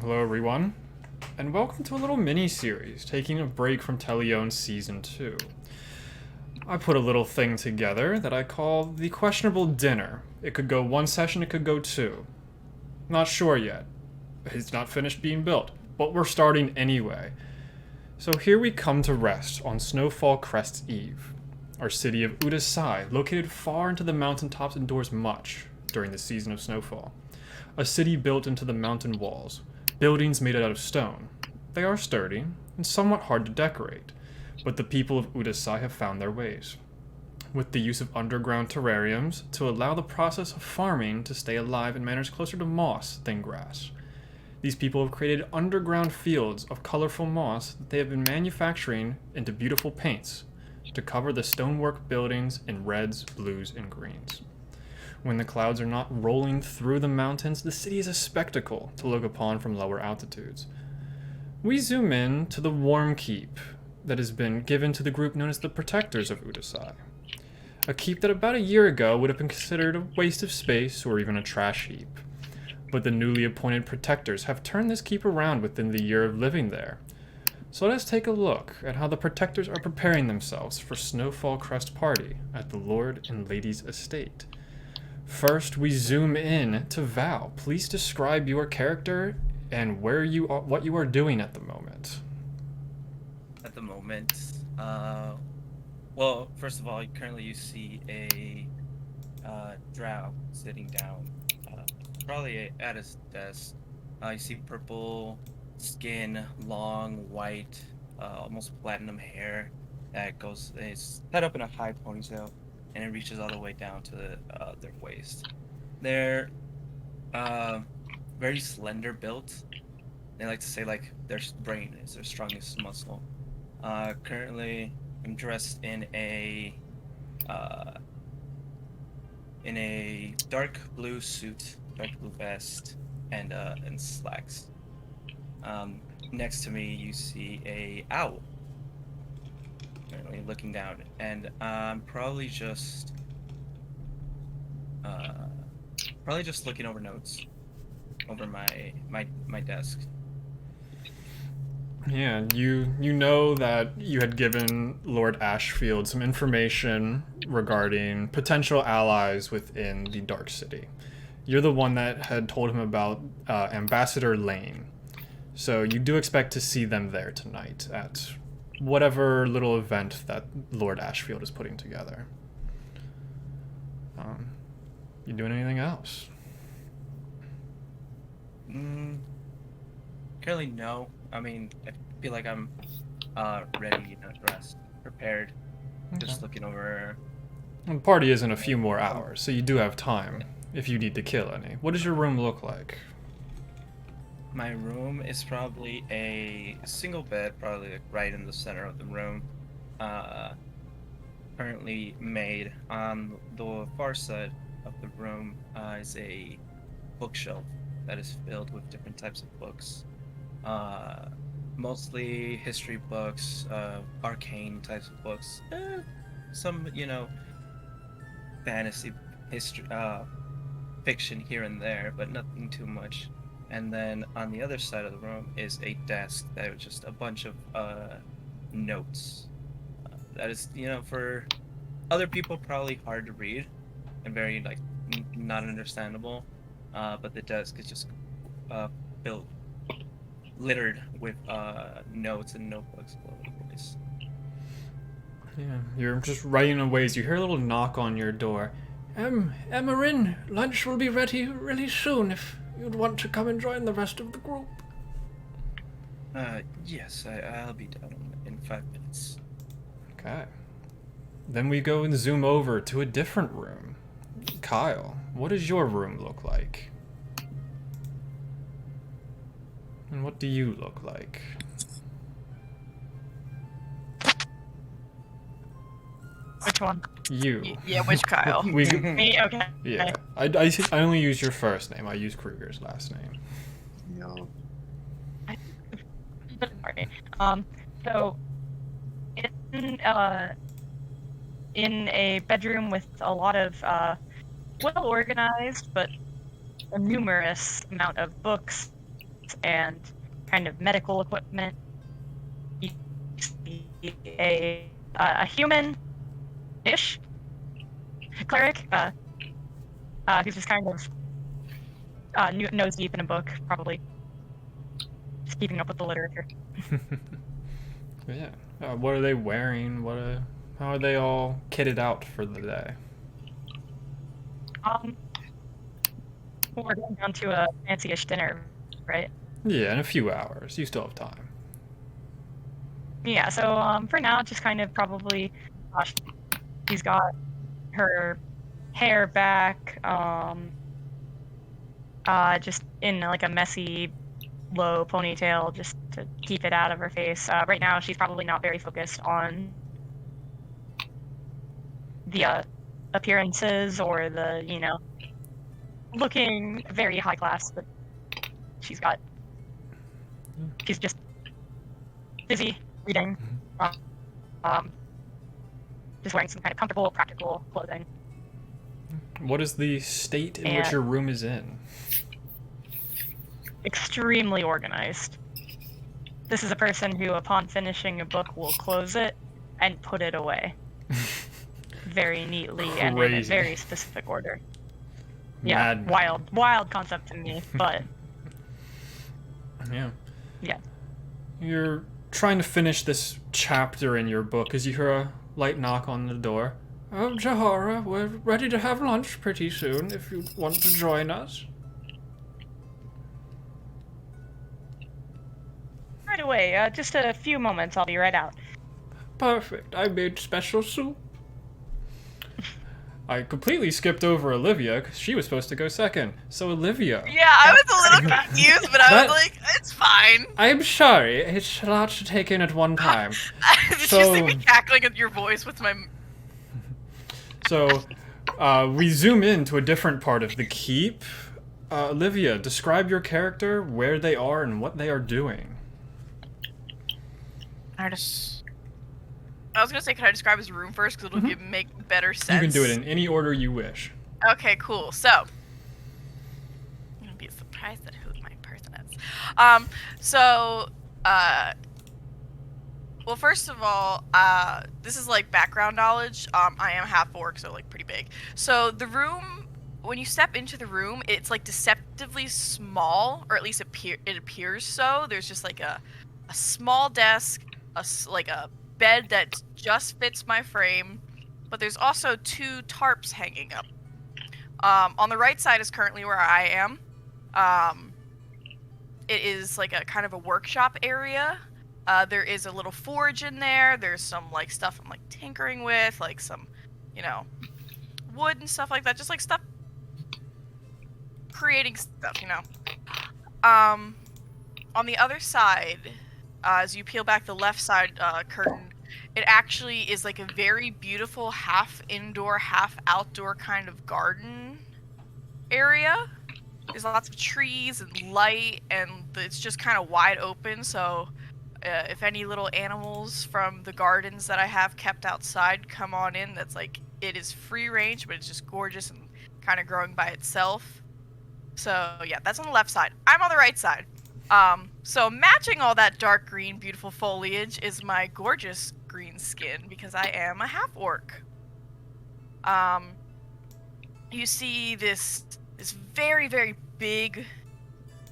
Hello everyone, and welcome to a little mini-series taking a break from Teleon Season 2. I put a little thing together that I call the Questionable Dinner. It could go one session, it could go two. Not sure yet. It's not finished being built, but we're starting anyway. So here we come to rest on Snowfall Crest's Eve. Our city of Udasai, located far into the mountaintops, endures much during the season of snowfall. A city built into the mountain walls, buildings made out of stone. They are sturdy and somewhat hard to decorate, but the people of Udasai have found their ways, with the use of underground terrariums to allow the process of farming to stay alive in manners closer to moss than grass. These people have created underground fields of colorful moss that they have been manufacturing into beautiful paints to cover the stonework buildings in reds, blues, and greens. When the clouds are not rolling through the mountains, the city is a spectacle to look upon from lower altitudes. We zoom in to the warm keep that has been given to the group known as the Protectors of Udasai. A keep that about a year ago would have been considered a waste of space or even a trash heap. But the newly appointed Protectors have turned this keep around within the year of living there. So let us take a look at how the Protectors are preparing themselves for Snowfall Crest Party at the Lord and Lady's estate. First, we zoom in to Val. Please describe your character and where you are, what you are doing at the moment. At the moment, well, first of all, currently you see a Drow sitting down, probably at his desk. You see purple skin, long white, almost platinum hair that it's tied up in a high ponytail, and it reaches all the way down to their waist. They're very slender built. They like to say like their brain is their strongest muscle. Currently, I'm dressed in a dark blue suit, dark blue vest, and slacks. Next to me, you see a owl. Currently looking down, and I'm probably just looking over notes over my desk. Yeah, you know that you had given Lord Ashfield some information regarding potential allies within the Dark City. You're the one that had told him about Ambassador Lane. So you do expect to see them there tonight at whatever little event that Lord Ashfield is putting together. You doing anything else? Currently, no. I mean, I feel like I'm ready, dressed, prepared. Okay. Just looking over. The party is in a few more hours, so you do have time if you need to kill any. What does your room look like? My room is probably a single bed, probably like right in the center of the room. Currently made. On the far side of the room is a bookshelf that is filled with different types of books. Mostly history books, arcane types of books, some, fantasy history, fiction here and there, but nothing too much. And then on the other side of the room is a desk that is just a bunch of notes. That is, for other people probably hard to read and very not understandable. But the desk is just filled, littered with notes and notebooks all over the place. Yeah, you're just writing away as you hear a little knock on your door. Emerin, lunch will be ready really soon if you'd want to come and join the rest of the group. Yes, I'll be done in 5 minutes. Okay. Then we go and zoom over to a different room. Kyle, what does your room look like? And what do you look like? Which one? You. Yeah, which Kyle? Me? Okay. Yeah. I only use your first name. I use Kruger's last name. No. So in a bedroom with a lot of well organized but a numerous amount of books and kind of medical equipment. You see a human-ish cleric who's just kind of nose deep in a book, probably just keeping up with the literature. Yeah. What are they wearing? How are they all kitted out for the day? We're going down to a fancy-ish dinner, right? Yeah, in a few hours. You still have time. Yeah, so for now, just kind of probably she's got her hair back, just in like a messy, low ponytail, just to keep it out of her face. Right now, she's probably not very focused on the appearances or the, looking very high class, but she's just busy reading, just wearing some kind of comfortable, practical clothing. What is the state in which your room is in? Extremely organized. This is a person who, upon finishing a book, will close it and put it away. Very neatly and in a very specific order. Yeah, Madman. wild concept to me, but... Yeah. Yeah. You're trying to finish this chapter in your book as you hear a light knock on the door. Oh, Jahaara, we're ready to have lunch pretty soon if you want to join us. Right away, just a few moments, I'll be right out. Perfect, I made special soup. I completely skipped over Alivia because she was supposed to go second. So Alivia. Yeah, I was a little confused, but I was like, it's fine. I'm sorry, it's a lot to take in at one time. Did you see me cackling at your voice with my... So, we zoom in to a different part of the keep. Alivia, describe your character, where they are, and what they are doing. I was gonna say, can I describe his room first? Because it'll make better sense. You can do it in any order you wish. Okay, cool. So, I'm gonna be surprised at who my person is. Well, first of all, this is like background knowledge. I am half-orc, so like pretty big. So the room, when you step into the room, it's like deceptively small, or at least it appears so. There's just like a small desk, like a bed that just fits my frame, but there's also 2 tarps hanging up. On the right side is currently where I am. It is like a kind of a workshop area. There is a little forge in there. There's some like stuff I'm like tinkering with, like some, wood and stuff like that. Just like stuff, creating stuff, On the other side, as you peel back the left side curtain, it actually is like a very beautiful half indoor, half outdoor kind of garden area. There's lots of trees and light, and it's just kind of wide open, so if any little animals from the gardens that I have kept outside come on in, that's like, it is free range, but it's just gorgeous and kind of growing by itself. So yeah, that's on the left side. I'm on the right side. So matching all that dark green, beautiful foliage is my gorgeous green skin, because I am a half-orc. You see this very, very big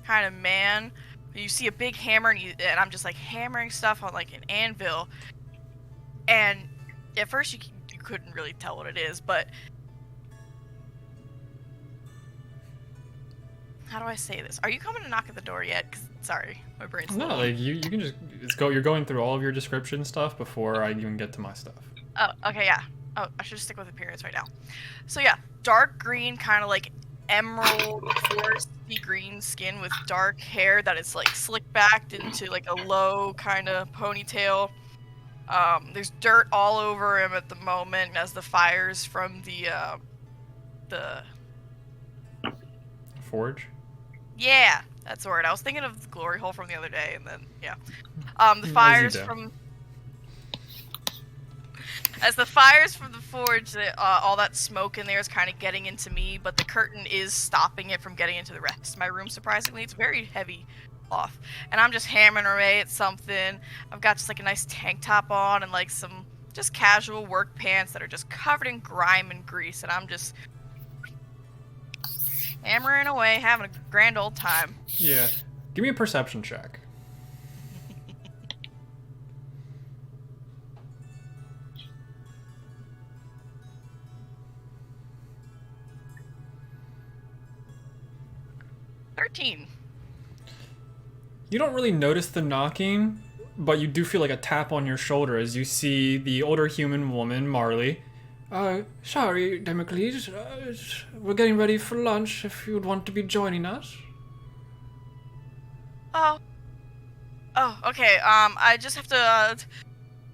kind of man. You see a big hammer, and I'm just like hammering stuff on like an anvil. And at first you couldn't really tell what it is, but how do I say this? Are you coming to knock at the door yet? 'Cause, sorry, my brain's No, like you can just you're going through all of your description stuff before I even get to my stuff. Oh, okay, yeah. Oh, I should stick with appearance right now. So yeah, dark green, kind of like emerald, foresty green skin with dark hair that is like slicked backed into like a low kind of ponytail. There's dirt all over him at the moment as the fires from the Forge? Yeah, that's the word. I was thinking of the glory hole from the other day, and then yeah. The fires from the forge, all that smoke in there is kind of getting into me, but the curtain is stopping it from getting into the rest of my room. Surprisingly, it's very heavy off, and I'm just hammering away at something. I've got just like a nice tank top on and like some just casual work pants that are just covered in grime and grease, and I'm just hammering away, having a grand old time. Yeah. Give me a perception check. $13. You don't really notice the knocking, but you do feel like a tap on your shoulder as you see the older human woman, Marley. Sorry, Damocles. We're getting ready for lunch if you'd want to be joining us. Oh, okay. I just have to.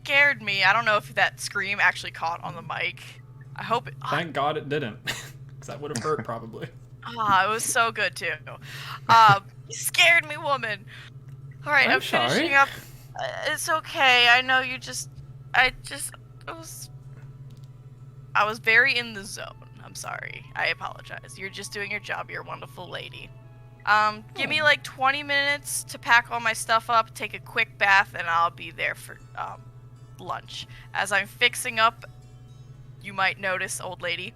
Scared me. I don't know if that scream actually caught on the mic. I hope it. Thank God it didn't, because that would have hurt probably. It was so good too. You scared me, woman. All right, I'm sorry. finishing up. It's okay. I know you just. I was very in the zone. I'm sorry. I apologize. You're just doing your job. You're a wonderful lady. Give me like 20 minutes to pack all my stuff up, take a quick bath, and I'll be there for lunch. As I'm fixing up, you might notice, old lady,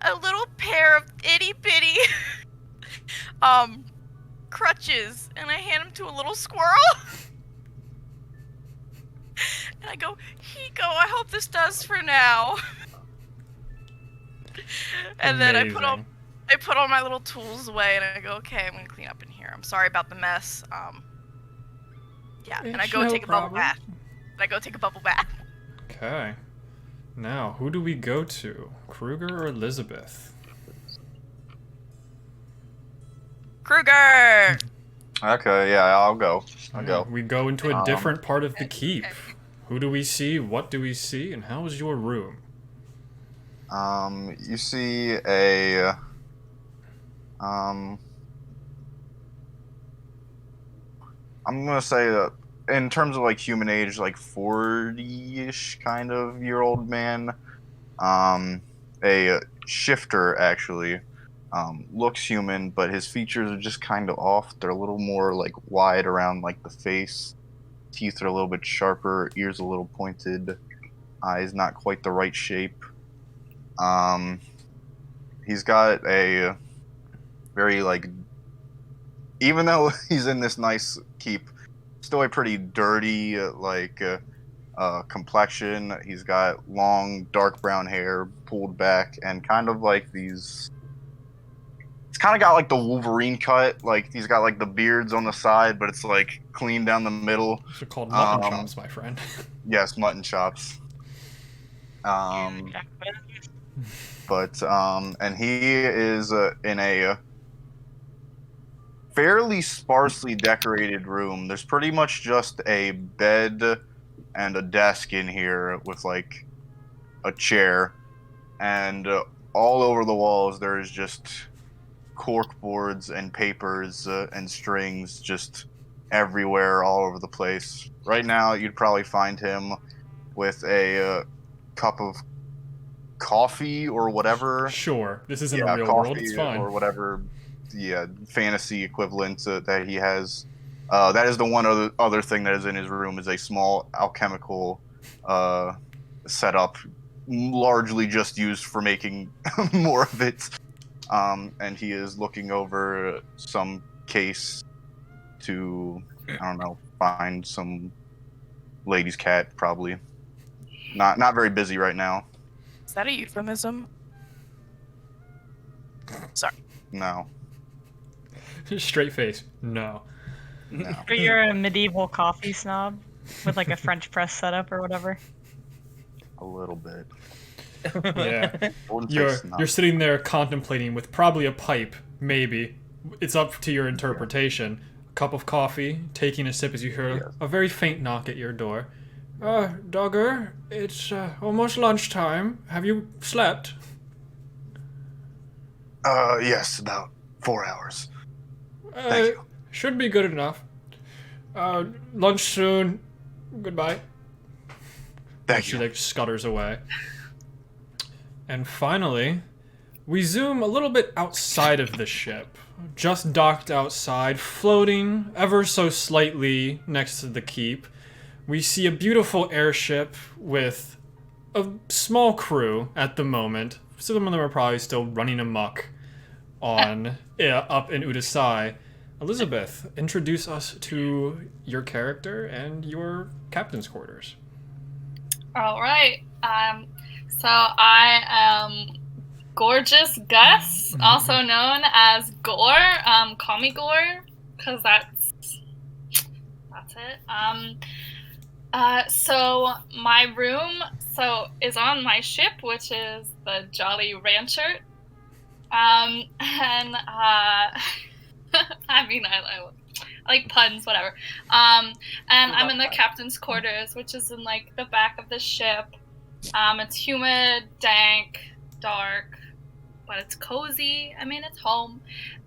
a little pair of itty bitty crutches, and I hand them to a little squirrel. And I go, Hiko, I hope this does for now. And then I put all my little tools away, and I go, okay, I'm gonna clean up in here. I'm sorry about the mess. Yeah, and I go take a bubble bath. Okay. Now, who do we go to? Kruger or Elizabeth? Kruger! Okay, yeah, I'll go. We go into a different part of the keep. Who do we see? What do we see? And how is your room? You see a I'm gonna say that in terms of like human age, like 40-ish kind of year old man. A shifter actually. Looks human, but his features are just kind of off. They're a little more like wide around like the face. Teeth are a little bit sharper, ears a little pointed, eyes not quite the right shape. He's got a very like, even though he's in this nice keep, still a pretty dirty complexion. He's got long dark brown hair pulled back and kind of like these. It's kind of got like the Wolverine cut. Like he's got like the beards on the side, but it's like clean down the middle. These are called mutton chops, my friend. Yes, mutton chops. But and he is in a fairly sparsely decorated room. There's pretty much just a bed and a desk in here with like a chair, and all over the walls there's just cork boards and papers and strings just everywhere, all over the place. Right now, you'd probably find him with a cup of coffee or whatever. Sure, this isn't a real world. It's fine. Or whatever, fantasy equivalent that he has. That is the one other thing that is in his room is a small alchemical setup, largely just used for making more of it. And he is looking over some case to, I don't know, find some lady's cat, probably. Not very busy right now. Is that a euphemism? Sorry. No. Straight face. No. But you're a medieval coffee snob with like a French press setup or whatever. A little bit. Yeah. You're sitting there contemplating with probably a pipe, maybe. It's up to your interpretation. A cup of coffee, taking a sip as you hear a very faint knock at your door. Duggar, it's almost lunchtime. Have you slept? Yes, about 4 hours. Thank you. Should be good enough. Lunch soon. Goodbye. Thank you. She scutters away. And finally, we zoom a little bit outside of the ship. just docked outside, floating ever so slightly next to the keep, we see a beautiful airship with a small crew at the moment. Some of them are probably still running amok on up in Udasai. Elizabeth, introduce us to your character and your captain's quarters. All right. So I am Gorgeous Gus, also known as Gore. Call me Gore, because that's it. So my room is on my ship, which is the Jolly Rancher. And I mean, I like puns, whatever. And I'm in the captain's quarters, which is in like the back of the ship. It's humid, dank, dark, but it's cozy. I mean, it's home.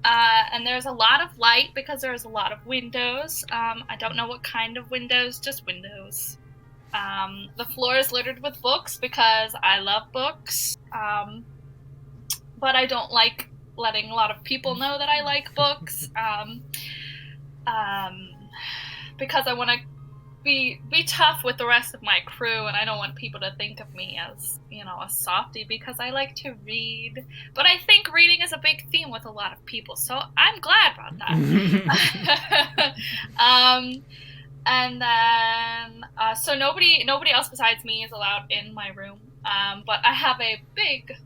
And there's a lot of light because there's a lot of windows. I don't know what kind of windows, just windows. The floor is littered with books because I love books. But I don't like letting a lot of people know that I like books. Because I want to be tough with the rest of my crew, and I don't want people to think of me as, a softie, because I like to read. But I think reading is a big theme with a lot of people, so I'm glad about that. And then, so nobody else besides me is allowed in my room. But I have a big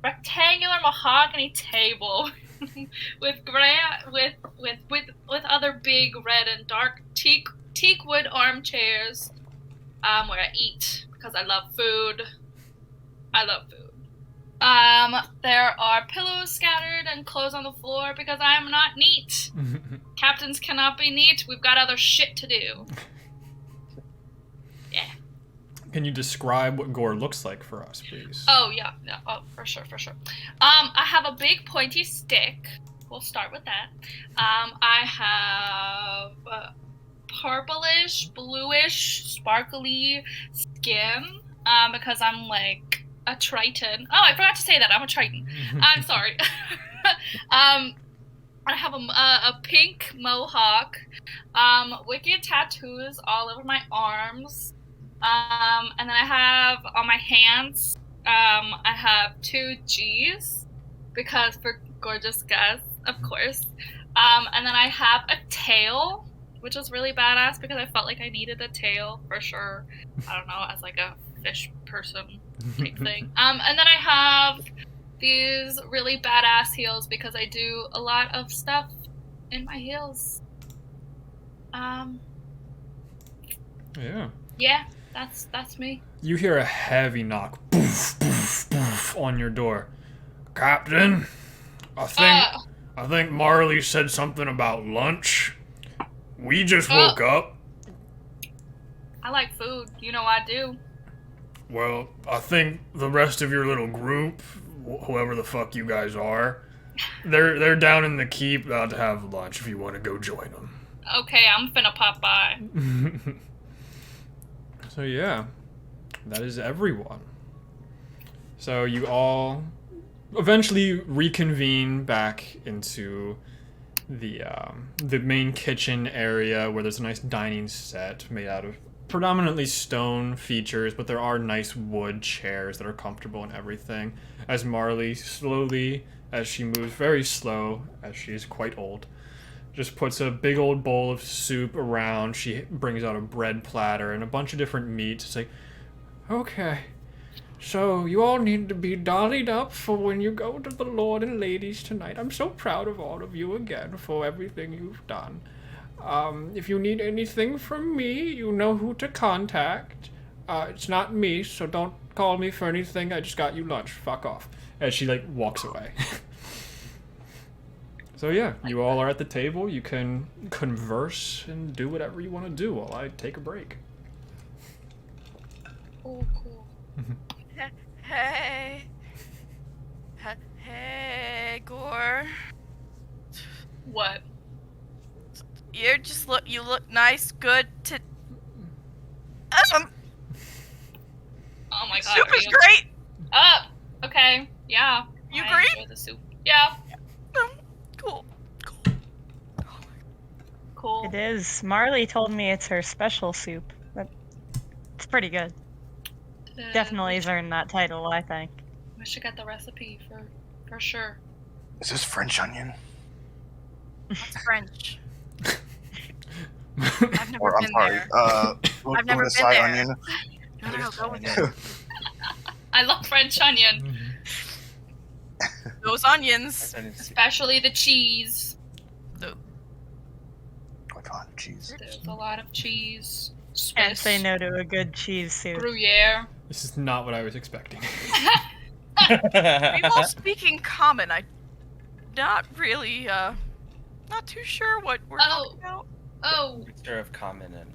rectangular mahogany table with other big red and dark teak wood armchairs where I eat because I love food. There are pillows scattered and clothes on the floor because I am not neat. Captains cannot be neat. We've got other shit to do. Yeah. Can you describe what Gore looks like for us, please? Oh, yeah. Oh, for sure. I have a big pointy stick. We'll start with that. I have purplish, bluish, sparkly skin because I'm like a Triton. Oh, I forgot to say that. I'm a Triton. I'm sorry. I have a pink mohawk, wicked tattoos all over my arms. And then I have on my hands, I have 2 G's because for Gorgeous Gus, of course. And then I have a tail, which was really badass because I felt like I needed a tail for sure. I don't know, as like a fish person type thing. And then I have these really badass heels because I do a lot of stuff in my heels. Yeah, that's me. You hear a heavy knock, boof, boof, boof, on your door. Captain, I think Marley said something about lunch. We just woke up. I like food. You know I do. Well, I think the rest of your little group, whoever the fuck you guys are, they're down in the keep about to have lunch if you want to go join them. Okay, I'm finna pop by. So yeah, that is everyone. So you all eventually reconvene back into the main kitchen area where there's a nice dining set made out of predominantly stone features, but there are nice wood chairs that are comfortable and everything. As Marley slowly, as she moves very slow, as she is quite old, just puts a big old bowl of soup around. She brings out a bread platter and a bunch of different meats. It's like, okay, so you all need to be dollied up for when you go to the Lord and Ladies tonight. I'm so proud of all of you again for everything you've done. If you need anything from me, you know who to contact. It's not me, so don't call me for anything. I just got you lunch. Fuck off. As she, walks away. So yeah, you all are at the table. You can converse and do whatever you want to do while I take a break. Oh, cool. Hey, Gore. What? You look nice, good to. Oh my god. Soup is great. Okay. Yeah. You I great? enjoy the soup. Yeah. Cool. Cool. It is. Marley told me it's her special soup. It's pretty good. Definitely has earned that title, I think. We should get the recipe for sure. Is this French onion? What's French? I've never Or I'm been sorry. there. I've never been Udasai there. onion. No, go with it. I love French onion, Those onions. especially the cheese. Click on cheese. There's a lot of cheese. Can't Swiss, say no to a good cheese soup. Gruyere. This is not what I was expecting. We all speaking common. I not really not too sure what we're talking about. Oh, Mixture of common and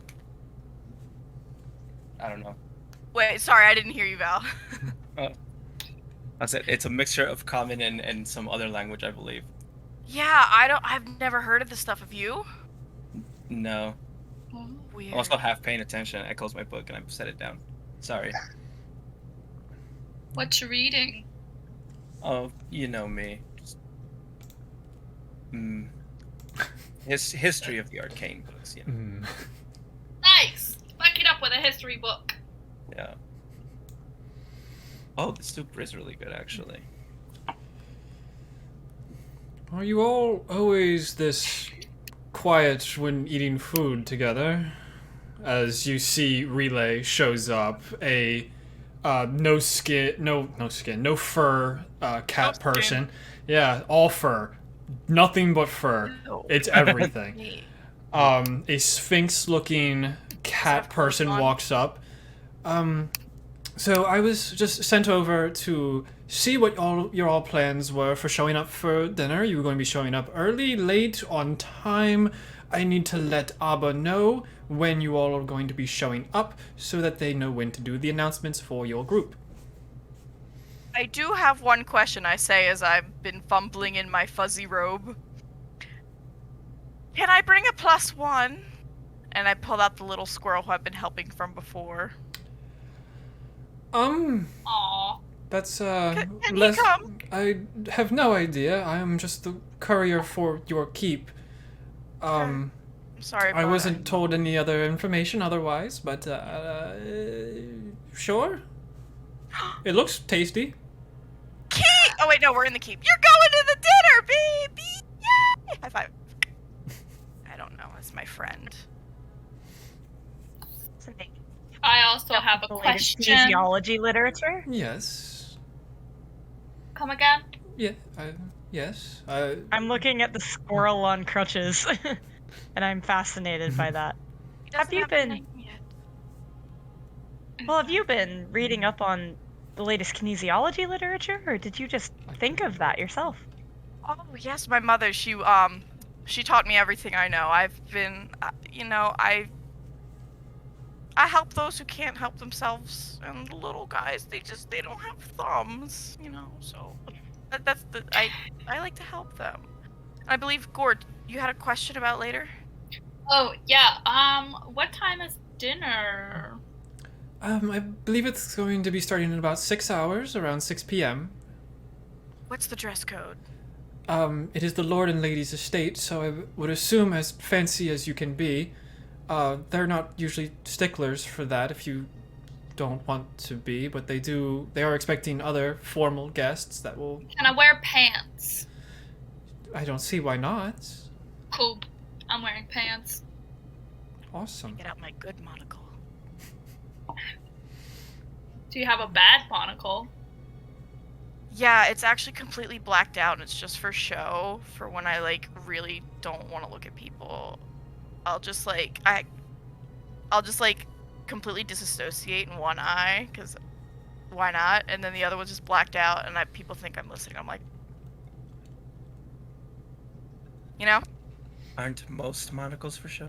I don't know. Wait, sorry, I didn't hear you, Val. I said it's a mixture of common and some other language, I believe. Yeah, I've never heard of this stuff. Have you? No. Weird. I'm also half paying attention. I closed my book and I set it down. Sorry. what you reading? Oh, you know me. History of the arcane books. Yeah. Nice. Back it up with a history book. Yeah. Oh, the soup is really good, actually. Are you all always this quiet when eating food together? As you see, Relay shows up, a no fur cat person. Yeah, all fur, nothing but fur. No. It's everything. Hey, A sphinx-looking cat person walks up. So I was just sent over to see what your all plans were for showing up for dinner. You were going to be showing up early, late, on time. I need to let Abba know when you all are going to be showing up so that they know when to do the announcements for your group. I do have one question, I say, as I've been fumbling in my fuzzy robe. Can I bring a +1? And I pulled out the little squirrel who I've been helping from before. Aw. That's Can he less. come? I have no idea. I am just the courier for your keep. I'm sorry. I but wasn't told any other information otherwise, but sure. It looks tasty. Keep! Oh wait, no, we're in the keep. You're going to the dinner, baby! Yay! High five. I don't know. It's my friend. I also have a The latest question. kinesiology literature. Yes. Come again? Yeah. Yes. I'm looking at the squirrel on crutches, and I'm fascinated by that. He doesn't Have you a been- name yet. Well, have you been reading up on the latest kinesiology literature, or did you just think of that yourself? Oh yes, my mother. She taught me everything I know. I've been, I help those who can't help themselves, and the little guys, they don't have thumbs, So I like to help them. I believe Gore, you had a question about later. Oh, yeah. What time is dinner? I believe it's going to be starting in about 6 hours, around 6 p.m. What's the dress code? It is the Lord and Lady's estate, so I would assume as fancy as you can be. They're not usually sticklers for that if you don't want to be, but they are expecting other formal guests that will... Can I wear pants? I don't see why not. Cool. I'm wearing pants. Awesome. Get out my good monocle. Do you have a bad monocle? Yeah, it's actually completely blacked out, and it's just for show, for when I, really don't want to look at people. I'll just, completely disassociate in one eye, because why not? And then the other one's just blacked out, and people think I'm listening. I'm like... Aren't most monocles for show?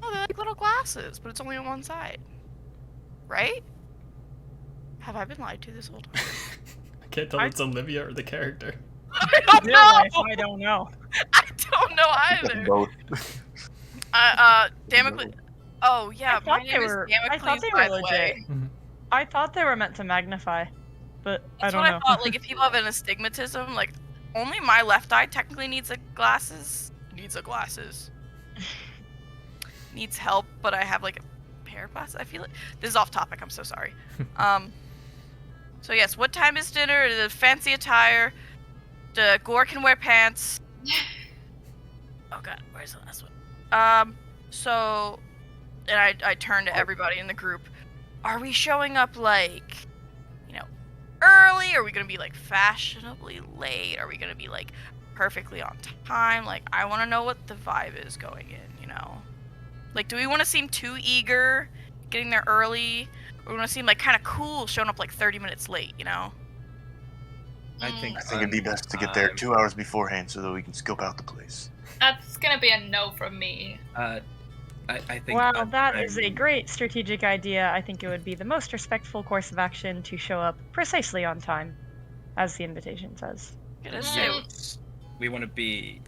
Oh, they're like little glasses, but it's only on one side. Right? Have I been lied to this whole time? I can't tell if it's Olivia or the character. I don't Real know! life, I don't know. I don't know either. Both. Damocles. Oh yeah, I my thought name they is were- Damocles, I thought they by were the way. legit. I thought they were meant to magnify, but That's I don't what know. I thought. If people have an astigmatism, only my left eye technically needs glasses. needs the glasses. Needs help, but I have like a pair of glasses. I feel it. This is off topic. I'm so sorry. So yes, what time is dinner? The fancy attire. The Gore can wear pants. Oh god, where's the last one? So, and I turn to everybody in the group. Are we showing up like, early? Are we gonna be like fashionably late? Are we gonna be like perfectly on time? Like, I want to know what the vibe is going in. Like, do we want to seem too eager, getting there early, or we want to seem like kind of cool, showing up like 30 minutes late? I think it'd be best to get there 2 hours beforehand so that we can scope out the place. That's gonna be a no from me. I think. Well, that is a great strategic idea. I think it would be the most respectful course of action to show up precisely on time, as the invitation says. We want to be.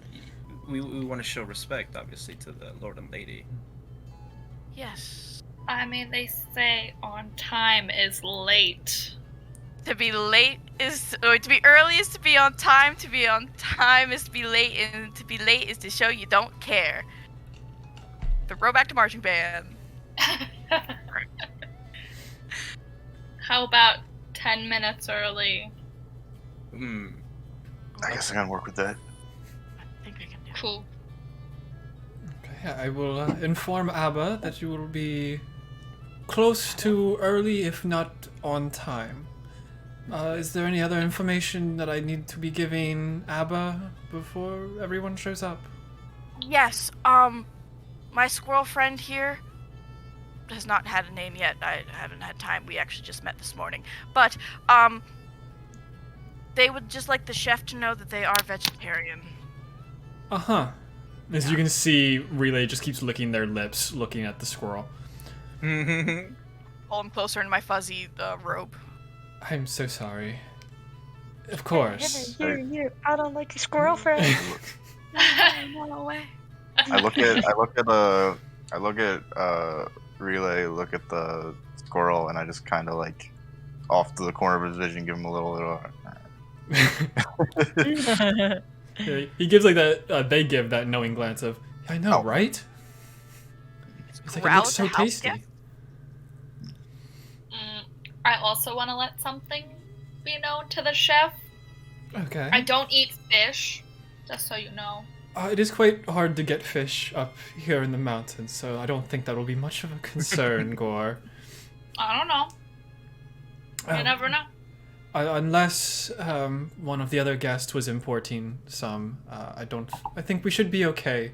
We want to show respect, obviously, to the Lord and Lady. Yes. I mean, they say on time is late. To be late is, or to be early is to be on time. To be on time is to be late, and to be late is to show you don't care. Throw back to marching band. How about 10 minutes early? I guess I gotta work with that. I think I can do it. Cool. Okay, I will inform Abba that you will be close to early, if not on time. Is there any other information that I need to be giving Abba before everyone shows up? Yes, my squirrel friend here has not had a name yet. I haven't had time. We actually just met this morning. But, they would just like the chef to know that they are vegetarian. Uh-huh. As you can see, Relay just keeps licking their lips, looking at the squirrel. Pull him closer in my fuzzy robe. I'm so sorry. Of course. Here, I don't like your squirrel friend. No way. I look at Relay, look at the squirrel, and I just kind of like off to the corner of his vision, give him a little. Yeah, he gives like that. They give that knowing glance of, I know, right? It's like, it looks so tasty. I also want to let something be known to the chef. Okay. I don't eat fish, just so you know. It is quite hard to get fish up here in the mountains, so I don't think that will be much of a concern, Gore. I don't know. You never know. Unless one of the other guests was importing some, I think we should be okay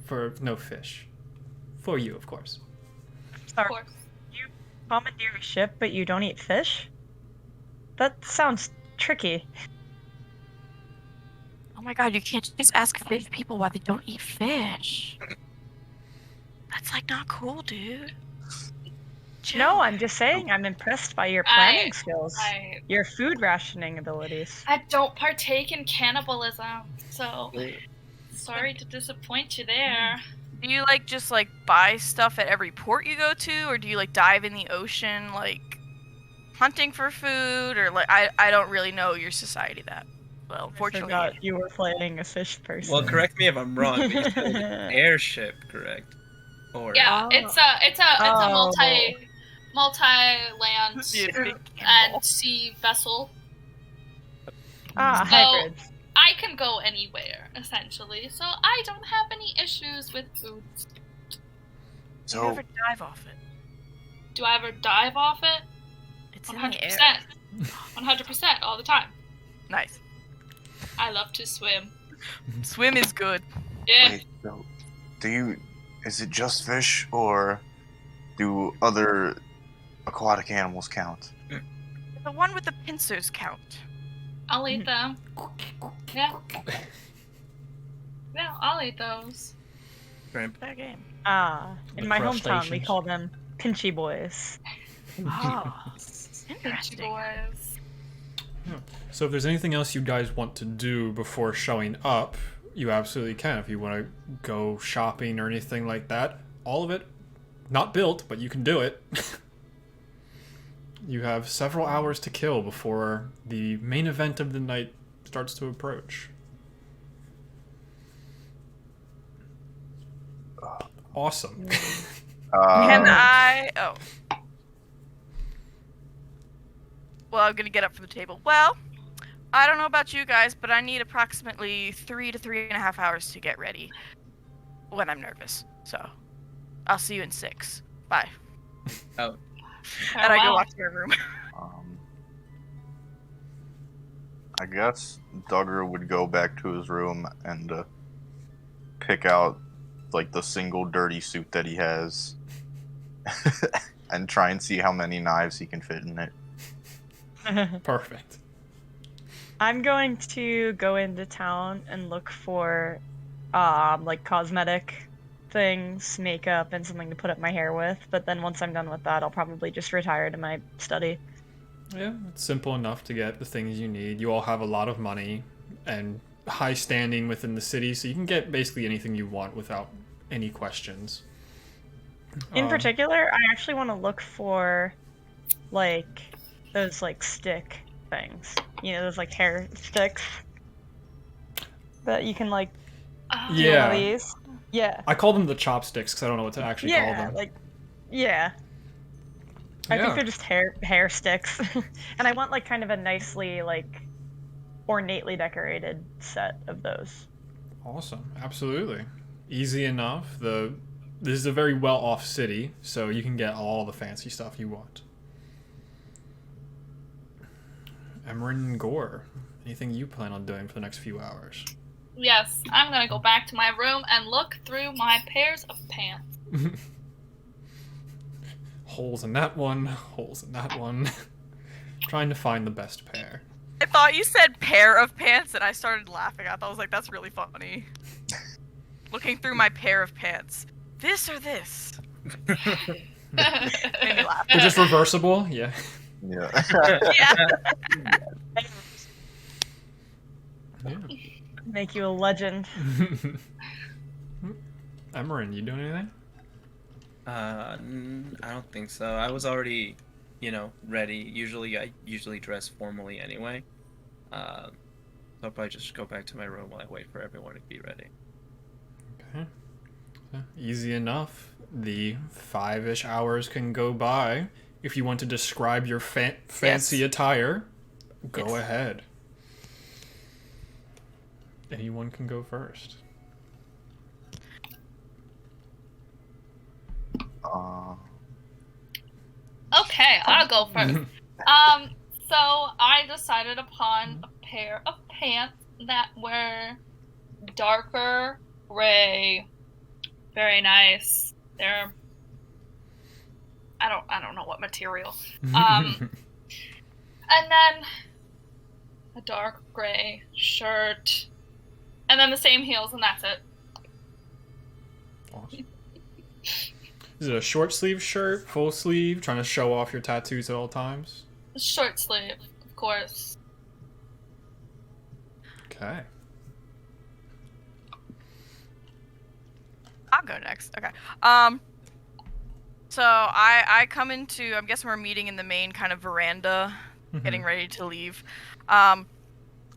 for no fish. For you, of course. Of course. You commandeer a ship, but you don't eat fish? That sounds tricky. Oh my god, you can't just ask fish people why they don't eat fish. That's like not cool, dude. No, I'm just saying I'm impressed by your planning skills. Your food rationing abilities. I don't partake in cannibalism, so sorry to disappoint you there. Do you just buy stuff at every port you go to, or do you dive in the ocean hunting for food, or I don't really know your society that well. Fortunately, I forgot you were playing a fish person. Well, correct me if I'm wrong, but you said an airship, correct? Or yeah, it's a multi-land and sea vessel. Hybrid. I can go anywhere, essentially, so I don't have any issues with food. Do you ever dive off it? Do I ever dive off it? It's 100%. 100% all the time. Nice. I love to swim. Swim is good. Yeah. Wait, so is it just fish, or do other aquatic animals count? The one with the pincers count. I'll eat them. Yeah. Yeah, I'll eat those. shrimp. That game. In my hometown we call them pinchy boys. Oh, Pinchy interesting. boys. So if there's anything else you guys want to do before showing up, you absolutely can. If you want to go shopping or anything like that, all of it, not built, but you can do it. You have several hours to kill before the main event of the night starts to approach. Awesome. Can I? Oh. Well, I'm gonna get up from the table. Well, I don't know about you guys, but I need approximately 3 to 3.5 hours to get ready when I'm nervous. So, I'll see you in 6. Bye. Oh, And I go back to my room. I guess Duggar would go back to his room and pick out like the single dirty suit that he has and try and see how many knives he can fit in it. Perfect. I'm going to go into town and look for like cosmetic things, makeup, and something to put up my hair with. But then once I'm done with that, I'll probably just retire to my study. Yeah, it's simple enough to get the things you need. You all have a lot of money and high standing within the city, so you can get basically anything you want without any questions. In particular, I actually want to look for like those like stick things. You know, those like hair sticks that you can like do Yeah. one of these. Yeah. I call them the chopsticks because I don't know what to actually call Yeah, them. like yeah. I think they're just hair sticks. And I want like kind of a nicely like ornately decorated set of those. Awesome. Absolutely. Easy enough. This is a very well-off city, so you can get all the fancy stuff you want. Emerin and Gore, anything you plan on doing for the next few hours? Yes, I'm gonna go back to my room and look through my pairs of pants. Holes in that one, holes in that one. Trying to find the best pair. I thought you said pair of pants, and I started laughing. I was like, that's really funny. Looking through my pair of pants. This or this? Made me laugh. They're just reversible? Yeah. Yeah. Yeah. Yeah. Make you a legend. Emerin, you doing anything? I don't think so. I was already, ready. I usually dress formally anyway. So I'll probably just go back to my room while I wait for everyone to be ready. Okay. So, easy enough. The 5-ish hours can go by. If you want to describe your fancy attire, go ahead. Anyone can go first. Okay, I'll go first. So I decided upon a pair of pants that were darker gray. Very nice. They're I don't know what material. And then a dark gray shirt. And then the same heels, and that's it. Awesome. Is it a short sleeve shirt, full sleeve, trying to show off your tattoos at all times? Short sleeve, of course. Okay. I'll go next. Okay. So I come into, I'm guessing we're meeting in the main kind of veranda, getting ready to leave.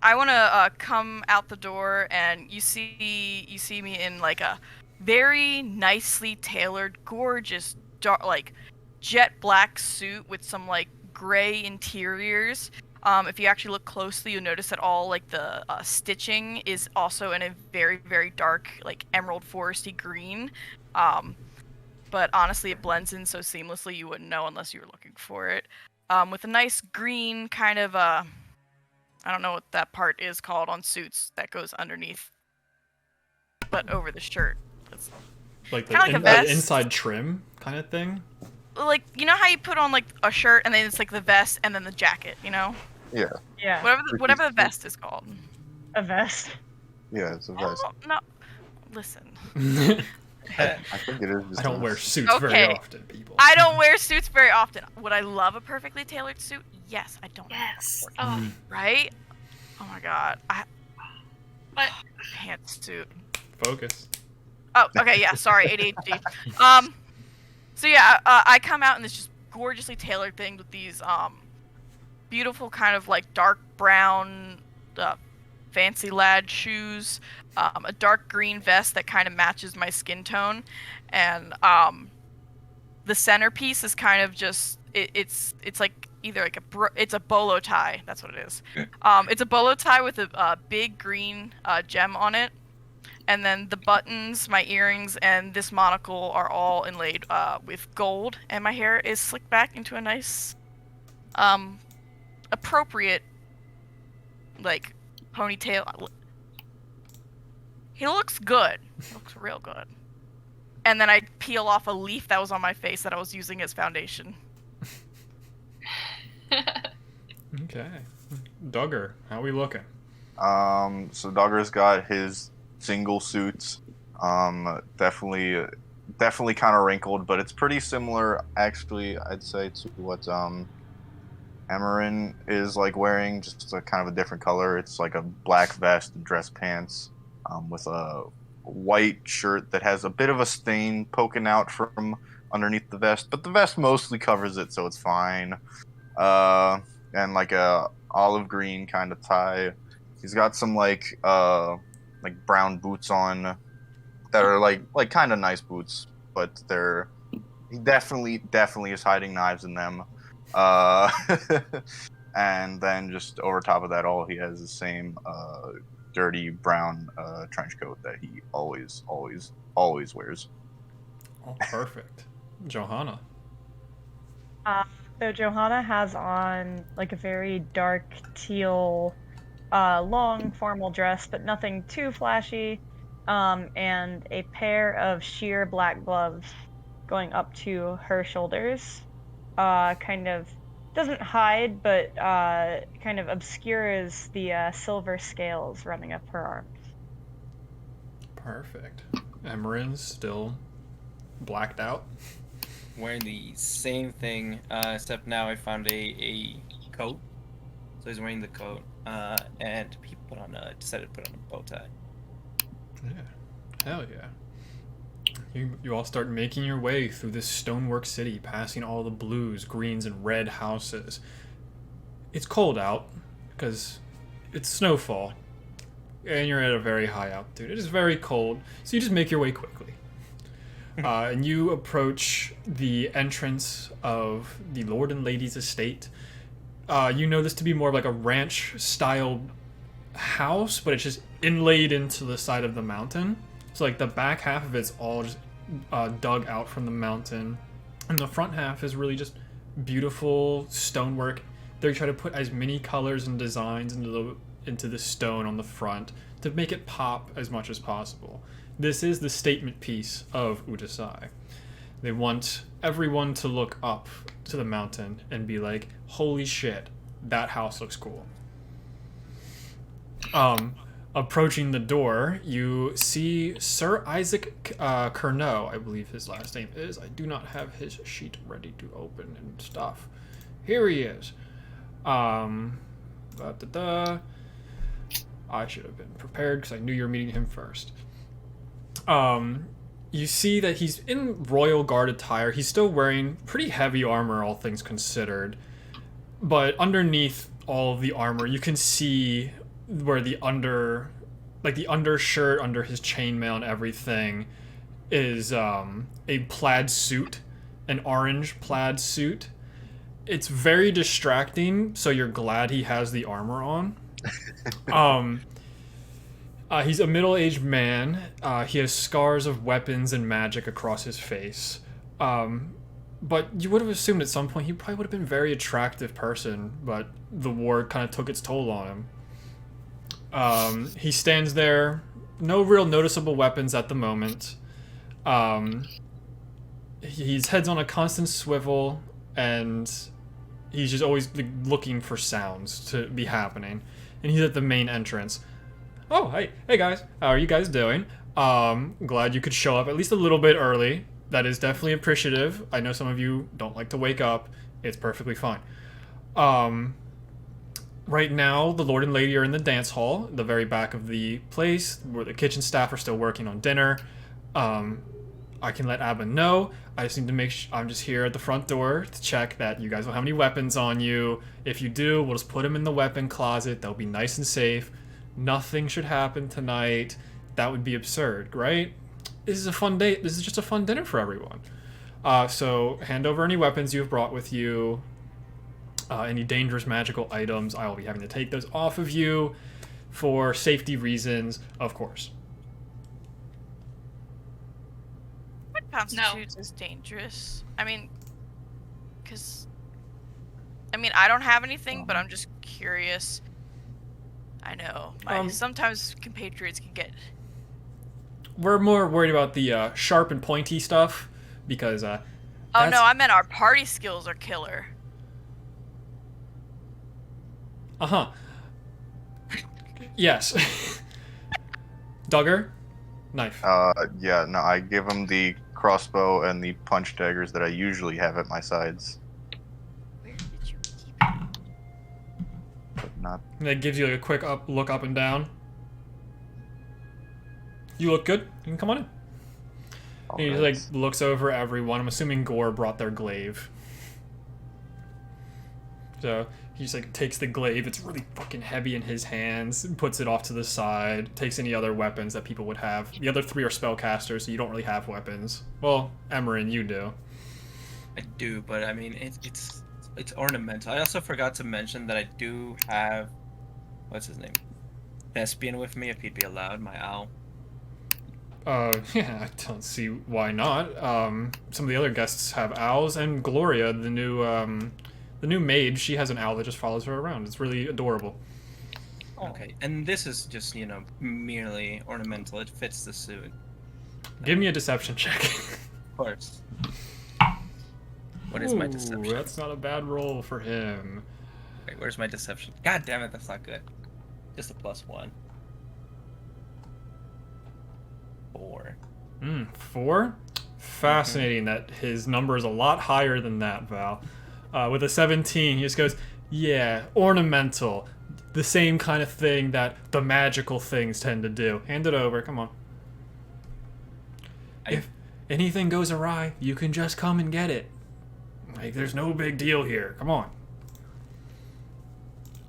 I want to come out the door, and you see me in like a very nicely tailored, gorgeous, dark, like jet black suit with some like gray interiors. If you actually look closely, you'll notice that all like the stitching is also in a very, very dark, like emerald foresty green. But honestly, it blends in so seamlessly you wouldn't know unless you were looking for it. With a nice green kind of I don't know what that part is called on suits that goes underneath, but over the shirt. It's Like the kinda like a vest. inside trim kind of thing? like, you know how you put on like a shirt and then it's like the vest and then the jacket, you know? Yeah. Yeah. Whatever the vest is called. A vest. Yeah, it's a vest. Oh, no. Listen. I think it is. Just I don't a wear vest. suits very Okay. often, people. I don't wear suits very often. Would I love a perfectly tailored suit? Yes, I don't. Yes. Right? Oh my god. But Pantsuit. Focus. Oh, okay, yeah, sorry, ADHD. So yeah, I come out in this just gorgeously tailored thing with these beautiful kind of like dark brown fancy lad shoes, a dark green vest that kind of matches my skin tone, and the centerpiece is kind of just it's like either like it's a bolo tie. That's what it is. It's a bolo tie with a big green gem on it, and then the buttons, my earrings, and this monocle are all inlaid with gold, and my hair is slicked back into a nice, appropriate, like, ponytail. He looks good. He looks real good. And then I peel off a leaf that was on my face that I was using as foundation. Okay. Duggar, how we looking? So Duggar's got his single suits. Definitely kind of wrinkled, but it's pretty similar, actually, I'd say, to what Emerin is like wearing, just a kind of a different color. It's like a black vest and dress pants, with a white shirt that has a bit of a stain poking out from underneath the vest, but the vest mostly covers it, so it's fine. And like a olive green kind of tie. He's got some like brown boots on that are like kind of nice boots, but he definitely is hiding knives in them. And then just over top of that, all he has is the same dirty brown trench coat that he always wears. Oh, perfect. Jahaara. So Johanna has on like a very dark teal, long formal dress, but nothing too flashy, and a pair of sheer black gloves going up to her shoulders. Kind of doesn't hide, but kind of obscures the silver scales running up her arms. Perfect. Emerin's still blacked out. Wearing the same thing, except now I found a coat. So he's wearing the coat, and he decided to put on a bow tie. Yeah. Hell yeah. You all start making your way through this stonework city, passing all the blues, greens, and red houses. It's cold out, because it's snowfall, and you're at a very high altitude. It is very cold, so you just make your way quickly. And you approach the entrance of the Lord and Lady's estate. You know this to be more of like a ranch-style house, but it's just inlaid into the side of the mountain. So like the back half of it's all just dug out from the mountain, and the front half is really just beautiful stonework. They try to put as many colors and designs into the stone on the front to make it pop as much as possible. This is the statement piece of Udasai. They want everyone to look up to the mountain and be like, holy shit, that house looks cool. Approaching the door, you see Sir Isaac Curnow, I believe his last name is. I do not have his sheet ready to open and stuff. Here he is. I should have been prepared because I knew you were meeting him first. You see that he's in royal guard attire. He's still wearing pretty heavy armor, all things considered. But underneath all of the armor, you can see where the undershirt under his chainmail and everything is a plaid suit, an orange plaid suit. It's very distracting, so you're glad he has the armor on. He's a middle-aged man. He has scars of weapons and magic across his face. But you would have assumed at some point he probably would have been a very attractive person, but the war kind of took its toll on him. He stands there, no real noticeable weapons at the moment. His head's on a constant swivel, and he's just always looking for sounds to be happening. And he's at the main entrance. Oh, hey guys, how are you guys doing? Glad you could show up at least a little bit early. That is definitely appreciative. I know some of you don't like to wake up. It's perfectly fine. Right now, the Lord and Lady are in the dance hall, the very back of the place, where the kitchen staff are still working on dinner. I can let Abba know. I just need to make sure I'm just here at the front door to check that you guys don't have any weapons on you. If you do, we'll just put them in the weapon closet. They'll be nice and safe. Nothing should happen tonight. That would be absurd, right? This is a fun day. This is just a fun dinner for everyone. So hand over any weapons you've brought with you. Any dangerous magical items. I will be having to take those off of you for safety reasons, of course. What constitutes as dangerous? I mean, because... I mean, I don't have anything, but I'm just curious. I know. Sometimes compatriots can get... We're more worried about the sharp and pointy stuff, because... oh, no, I meant our party skills are killer. Uh-huh. Yes. Duggar? Knife. Yeah, no, I give him the crossbow and the punch daggers that I usually have at my sides. Where did you keep it? But not... And that gives you like a quick look up and down. You look good. You can come on in. And he like looks over everyone. I'm assuming Gore brought their glaive. So he just like takes the glaive. It's really fucking heavy in his hands. And puts it off to the side. Takes any other weapons that people would have. The other 3 are spellcasters, so you don't really have weapons. Well, Emerin, you do. I do, but I mean it's ornamental. I also forgot to mention that I do have what's his name? Thespian with me if he'd be allowed, my owl. Yeah, I don't see why not. Some of the other guests have owls, and Gloria, the new maid, she has an owl that just follows her around. It's really adorable. Okay, and this is just, you know, merely ornamental. It fits the suit. Give me a deception check. Of course. What is my deception? Ooh, that's not a bad roll for him. Wait, where's my deception? God damn it, that's not good. Just a +1. 4. 4? Fascinating that his number is a lot higher than that, Val. With a 17, he just goes, yeah, ornamental. The same kind of thing that the magical things tend to do. Hand it over, come on. If anything goes awry, you can just come and get it. Like, there's no big deal here. Come on.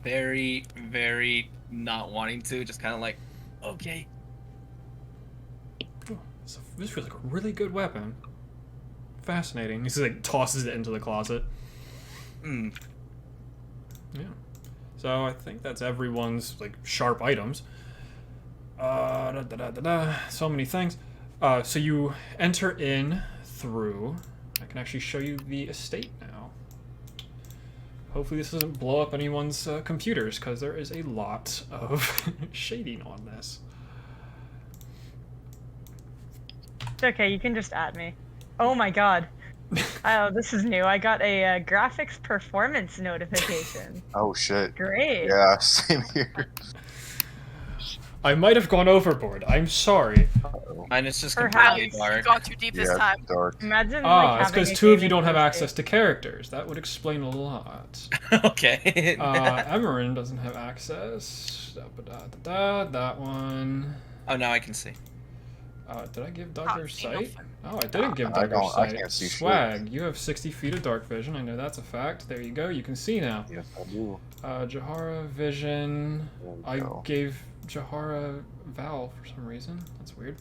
Very, very not wanting to. Just kind of like, okay. So this feels like a really good weapon. Fascinating. He just like tosses it into the closet. Hmm. Yeah. So I think that's everyone's like sharp items. So many things. So you enter in through. I can actually show you the estate now. Hopefully this doesn't blow up anyone's computers, because there is a lot of shading on this. It's okay, you can just add me. Oh my god. Oh, this is new. I got a graphics performance notification. Oh shit. Great. Yeah, same here. I might have gone overboard. I'm sorry. Mine is just Perhaps. completely You've dark. gone too deep this time. Dark. Imagine It's because 2 of you don't have gaming access to characters. That would explain a lot. Okay. Emerin doesn't have access. That one. Oh, now I can see. Did I give Duggar see no sight? fun. Oh, I didn't give I Duggar don't- I sight. can't see shit. Swag. You have 60 feet of dark vision. I know that's a fact. There you go. You can see now. Yes, I do. Jahaara vision. There we I go. gave Jahaara Val for some reason. That's weird.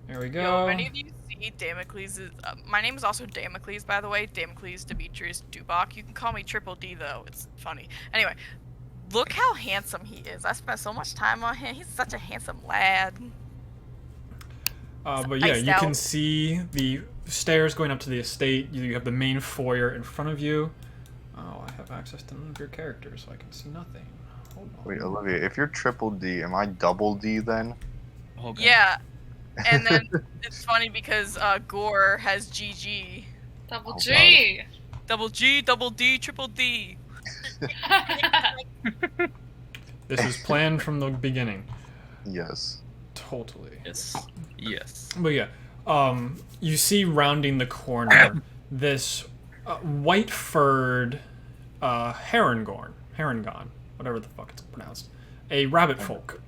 There we go. Yo, if any of you see Damocles, my name is also Damocles, by the way. Damocles Demetrius Dubak. You can call me Triple D, though. It's funny. Anyway, look how handsome he is. I spent so much time on him. He's such a handsome lad. But yeah, iced you can out. see the stairs going up to the estate. You have the main foyer in front of you. Oh, I have access to none of your characters, so I can see nothing. Hold on. Wait, Olivia, if you're triple D, am I double D then? Okay. Yeah, and then it's funny because Gore has GG. Double Oh, G. Double G, double D, triple D. This is planned from the beginning. Yes. Totally. Yes. Yes. But yeah, you see rounding the corner this white furred Herringorn, whatever the fuck it's pronounced, a rabbit folk.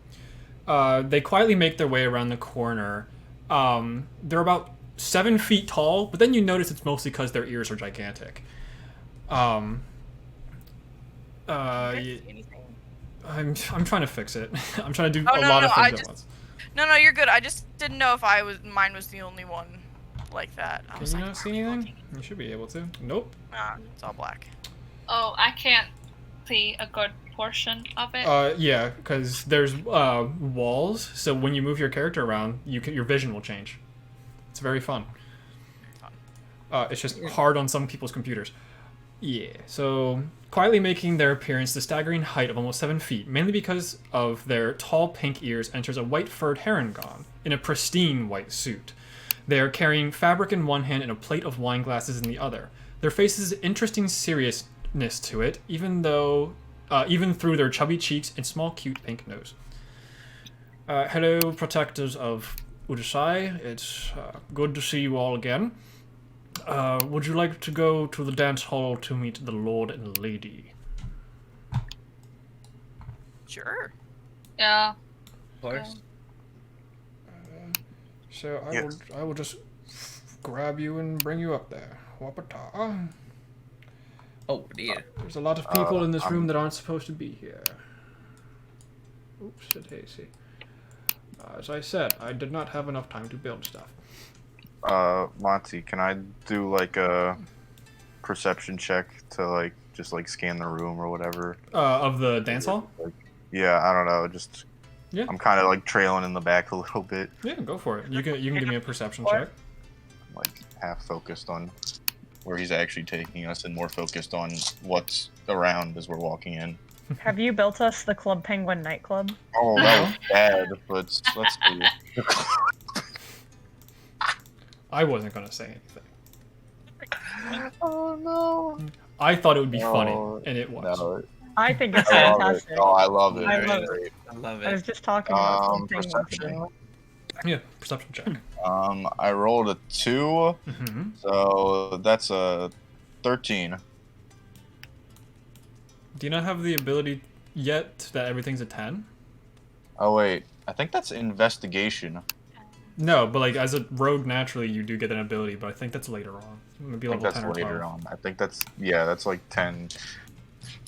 They quietly make their way around the corner. They're about 7 feet tall, but then you notice it's mostly because their ears are gigantic. Anything? I'm trying to fix it. I'm trying to do Oh, a no, lot no, of things at once. No, you're good. I just didn't know if mine was the only one like that. I Can was you like, not see anything? You should be able to. Nope. Nah, it's all black. Oh, I can't see a good portion of it. Yeah, because there's walls, so when you move your character around, your vision will change. It's very fun. It's just hard on some people's computers. Yeah, so quietly making their appearance, the staggering height of almost 7 feet, mainly because of their tall pink ears, enters a white-furred Harengon in a pristine white suit. They are carrying fabric in one hand and a plate of wine glasses in the other. Their faces interesting seriousness to it, even through their chubby cheeks and small, cute pink nose. Hello, Protectors of Udasai. It's good to see you all again. Would you like to go to the dance hall to meet the Lord and Lady? Sure. Yeah. Of course. So Yes. I will just grab you and bring you up there. Wapata. Oh dear. There's a lot of people in this room that aren't supposed to be here. Oops, said Hasty. As I said, I did not have enough time to build stuff. Monty, can I do like a perception check to just scan the room or whatever? Of the dance hall? Yeah, I don't know. Just Yeah. I'm kind of trailing in the back a little bit, Yeah, go for it. You can give me a perception check. half focused on where he's actually taking us and more focused on what's around as we're walking in. Have you built us the Club Penguin nightclub? Oh, that was bad, but let's see. I wasn't gonna say anything. Oh no! I thought it would be funny, No, and it was. No, I think it's I love it. fantastic. Oh, I love it. I love It's it. great. I love I was it. just talking about Club Penguin today. Perception. Yeah, perception check. I rolled a 2, Mm-hmm. so that's a 13. Do you not have the ability yet that everything's a 10? Oh wait, I think that's investigation. No, but as a rogue, naturally you do get an ability, but I think that's later on. Maybe I think level that's 10 or 12. later on. I think that's 10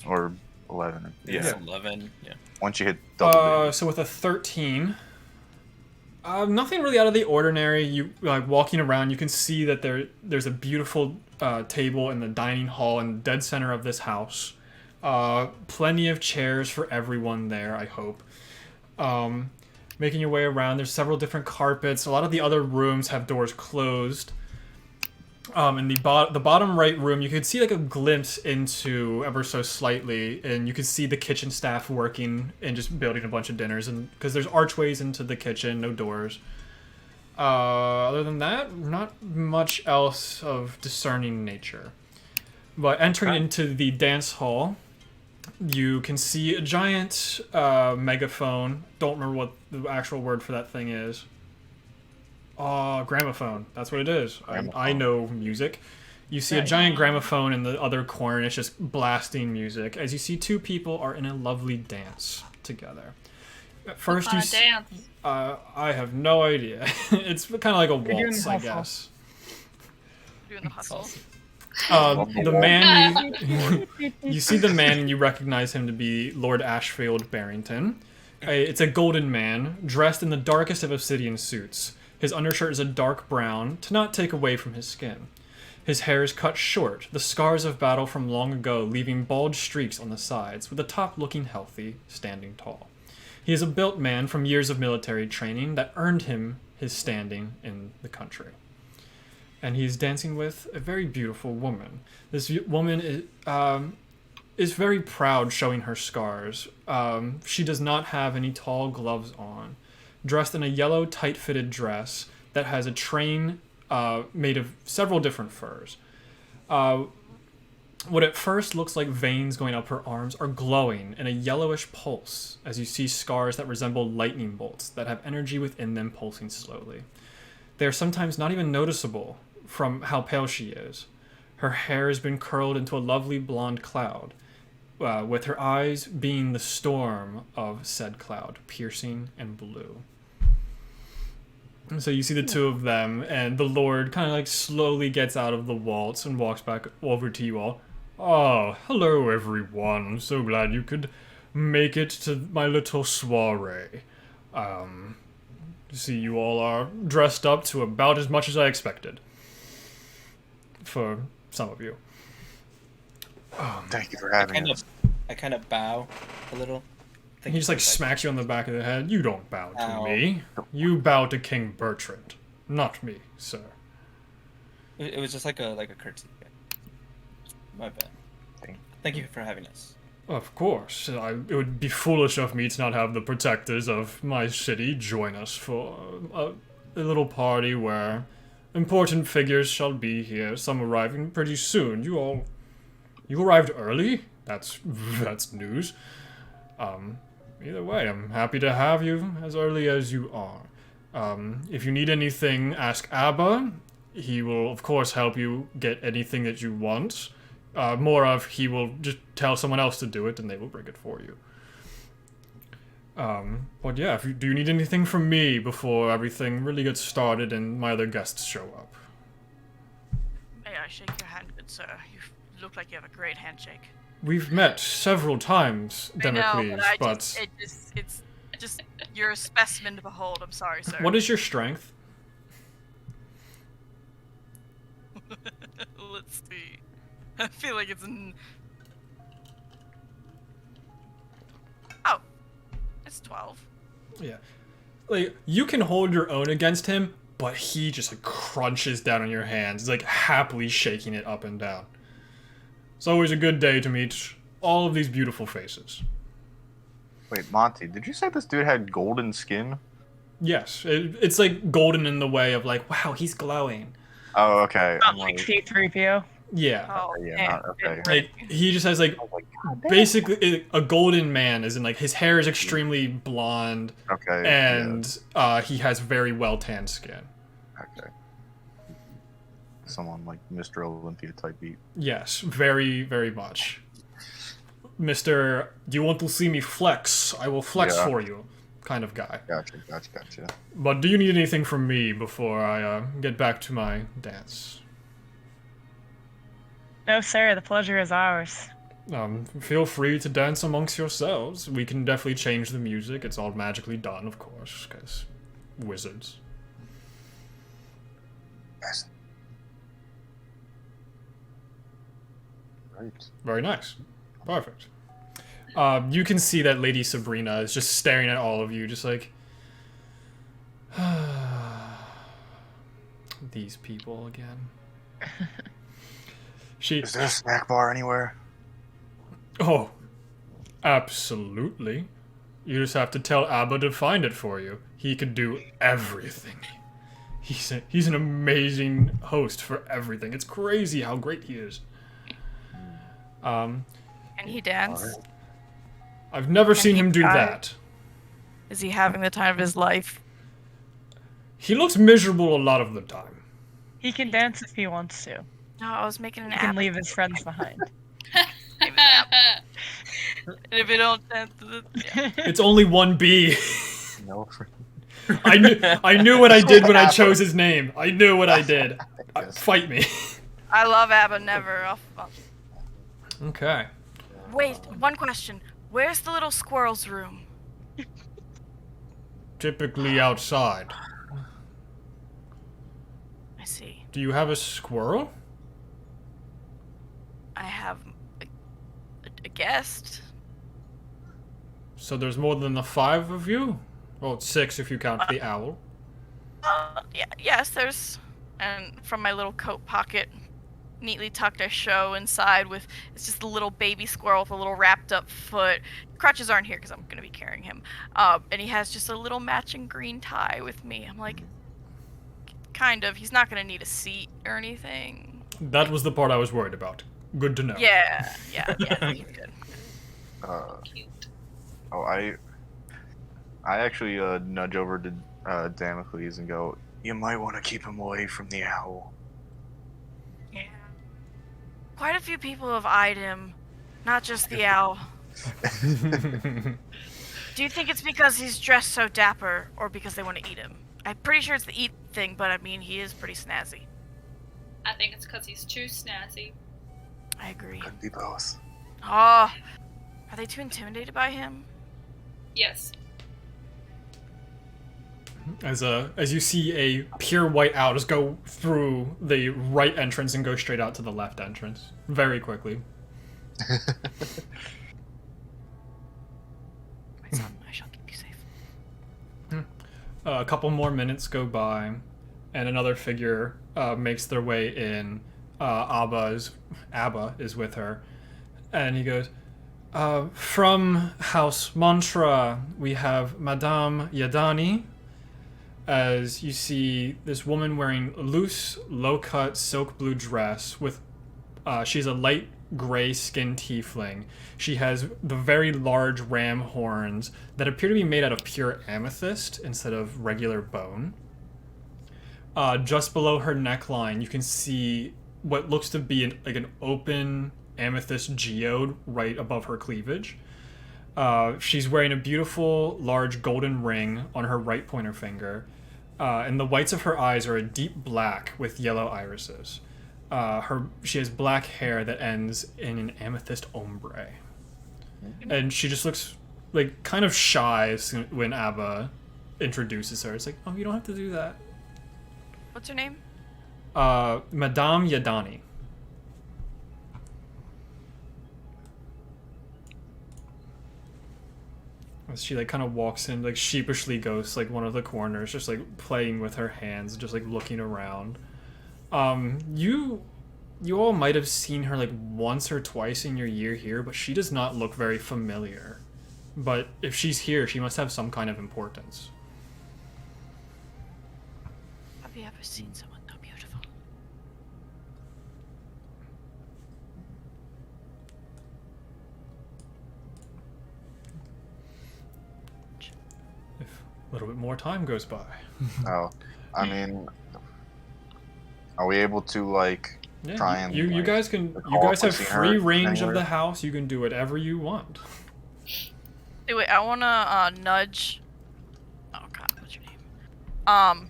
or 11. It's Yeah. 11. Yeah. Once you hit double digits. So with a 13, nothing really out of the ordinary. You walking around, you can see that there's a beautiful table in the dining hall in the dead center of this house. Plenty of chairs for everyone there, I hope. Making your way around, there's several different carpets. A lot of the other rooms have doors closed. In the bottom right room, you could see a glimpse into ever so slightly, and you could see the kitchen staff working and just building a bunch of dinners, and because there's archways into the kitchen, no doors. Other than that, not much else of discerning nature. But entering into the dance hall, you can see a giant megaphone. Don't remember what the actual word for that thing is. Gramophone. That's what it is. I know music. You see a giant gramophone in the other corner, and it's just blasting music. As you see, two people are in a lovely dance together. At first, you see, Dance. I have no idea. It's kind of like a doing waltz, the I hustle. guess. Doing the hustle. The man you see the man and you recognize him to be Lord Ashfield Barrington. It's a golden man dressed in the darkest of obsidian suits. His undershirt is a dark brown to not take away from his skin. His hair is cut short, the scars of battle from long ago leaving bald streaks on the sides, with the top looking healthy, standing tall. He is a built man from years of military training that earned him his standing in the country. And he's dancing with a very beautiful woman. This woman is very proud, showing her scars. She does not have any tall gloves on. Dressed in a yellow, tight-fitted dress that has a train made of several different furs. What at first looks like veins going up her arms are glowing in a yellowish pulse as you see scars that resemble lightning bolts that have energy within them pulsing slowly. They are sometimes not even noticeable from how pale she is. Her hair has been curled into a lovely blonde cloud, with her eyes being the storm of said cloud, piercing and blue. And so you see the two of them, and the Lord kind of slowly gets out of the waltz and walks back over to you all. Oh, hello everyone. I'm so glad you could make it to my little soiree. See, you all are dressed up to about as much as I expected. For some of you. Thank you for having us. I kind of bow a little. He just like smacks you on the back of the head. You don't bow to Ow. me. You bow to King Bertrand, not me, sir. It was just like a courtesy. My bad. Thank you for having us. Of course. It would be foolish of me to not have the protectors of my city join us for a little party where important figures shall be here, some arriving pretty soon. You arrived early? That's news. Either way, I'm happy to have you as early as you are. If you need anything, ask Abba. He will, of course, help you get anything that you want. He will just tell someone else to do it, and they will bring it for you. But yeah, do you need anything from me before everything really gets started and my other guests show up? May I shake your hand, good sir? You look like you have a great handshake. We've met several times, Damocles, I know, but it's just you're a specimen to behold. I'm sorry, sir. What is your strength? Let's see. I feel like it's Oh, it's 12. Yeah. Like, you can hold your own against him, but he just like crunches down on your hands, like happily shaking it up and down. It's always a good day to meet all of these beautiful faces. Wait, Monty, did you say this dude had golden skin? Yes, it's like golden in the way of like, wow, he's glowing. Oh, okay. Not like C-3PO. Yeah. Oh, yeah, not okay. Like, he just has like, basically, a golden man, as in like, his hair is extremely blonde, Okay. and he has very well-tanned skin. Okay. Someone like Mr. Olympia type beat. Yes, very, very much. Mr. Do you want to see me flex? I will flex Yeah. for you, kind of guy. Gotcha. But do you need anything from me before I get back to my dance? No, sir. The pleasure is ours. Feel free to dance amongst yourselves. We can definitely change the music. It's all magically done, of course, because wizards. Yes. Right. Very nice. Perfect. You can see that Lady Sabrina is just staring at all of you, just like... These people again. Is there a snack bar anywhere? Oh, absolutely. You just have to tell Abba to find it for you. He could do everything. He's an amazing host for everything. It's crazy how great he is. Can he dance? I've never Can seen he him do try? that. Is he having the time of his life? He looks miserable a lot of the time. He can dance if he wants to. No, I was making an He can app. leave his friends behind. And if you don't dance, yeah. It's only one B. No. I knew what I did when I chose his name. I knew what I did. Fight me. I love ABBA. Never. Okay. Wait, one question. Where's the little squirrel's room? Typically outside. I see. Do you have a squirrel? I have a guest. So there's more than the 5 of you? Well, it's 6 if you count the owl. Yeah, yes, there's. And from my little coat pocket, neatly tucked, I show inside with. It's just a little baby squirrel with a little wrapped up foot. Crutches aren't here because I'm going to be carrying him. And he has just a little matching green tie with me. I'm like, kind of. He's not going to need a seat or anything. That was the part I was worried about. Good to know. Yeah, he's good. Cute. Oh, I actually nudge over to Damocles and go, you might want to keep him away from the owl. Yeah. Quite a few people have eyed him, not just the owl. Do you think it's because he's dressed so dapper, or because they want to eat him? I'm pretty sure it's the eat thing, but I mean, he is pretty snazzy. I think it's because he's too snazzy. I agree. Could be both. Oh, Are they too intimidated by him? Yes. As you see a pure white owl just go through the right entrance and go straight out to the left entrance very quickly. My son, I shall keep you safe. A couple more minutes go by, and another figure makes their way in. Abba is with her, and he goes, from House Mantra, we have Madame Yadani. As you see this woman wearing a loose, low-cut silk blue dress with, she's a light gray skinned tiefling. She has the very large ram horns that appear to be made out of pure amethyst instead of regular bone. Just below her neckline, you can see what looks to be an open amethyst geode right above her cleavage. She's wearing a beautiful, large golden ring on her right pointer finger. And the whites of her eyes are a deep black with yellow irises. She has black hair that ends in an amethyst ombre. And she just looks like kind of shy when Abba introduces her. It's like, oh, you don't have to do that. What's her name? Madame Yadani. As she kind of walks in, sheepishly goes one of the corners, just playing with her hands, just looking around. You all might have seen her once or twice in your year here, but she does not look very familiar. But if she's here, she must have some kind of importance. Have you ever seen someone so beautiful? If a little bit more time goes by. Oh, I mean, are we able to try and you guys have free range of the house. You can do whatever you want. Hey, wait, I wanna nudge. Oh God, what's your name?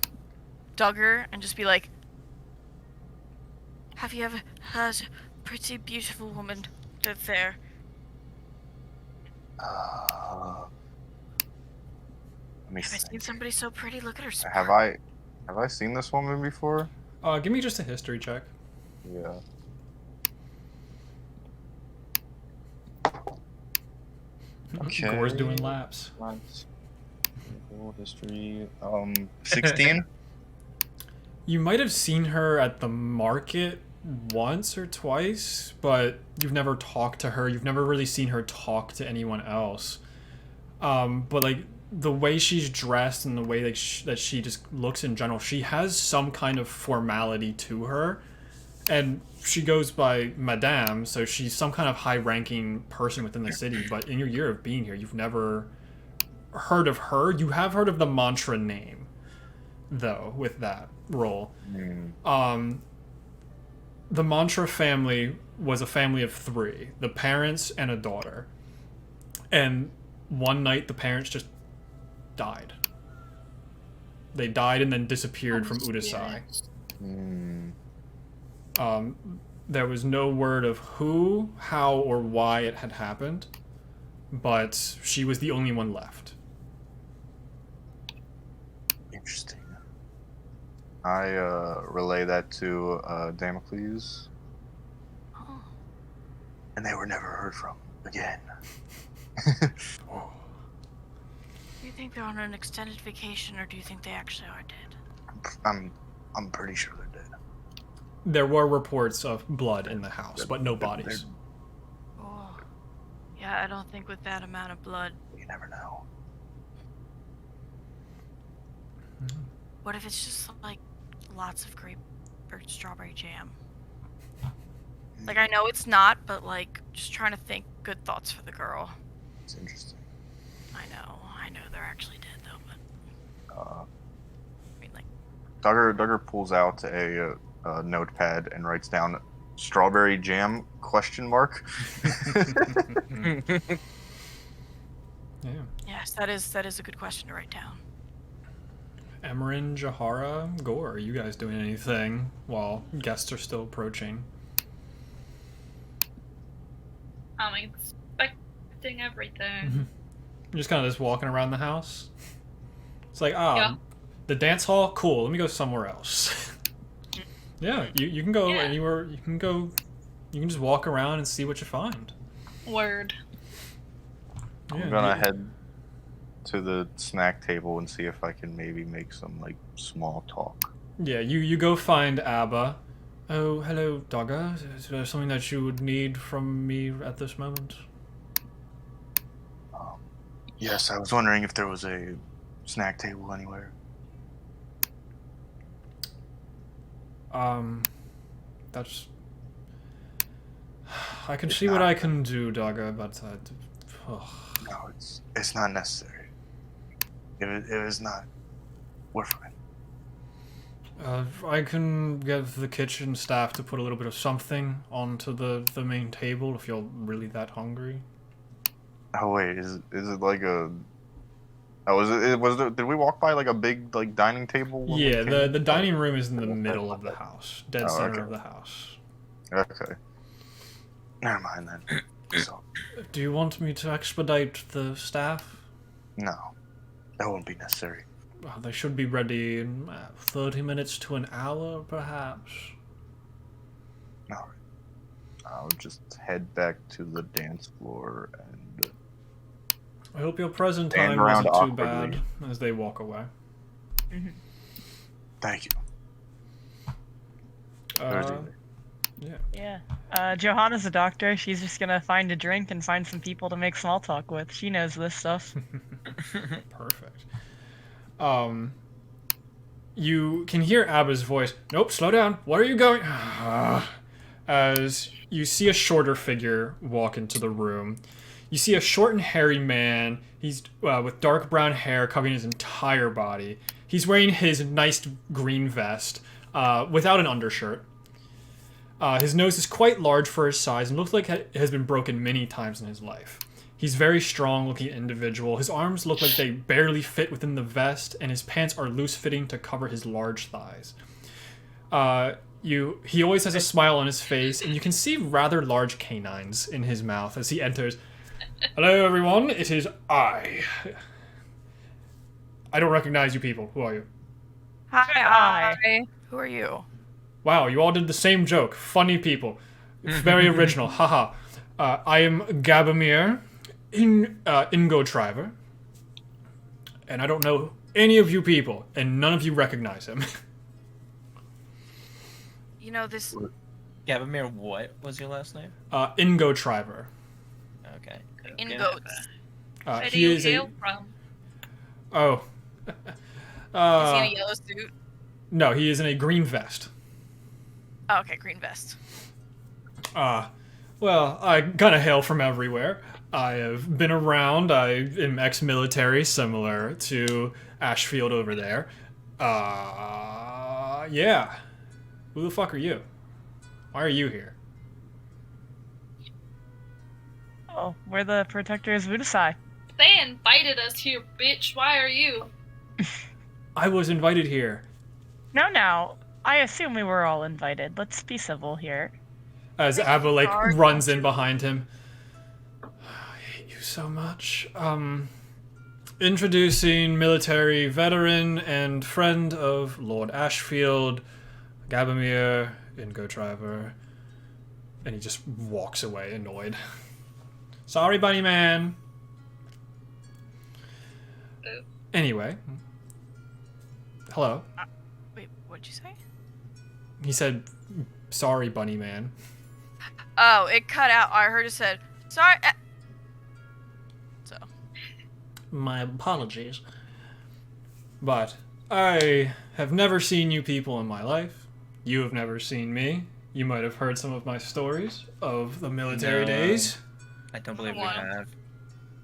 Duggar, and just be like, have you ever heard a pretty beautiful woman live there? Let me Have I think. seen somebody so pretty? Look at her. Spark. Have I seen this woman before? Give me just a history check. Yeah. Okay. Gore's doing laps. History. 16. You might have seen her at the market once or twice, but you've never talked to her. You've never really seen her talk to anyone else. But the way she's dressed and the way that she just looks in general, she has some kind of formality to her. And she goes by Madame, so she's some kind of high-ranking person within the city. But in your year of being here, you've never heard of her. You have heard of the Mantra name, though, with that role. The Mantra family was a family of 3, the parents and a daughter. And one night, the parents just died. They died and then disappeared from Udasai. There was no word of who, how, or why it had happened, but she was the only one left. Interesting. I relay that to Damocles, Oh. and they were never heard from again. Oh. Do you think they're on an extended vacation, or do you think they actually are dead? I'm pretty sure they're dead. There were reports of blood in the house, but no bodies. Oh. Yeah, I don't think with that amount of blood. You never know. What if it's just lots of grape or strawberry jam? I know it's not, but just trying to think good thoughts for the girl. It's interesting. I know they're actually dead though, but Duggar pulls out a notepad and writes down "strawberry jam?" ? Yeah. Yes, that is a good question to write down. Emerin, Jahaara, Gore, are you guys doing anything while guests are still approaching? I'm inspecting everything. You're just kind of just walking around the house. It's like, Yeah. the dance hall, cool. Let me go somewhere else. Yeah, you can go Yeah. anywhere. You can just walk around and see what you find. Word. Yeah, I'm gonna head to the snack table and see if I can maybe make some like small talk. Yeah, you go find Abba. Oh, hello, Duggar. Is there something that you would need from me at this moment? Yes, I was wondering if there was a snack table anywhere. That's... I can see what I can do, Duggar, but... No, it's not necessary. It is not. We're fine. I can get the kitchen staff to put a little bit of something onto the main table if you're really that hungry. Oh wait, is it like a? Oh, did we walk by like a big like dining table? when we Yeah, came? the dining room is in the middle of the house, dead Oh, center okay. of the house. Okay. Never mind then. So Do you want me to expedite the staff? no, that won't be necessary. They should be ready in 30 minutes to an hour, perhaps. All right. I'll just head back to the dance floor and. I hope your present Stand time around wasn't too bad awkwardly. as they walk away. Thank you. Yeah. Yeah. Johanna's a doctor. She's just gonna find a drink and find some people to make small talk with. She knows this stuff. Perfect. You can hear Abba's voice. Nope, slow down. Where are you going? As you see a shorter figure walk into the room. You see a short and hairy man. He's with dark brown hair covering his entire body. He's wearing his nice green vest without an undershirt. His nose is quite large for his size and looks like it has been broken many times in his life. He's a very strong-looking individual. His arms look like they barely fit within the vest, and his pants are loose-fitting to cover his large thighs. He always has a smile on his face, and you can see rather large canines in his mouth as he enters. Hello, everyone. It is I. I don't recognize you people. Who are you? Hi. Who are you? Wow, you all did the same joke. Funny people. Very original. Haha. I am Gabamir, Ingo Triver. And I don't know any of you people, and none of you recognize him. You know this. Gabamir, what was your last name? Ingo Triver. Okay. In goats. Where do He you is a... hail from? Oh. Is he in a yellow suit? No, he is in a green vest. Oh, okay, green vest. Well, I kind of hail from everywhere. I have been around. I am ex-military, similar to Ashfield over there. Yeah. Who the fuck are you? Why are you here? Oh, we're the Protectors of Udasai. They invited us here, bitch. Why are you? I was invited here. No. I assume we were all invited. Let's be civil here. As Abba, runs in behind him. I hate you so much. Introducing military veteran and friend of Lord Ashfield, Gabamir, Ingo Driver. And he just walks away, annoyed. Sorry, bunny man. Anyway. Hello. Wait, what'd you say? He said, sorry, bunny man. Oh, it cut out. I heard it said, sorry. So. My apologies. But I have never seen you people in my life. You have never seen me. You might have heard some of my stories of the military days. I don't believe we Wow. have.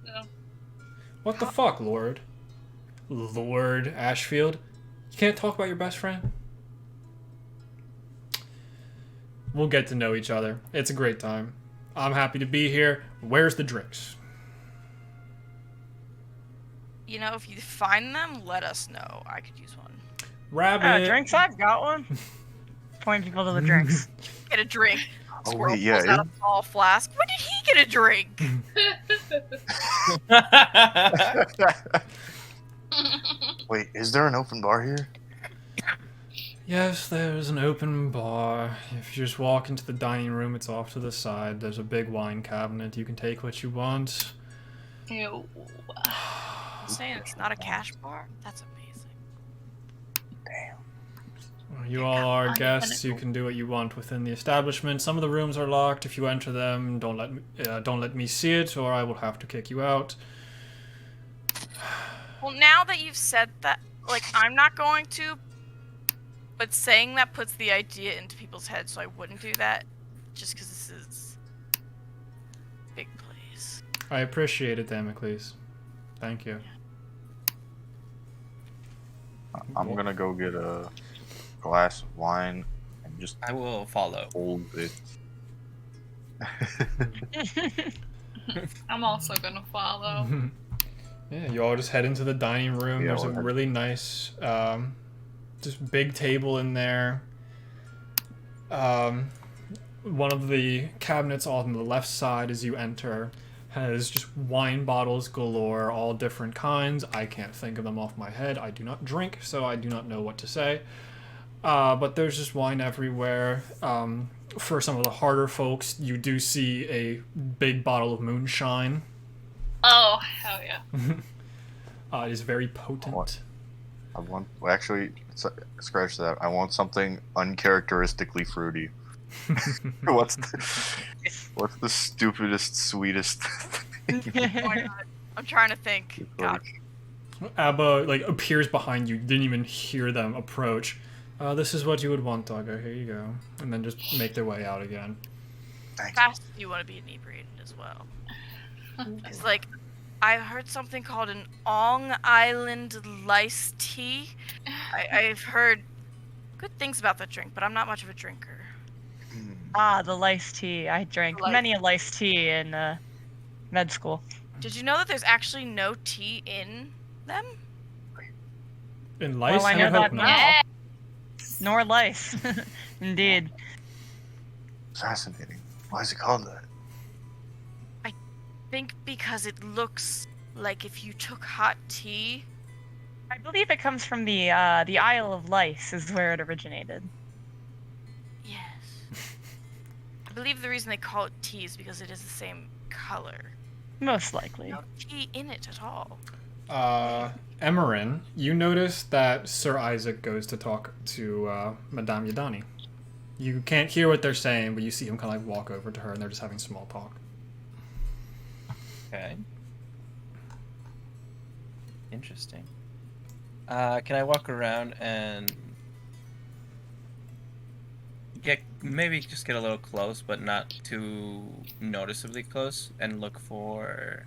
No. What the fuck, Lord? Lord Ashfield? You can't talk about your best friend? We'll get to know each other. It's a great time. I'm happy to be here. Where's the drinks? You know, if you find them, let us know. I could use one. Rabbit. Drinks, I've got one. Point people to the drinks. Get a drink. Oh, Squirrel wait, yeah, pulls out a small flask. When did he get a drink? Wait, is there an open bar here? Yes, there's an open bar. If you just walk into the dining room, it's off to the side. There's a big wine cabinet. You can take what you want. Ew. Saying it's not a cash bar? That's amazing. You all are guests. You can do what you want within the establishment. Some of the rooms are locked. If you enter them, don't let me see it, or I will have to kick you out. Well, now that you've said that, like, I'm not going to, but saying that puts the idea into people's heads, so I wouldn't do that, just because this is a big place. I appreciate it, Damocles. Thank you. I'm gonna go get a glass of wine and just I will follow. hold it. I'm also gonna follow. Yeah, you all just head into the dining room. Yeah, There's a we'll head- really nice, just big table in there. One of the cabinets on the left side as you enter has just wine bottles galore, all different kinds. I can't think of them off my head. I do not drink, so I do not know what to say. But there's just wine everywhere. For some of the harder folks, you do see a big bottle of moonshine. Oh, hell yeah. It is very potent. What? I want. Well, actually, scratch that. I want something uncharacteristically fruity. What's the stupidest, sweetest thing? Oh my God. I'm trying to think. God. Abba appears behind you. Didn't even hear them approach. This is what you would want, Duggar. Here you go. And then just make their way out again. Thank you. Fast, you want to be inebriated as well. It's like, I heard something called an Ong Island Lice Tea. I've heard good things about that drink, but I'm not much of a drinker. Ah, the lice tea. I drank Lice. many a lice tea in med school. Did you know that there's actually no tea in them? In lice, Well, I I know hope that not. now. Yeah. Nor lice. Indeed. Fascinating. Why is it called that? I think because it looks like if you took hot tea. I believe it comes from the Isle of Lice is where it originated. Yes. I believe the reason they call it tea is because it is the same color. Most likely. No tea in it at all. Emerin, you notice that Sir Isaac goes to talk to Madame Yadani. You can't hear what they're saying, but you see him kind of walk over to her, and they're just having small talk. Okay. Interesting. Can I walk around and maybe just get a little close, but not too noticeably close, and look for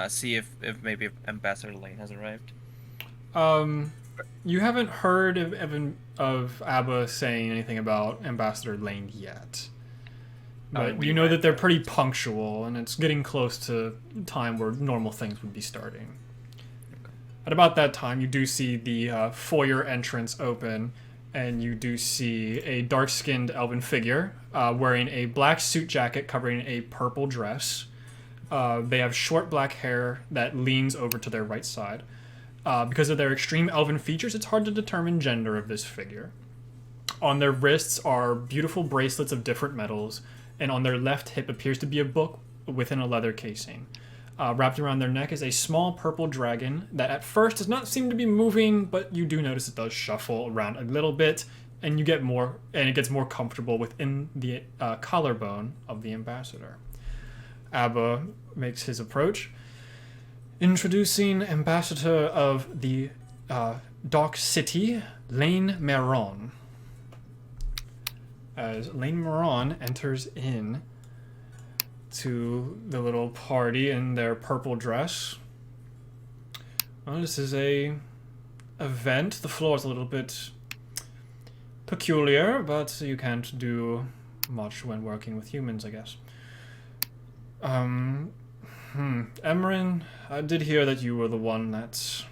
see if maybe Ambassador Lane has arrived? You haven't heard of Abba saying anything about Ambassador Lane yet. But you know that they're pretty punctual, and it's getting close to time where normal things would be starting. At about that time, you do see the foyer entrance open, and you do see a dark-skinned elven figure wearing a black suit jacket covering a purple dress. They have short black hair that leans over to their right side. Because of their extreme elven features, it's hard to determine gender of this figure. On their wrists are beautiful bracelets of different metals, and on their left hip appears to be a book within a leather casing. Wrapped around their neck is a small purple dragon that at first does not seem to be moving, but you do notice it does shuffle around a little bit, and it gets more comfortable within the collarbone of the ambassador. Abba makes his approach, introducing Ambassador of the Dark City, Lane Meron. As Lane Meron enters in to the little party in their purple dress. Well, this is a event. The floor is a little bit peculiar, but you can't do much when working with humans, I guess. Emerin, I did hear that you were the one that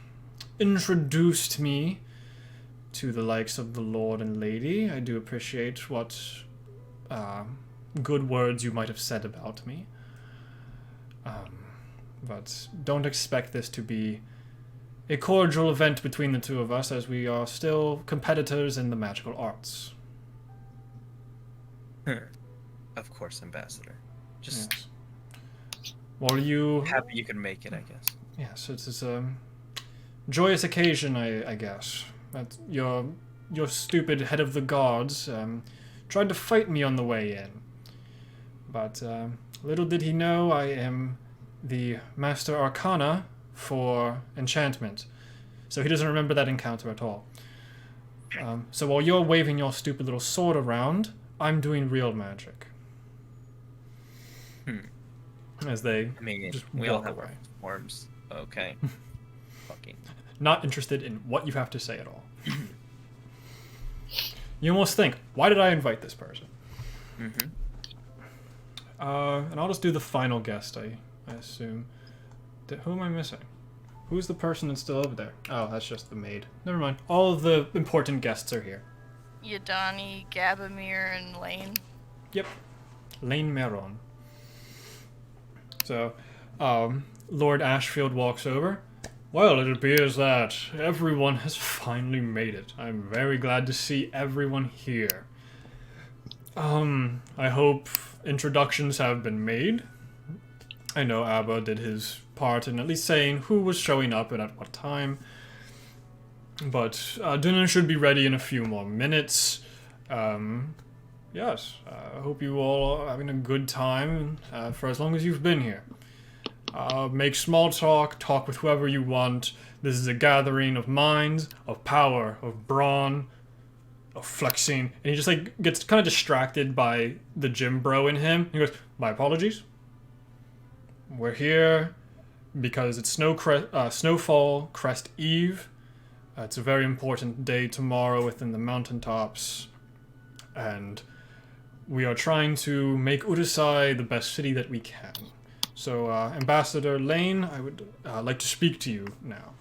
introduced me to the likes of the Lord and Lady. I do appreciate what good words you might have said about me. But don't expect this to be a cordial event between the two of us, as we are still competitors in the magical arts. Of course, Ambassador. Just Yes. Well, you... happy you can make it, I guess. Yes, it's a joyous occasion, I guess. That your stupid head of the guards tried to fight me on the way in. But little did he know I am the Master Arcana for enchantment. So he doesn't remember that encounter at all. So while you're waving your stupid little sword around, I'm doing real magic. As they just we all walk have away. our forms. Okay. Fucking. Not interested in what you have to say at all. You almost think, why did I invite this person? Mm-hmm. And I'll just do the final guest, I assume. Who am I missing? Who's the person that's still over there? Oh, that's just the maid. Never mind. All of the important guests are here. Yadani, Gabamir, and Lane. Yep. Lane Meron. So, Lord Ashfield walks over. Well, it appears that everyone has finally made it. I'm very glad to see everyone here. I hope introductions have been made. I know Abba did his part in at least saying who was showing up and at what time. But dinner should be ready in a few more minutes. Yes, I hope you all are having a good time for as long as you've been here. Make small talk with whoever you want. This is a gathering of minds, of power, of brawn, of flexing. And he just gets kind of distracted by the gym bro in him. He goes, my apologies. We're here because it's Snowfall Crest Eve. It's a very important day tomorrow within the mountaintops. And we are trying to make Udasai the best city that we can. So, Ambassador Lane, I would like to speak to you now.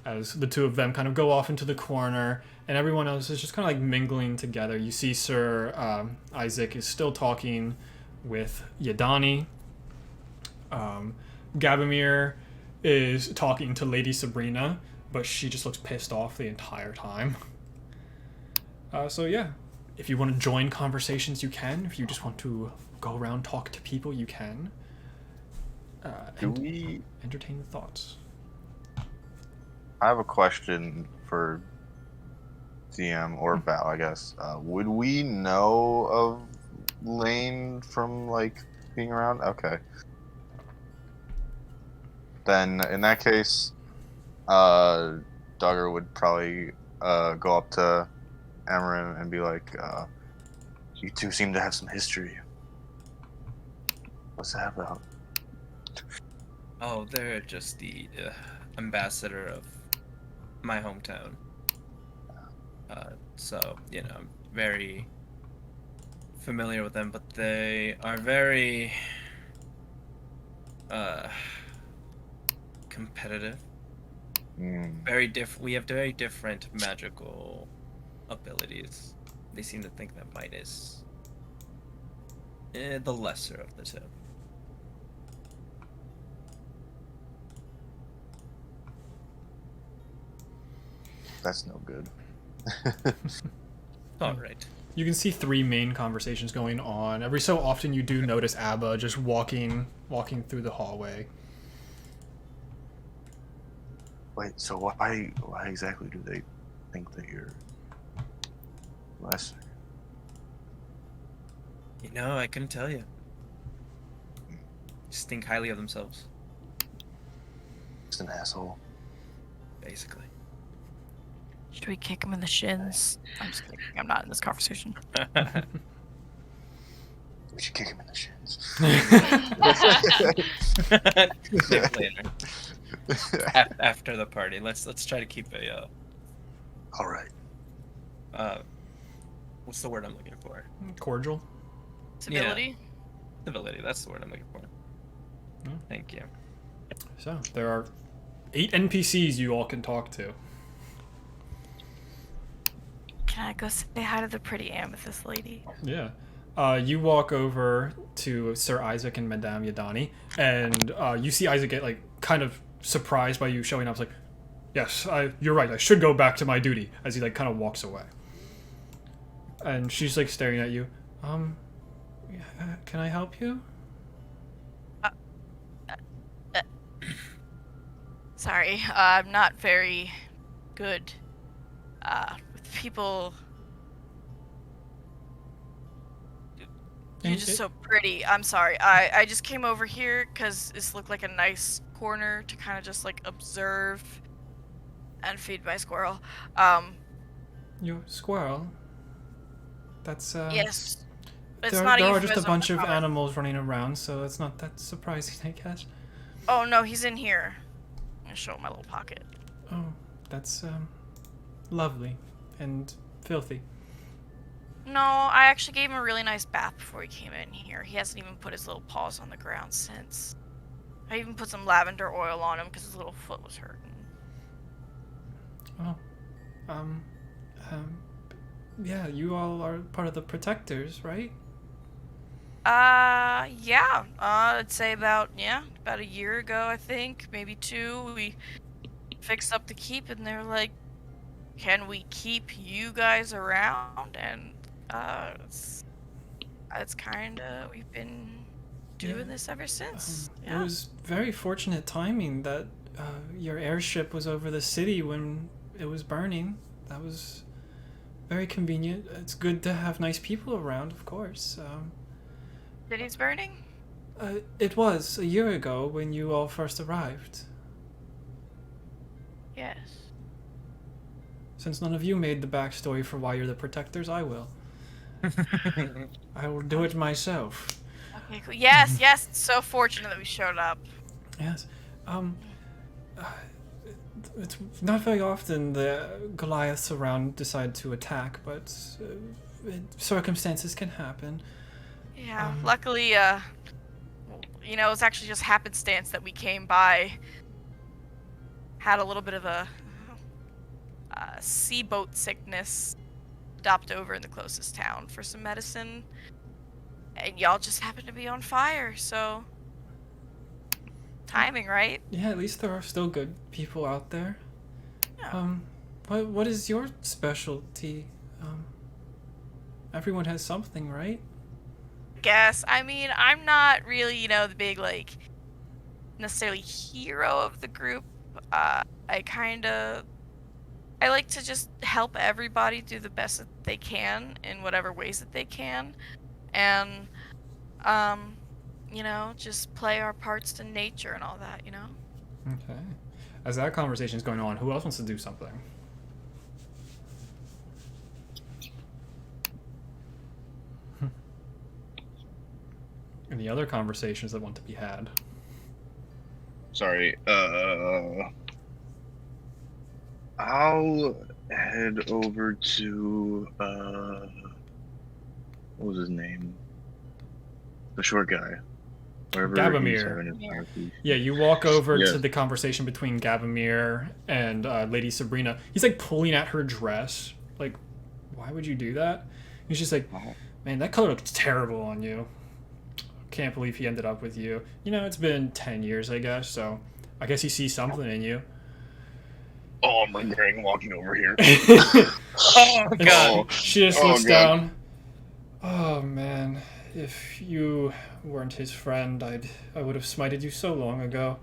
As the two of them kind of go off into the corner, and everyone else is just kind of mingling together. You see Sir Isaac is still talking with Yadani. Gabamir is talking to Lady Sabrina, but she just looks pissed off the entire time. So yeah, if you want to join conversations, you can. If you just want to go around, talk to people, you can. Do we... entertain the thoughts? I have a question for DM or Val, I guess. Would we know of Lane from, being around? Okay. Then, in that case, Duggar would probably go up to Emerin and be like, you two seem to have some history. What's that about? Oh, they're just the ambassador of my hometown. So, I'm very familiar with them, but they are very competitive. Very different. We have very different magical abilities. They seem to think that might is the lesser of the two. That's no good. All right. You can see three main conversations going on. Every so often you do notice Abba just walking through the hallway. Wait, so why exactly do they think that you're lesser? I couldn't tell you. Just think highly of themselves, Just an asshole. basically. Should we kick him in the shins? I'm just kidding. I'm not in this conversation. We should kick him in the shins. Later. After the party, let's try to keep a All right. what's the word I'm looking for? Cordial. Civility? Civility. That's the word I'm looking for. Yeah. Thank you. So there are 8 NPCs you all can talk to. Can I go say hi to the pretty amethyst lady? Yeah. You walk over to Sir Isaac and Madame Yadani, and you see Isaac get like kind of surprised by you showing up. It's like, yes, you're right. I should go back to my duty. As he like kind of walks away, and she's like staring at you. Can I help you? Sorry, I'm not very good with people. You're just so pretty. I'm sorry. I just came over here because this looked like a nice corner to kind of just like observe and feed my squirrel. Your squirrel? That's Yes. It's there not are just a euphemism, bunch I of promise. animals running around, so it's not that surprising, I guess. Oh no, he's in here. I'm gonna show him my little pocket. Oh, that's lovely and filthy. No, I actually gave him a really nice bath before he came in here. He hasn't even put his little paws on the ground since. I even put some lavender oil on him because his little foot was hurting. Oh, yeah, you all are part of the Protectors, right? Yeah. I'd say about a year ago, I think, maybe 2, we fixed up the keep, and they're like, "Can we keep you guys around?" And it's kind of we've been doing this ever since. It was very fortunate timing that your airship was over the city when it was burning. That was very convenient. It's good to have nice people around, of course. City's burning? It was a year ago when you all first arrived. Yes. Since none of you made the backstory for why you're the Protectors, I will. I will do it myself. Okay, cool. Yes, it's so fortunate that we showed up. Yes. It's not very often the Goliaths around decide to attack, but circumstances can happen. Yeah, luckily, it's actually just happenstance that we came by. Had a little bit of a sea boat sickness. Stopped over in the closest town for some medicine. And y'all just happened to be on fire, so... Timing, right? Yeah, at least there are still good people out there. Yeah. What is your specialty? Everyone has something, right? Guess. I mean, I'm not really, the big, necessarily hero of the group. I like to just help everybody do the best that they can in whatever ways that they can. And, just play our parts in nature and all that, Okay. As that conversation's going on, who else wants to do something? Any other conversations that want to be had? Sorry. I'll head over to what was his name? The short guy. Wherever he's Gabamir. having his party. Yeah, you walk over Yeah. to the conversation between Gabamir and Lady Sabrina. He's like pulling at her dress. Like, why would you do that? He's just like, man, that color looks terrible on you. Can't believe he ended up with you. It's been 10 years, I guess, so I guess he sees something in you. Oh, I'm lingering, walking over here. Oh And god. she just Oh, looks God. down. Oh man, if you weren't his friend, I would have smited you so long ago.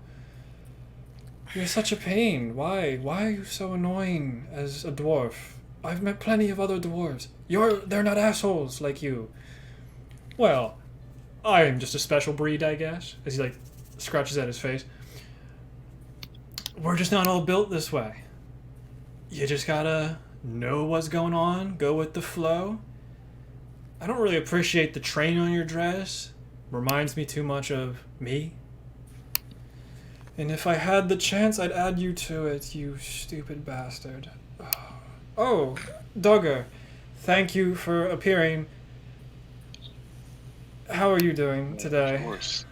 You're such a pain. Why? Why are you so annoying as a dwarf? I've met plenty of other dwarves. They're not assholes like you. Well, I'm just a special breed, I guess. As he like scratches at his face. We're just not all built this way. You just gotta know what's going on, go with the flow. I don't really appreciate the train on your dress. Reminds me too much of me. And if I had the chance, I'd add you to it, you stupid bastard. Oh, Duggar, thank you for appearing. How are you doing today? Of course.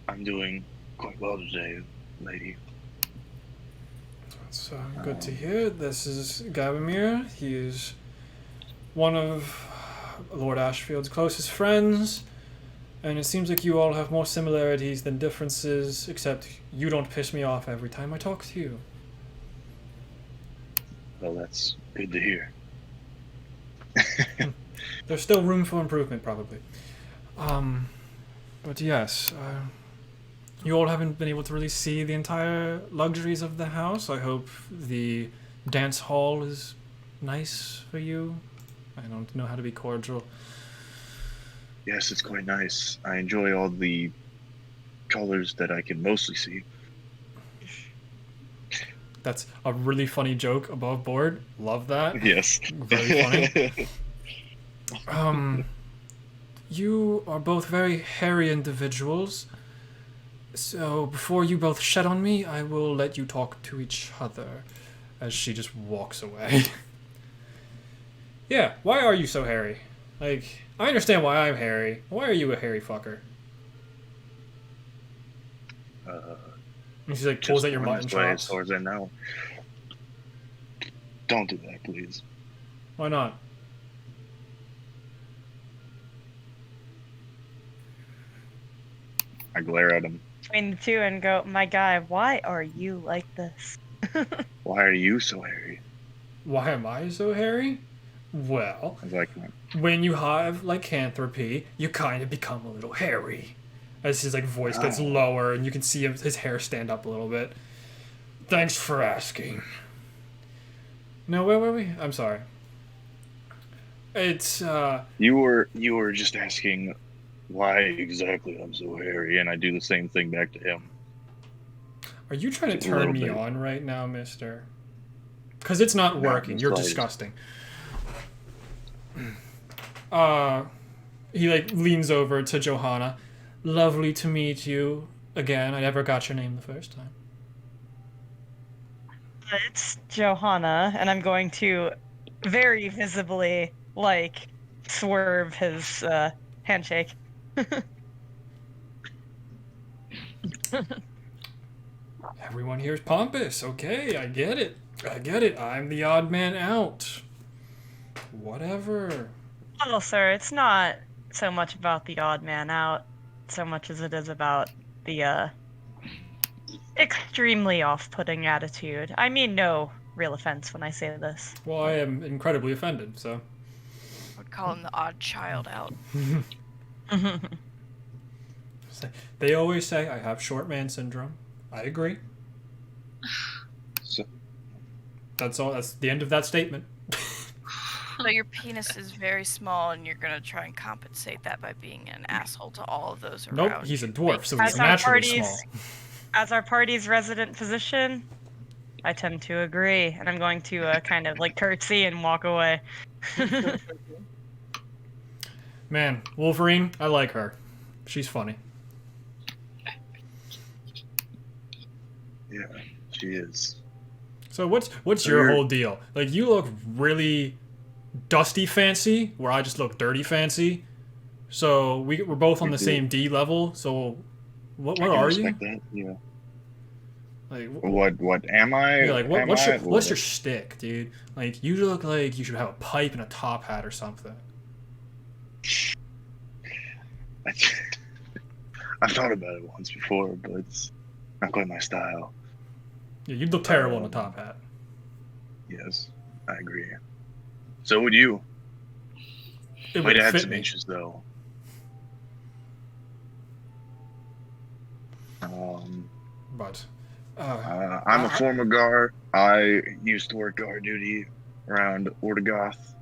I'm doing quite well today, lady. It's good to hear. This is Gabamir. He is one of Lord Ashfield's closest friends, and it seems like you all have more similarities than differences, except you don't piss me off every time I talk to you. Well, that's good to hear. There's still room for improvement, probably. But yes, you all haven't been able to really see the entire luxuries of the house. I hope the dance hall is nice for you. I don't know how to be cordial. Yes, it's quite nice. I enjoy all the colors that I can mostly see. That's a really funny joke above board. Love that. Yes. Very funny. You are both very hairy individuals. So before you both shed on me, I will let you talk to each other. As she just walks away. Yeah, why are you so hairy? Like, I understand why I'm hairy. Why are you a hairy fucker? And she's like, pulls at your mutton chops. As far as I know. Don't do that, please. Why not? I glare at him. Between the two and go, my guy, why are you like this? Why are you so hairy? Why am I so hairy? Well, I was like, when you have lycanthropy, you kind of become a little hairy. As his like voice gets lower, and you can see his hair stand up a little bit. Thanks for asking. No, where were we? I'm sorry. It's You were just asking why exactly I'm so hairy, and I do the same thing back to him. Are you trying to Just a turn little me bit. on right now, mister? Because it's not working. it's You're not. disgusting. He like leans over to Johanna. Lovely to meet you again. I never got your name the first time. It's Johanna, and I'm going to very visibly, like, swerve his handshake. Everyone here's pompous. Okay, I get it. I'm the odd man out. Whatever. Well, sir, it's not so much about the odd man out, so much as it is about the extremely off-putting attitude. I mean no real offense when I say this. Well, I am incredibly offended, so. I would call him the odd child out. They always say I have short man syndrome. I agree. So, That's all. That's the end of that statement. So your penis is very small, and you're gonna try and compensate that by being an asshole to all of those around. Nope, he's a dwarf, so he's As our naturally parties- small. As our party's resident physician, I tend to agree, and I'm going to kind of like curtsy and walk away. Man, Wolverine, I like her. She's funny. yeah, she is. So what's your whole deal? Like, you look really dusty fancy, where I just look dirty fancy. So we're both on We the do. same D level. So what I can are you? respect that, yeah. Like What am I? yeah, like Am what's I? your shtick, dude? Like, you look like you should have a pipe and a top hat or something. I've thought about it once before, but it's not quite my style. Yeah, you'd look terrible in a top hat. Yes, I agree. So would you. It Might would add fit some me. inches though. But I'm a former guard. I used to work guard duty around Ordagoth.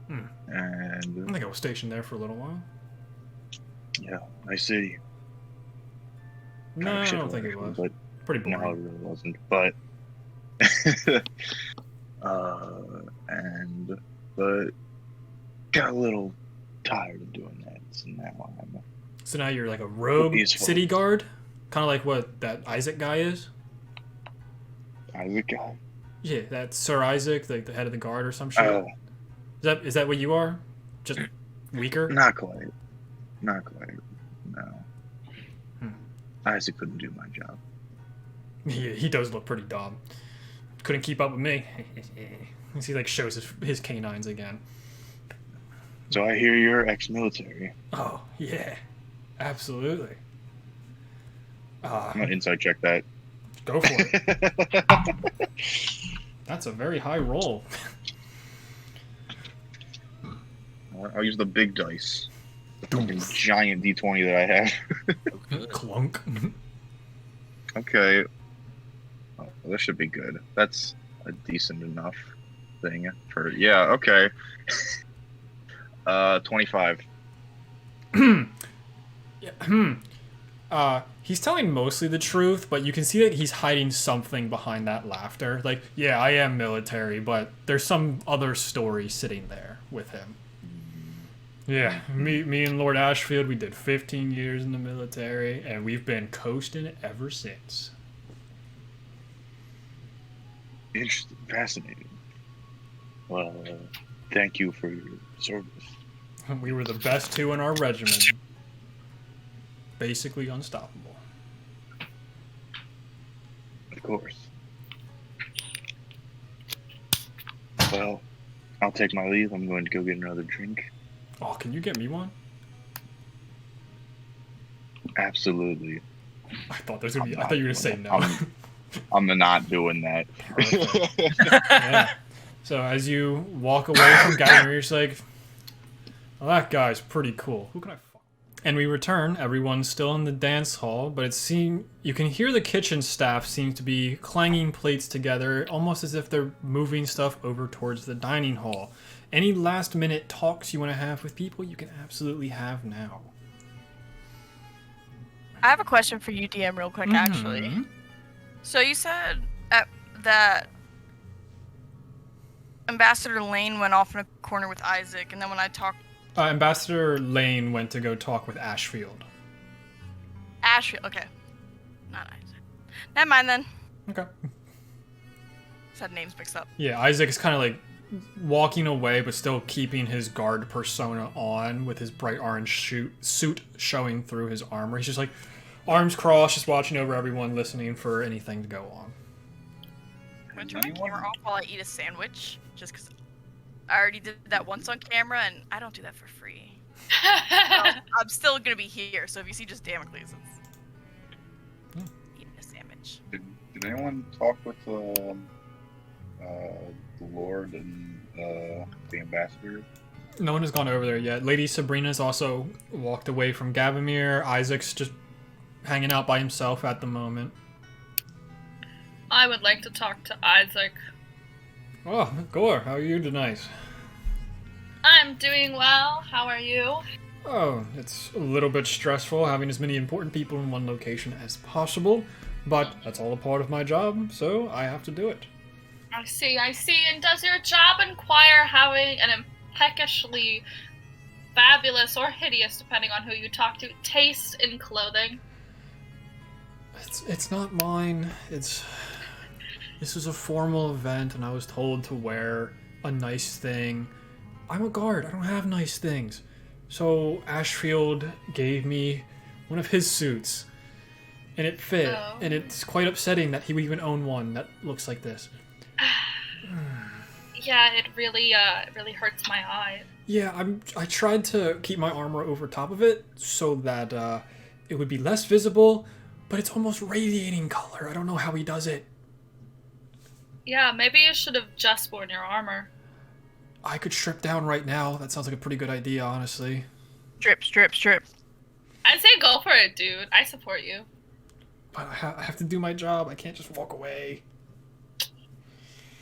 Hmm. I And think I was stationed there for a little while. yeah, nice city. No, Kind of I shit don't think it actually, was. But Pretty no, it boring. really wasn't. But but got a little tired of doing that, so now I'm So now you're like a rogue Peaceful. city guard, kind of like what that Isaac guy is. Isaac guy. Yeah, that's Sir Isaac, like the head of the guard or some shit. Oh, Is that what you are? Just weaker? not quite. Not quite. No. Hmm. Isaac couldn't do my job. He does look pretty dumb. Couldn't keep up with me. He like shows his canines again. So I hear you're ex-military. Oh, yeah. Absolutely. I'm gonna insight check that. Go for it. That's a very high roll. I'll use the big dice. The fucking giant D20 that I have. Clunk. Okay. Oh, this should be good. That's a decent enough thing for... Yeah, okay. 25. He's telling mostly the truth, but you can see that he's hiding something behind that laughter. Like, yeah, I am military, but there's some other story sitting there with him. Yeah, me and Lord Ashfield, we did 15 years in the military, and we've been coasting ever since. Interesting. Fascinating. Well, thank you for your service. We were the best two in our regiment. Basically unstoppable. Of course. Well, I'll take my leave. I'm going to go get another drink. Oh, can you get me one? Absolutely. I thought there was gonna be. I thought you were gonna say no. I'm not doing that. Yeah. So as you walk away from Gavin, you're just like, well, that guy's pretty cool. Who can I fuck? And we return. Everyone's still in the dance hall, but you can hear the kitchen staff seem to be clanging plates together, almost as if they're moving stuff over towards the dining hall. Any last minute talks you want to have with people, you can absolutely have now. I have a question for you, DM, real quick, actually. So you said that Ambassador Lane went off in a corner with Isaac, and then when I talked... Ambassador Lane went to go talk with Ashfield. Ashfield, okay. Not Isaac. Never mind, then. Okay. Just had names mixed up. Yeah, Isaac is kind of like walking away, but still keeping his guard persona on with his bright orange suit showing through his armor. He's just like, arms crossed, just watching over everyone, listening for anything to go on. I'm gonna turn my camera off while I eat a sandwich, just because I already did that once on camera, and I don't do that for free. I'm still gonna be here, so if you see just Damocles, it's eating a sandwich. Did anyone talk with the Lord and the Ambassador? No one has gone over there yet. Lady Sabrina's also walked away from Gavamir. Isaac's just hanging out by himself at the moment. I would like to talk to Isaac. Oh, Gore, how are you tonight? I'm doing well. How are you? Oh, it's a little bit stressful having as many important people in one location as possible, but that's all a part of my job, so I have to do it. I see. And does your job require having an impeccably fabulous or hideous, depending on who you talk to, taste in clothing? It's not mine. This is a formal event, and I was told to wear a nice thing. I'm a guard. I don't have nice things. So Ashfield gave me one of his suits, and it fit. Oh. And it's quite upsetting that he would even own one that looks like this. Yeah, it really hurts my eye. Yeah, I tried to keep my armor over top of it so that it would be less visible, but it's almost radiating color. I don't know how he does it. Yeah, maybe you should have just worn your armor. I could strip down right now. That sounds like a pretty good idea, honestly. Strip. I say go for it, dude. I support you. But I have to do my job. I can't just walk away.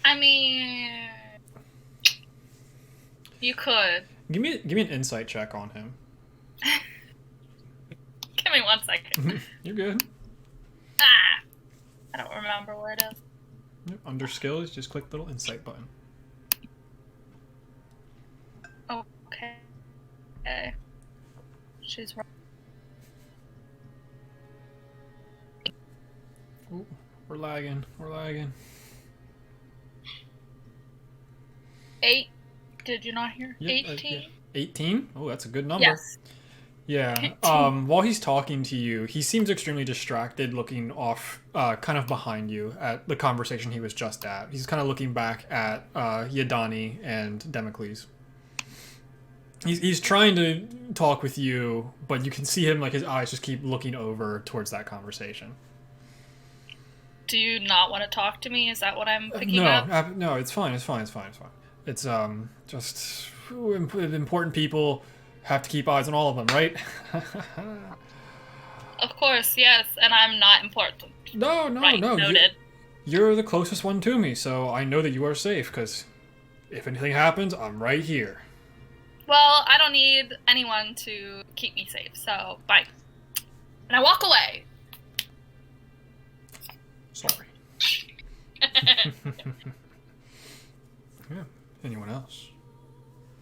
I mean, you could. Give me an insight check on him. Give me 1 second. You're good. I don't remember where it is. Yep, under skills, just click the little insight button. Okay. She's right. Ooh, we're lagging. 8. Did you not hear? Yep, 18? yeah. 18? Oh, that's a good number. Yes. Yeah. While he's talking to you, he seems extremely distracted, looking off, kind of behind you at the conversation he was just at. He's kind of looking back at Yadani and Damocles. He's trying to talk with you, but you can see him, like, his eyes just keep looking over towards that conversation. Do you not want to talk to me? Is that what I'm picking up? No, it's fine. It's just important people have to keep eyes on all of them, right? Of course, yes, and I'm not important. No. Noted. You're the closest one to me, so I know that you are safe, because if anything happens, I'm right here. Well, I don't need anyone to keep me safe, so bye. And I walk away. Sorry. Yeah. Anyone else?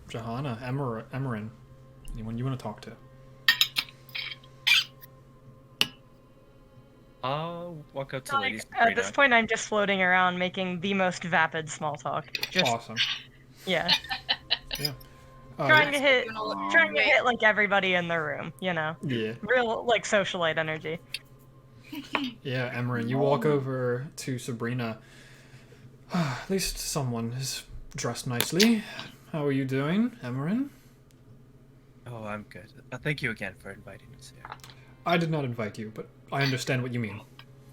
Jahaara, Emerin. Anyone you want to talk to? I'll walk up to Lady At Sabrina. this point, I'm just floating around making the most vapid small talk. Just, Awesome. yeah. Yeah. Trying to hit Wait. like everybody in the room, you know. Yeah. Real like socialite energy. Yeah, Emerin, you walk over to Sabrina. At least someone is dressed nicely. How are you doing, Emerin? Oh, I'm good. Thank you again for inviting us here. I did not invite you, but I understand what you mean.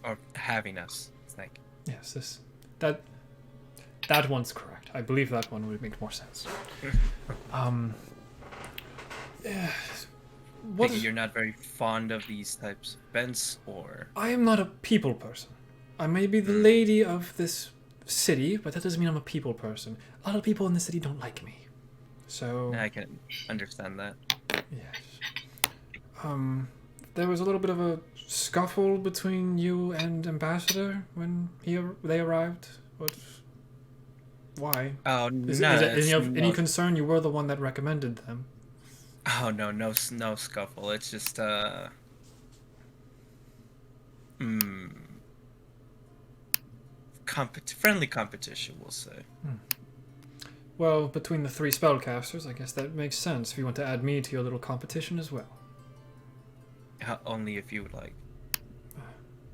Or having us. Thank you. Yes, that one's correct. I believe that one would make more sense. Yeah. What Piggy, is... you're not very fond of these types of events, or... I am not a people person. I may be the lady of this city, but that doesn't mean I'm a people person. A lot of people in the city don't like me. So... I can understand that. Yes. There was a little bit of a scuffle between you and Ambassador when they arrived. Why? Oh, Is no. it any concern? You were the one that recommended them. Oh, no scuffle. It's just, friendly competition, we'll say. Well, between the 3 spellcasters, I guess that makes sense if you want to add me to your little competition as well. Only if you would like.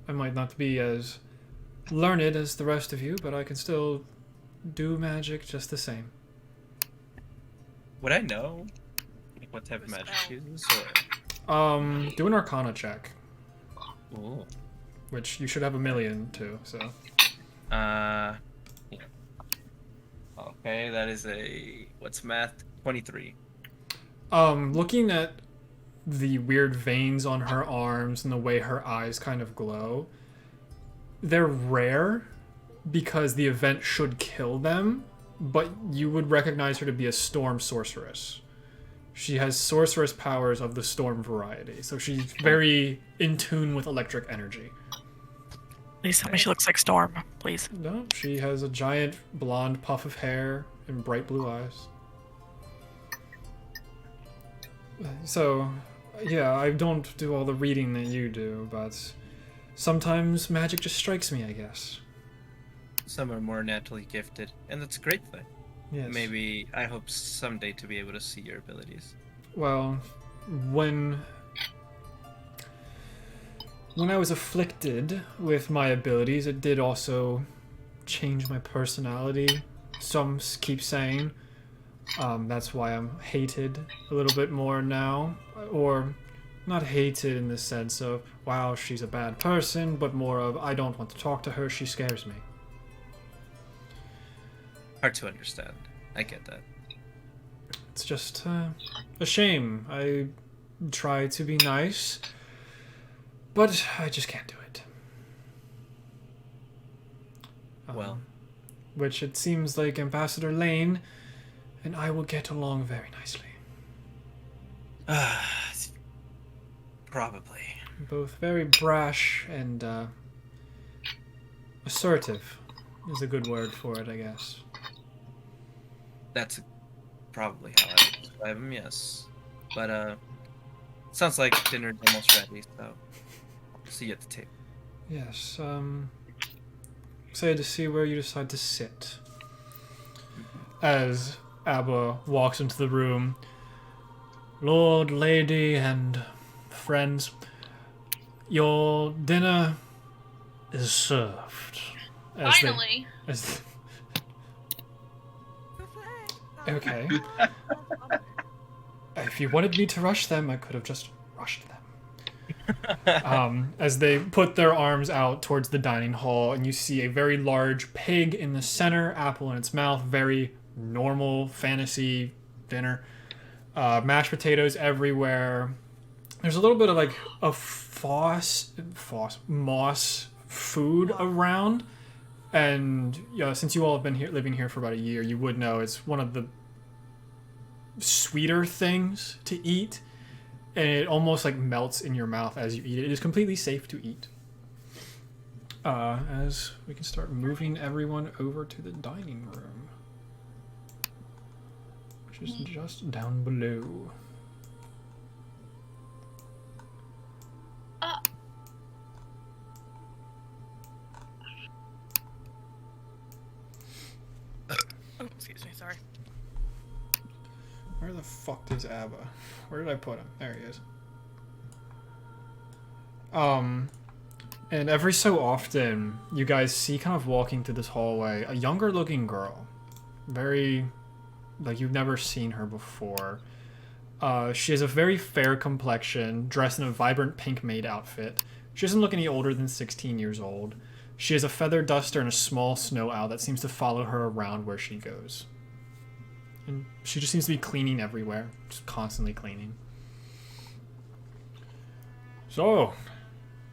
I might not be as learned as the rest of you, but I can still do magic just the same. Would I know what type of magic it is, or... Do an Arcana check, Ooh. which you should have 1,000,000 too, so... Yeah. Okay, that is what's math? 23. Looking at the weird veins on her arms and the way her eyes kind of glow, they're rare because the event should kill them, but you would recognize her to be a storm sorceress. She has sorceress powers of the storm variety, so she's very in tune with electric energy. Please tell me she looks like Storm, please. No, she has a giant blonde puff of hair and bright blue eyes. So, yeah, I don't do all the reading that you do, but sometimes magic just strikes me, I guess. Some are more naturally gifted, and that's a great thing. Yes. Maybe I hope someday to be able to see your abilities. Well, when I was afflicted with my abilities, it did also change my personality. Some keep saying that's why I'm hated a little bit more now. Or not hated in the sense of, wow, she's a bad person, but more of, I don't want to talk to her, she scares me. Hard to understand. I get that. It's just a shame. I try to be nice, but I just can't do it. Well. Which it seems like Ambassador Lane and I will get along very nicely. Probably. Both very brash and assertive is a good word for it, I guess. That's probably how I would describe him, yes. But, sounds like dinner's almost ready, so see you at the table. Yes, excited to see where you decide to sit. As Abba walks into the room, Lord, Lady, and friends, your dinner is served. Finally. Okay. If you wanted me to rush them, I could have just rushed them. As they put their arms out towards the dining hall, and you see a very large pig in the center, apple in its mouth, very normal fantasy dinner. Mashed potatoes everywhere. There's a little bit of like a moss food around, and since you all have been living here for about a year, you would know it's one of the sweeter things to eat, and it almost like melts in your mouth as you eat it. It is completely safe to eat. As we can start moving everyone over to the dining room, which is just down below. Oh, excuse me, sorry. Where the fuck is Abba? Where did I put him? There he is. And every so often, you guys see kind of walking through this hallway a younger looking girl. Very, like you've never seen her before. She has a very fair complexion, dressed in a vibrant pink maid outfit. She doesn't look any older than 16 years old. She has a feather duster and a small snow owl that seems to follow her around where she goes. And she just seems to be cleaning everywhere, just constantly cleaning. So,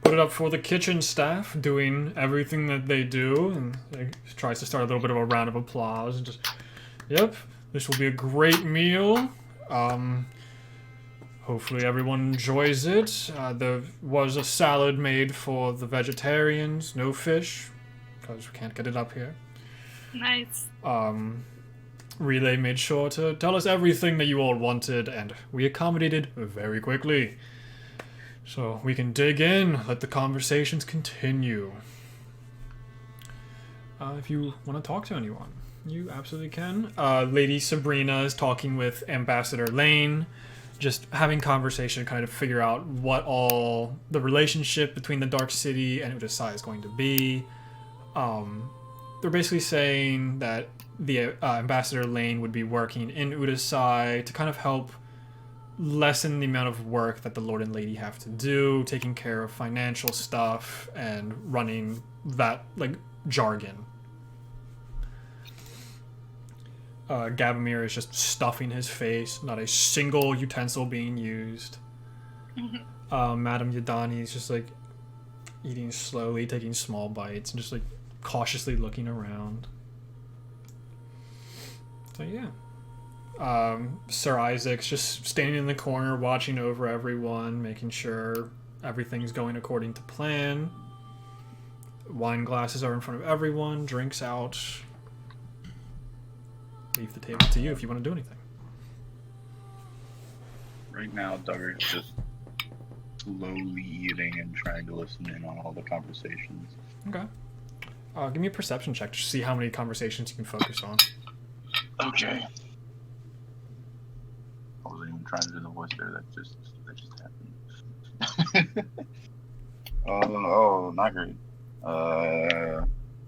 put it up for the kitchen staff doing everything that they do, and she tries to start a little bit of a round of applause and just, yep, this will be a great meal. Hopefully everyone enjoys it. There was a salad made for the vegetarians, no fish, because we can't get it up here. Nice. Relay made sure to tell us everything that you all wanted, and we accommodated very quickly. So we can dig in, let the conversations continue. If you want to talk to anyone, you absolutely can. Lady Sabrina is talking with Ambassador Lane, just having conversation, kind of figure out what all the relationship between the Dark City and Udasai is going to be. They're basically saying that the Ambassador Lane would be working in Udasai to kind of help lessen the amount of work that the Lord and Lady have to do, taking care of financial stuff and running that like jargon. Gavamir is just stuffing his face, not a single utensil being used. Madame Yadani is just like eating slowly, taking small bites, and just like cautiously looking around. So yeah. Sir Isaac's just standing in the corner, watching over everyone, making sure everything's going according to plan. Wine glasses are in front of everyone, drinks out. Leave the table to you if you want to do anything. Right now, Duggar is just slowly eating and trying to listen in on all the conversations. Okay. Give me a perception check to see how many conversations you can focus on. Okay. I wasn't even trying to do the voice there. That just happened. Oh, not great.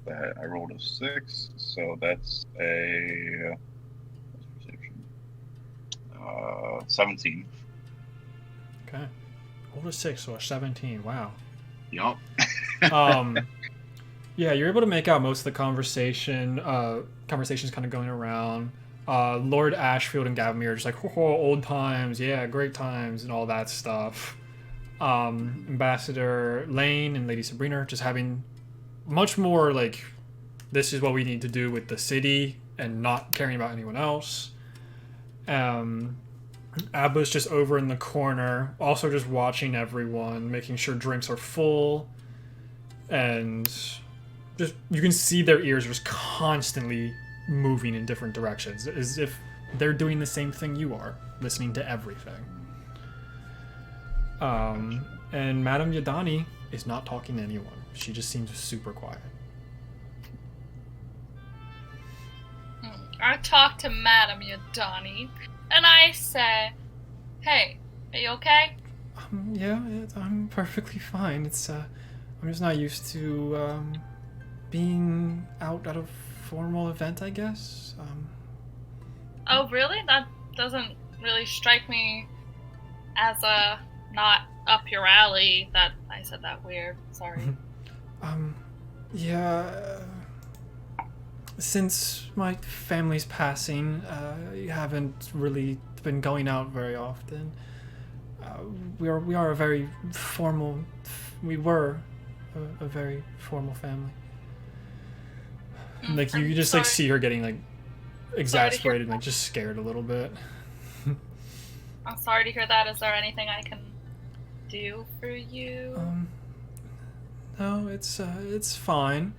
I rolled a 6, so that's a perception. 17. Okay. Rolled a 6, so a 17. Wow. Yup. Yeah, you're able to make out most of the conversations kind of going around. Lord Ashfield and Gavamir are just like, oh, old times, yeah, great times, and all that stuff. Ambassador Lane and Lady Sabrina are just having much more like, this is what we need to do with the city, and not caring about anyone else. Abba's just over in the corner, also just watching everyone, making sure drinks are full, and just you can see their ears just constantly moving in different directions, as if they're doing the same thing you are, listening to everything. And Madame Yadani is not talking to anyone. She just seems super quiet. I talk to Madame Yadani, and I say, "Hey, are you okay?" Yeah, I'm perfectly fine. It's I'm just not used to being out at a formal event, I guess. Oh, really? That doesn't really strike me as a not up your alley. That I said that weird. Sorry. Yeah. Since my family's passing, I haven't really been going out very often. We are a very formal. We were a very formal family. Like you just like see her getting like exasperated, and like just scared a little bit. I'm sorry to hear that. Is there anything I can do for you? No, it's fine.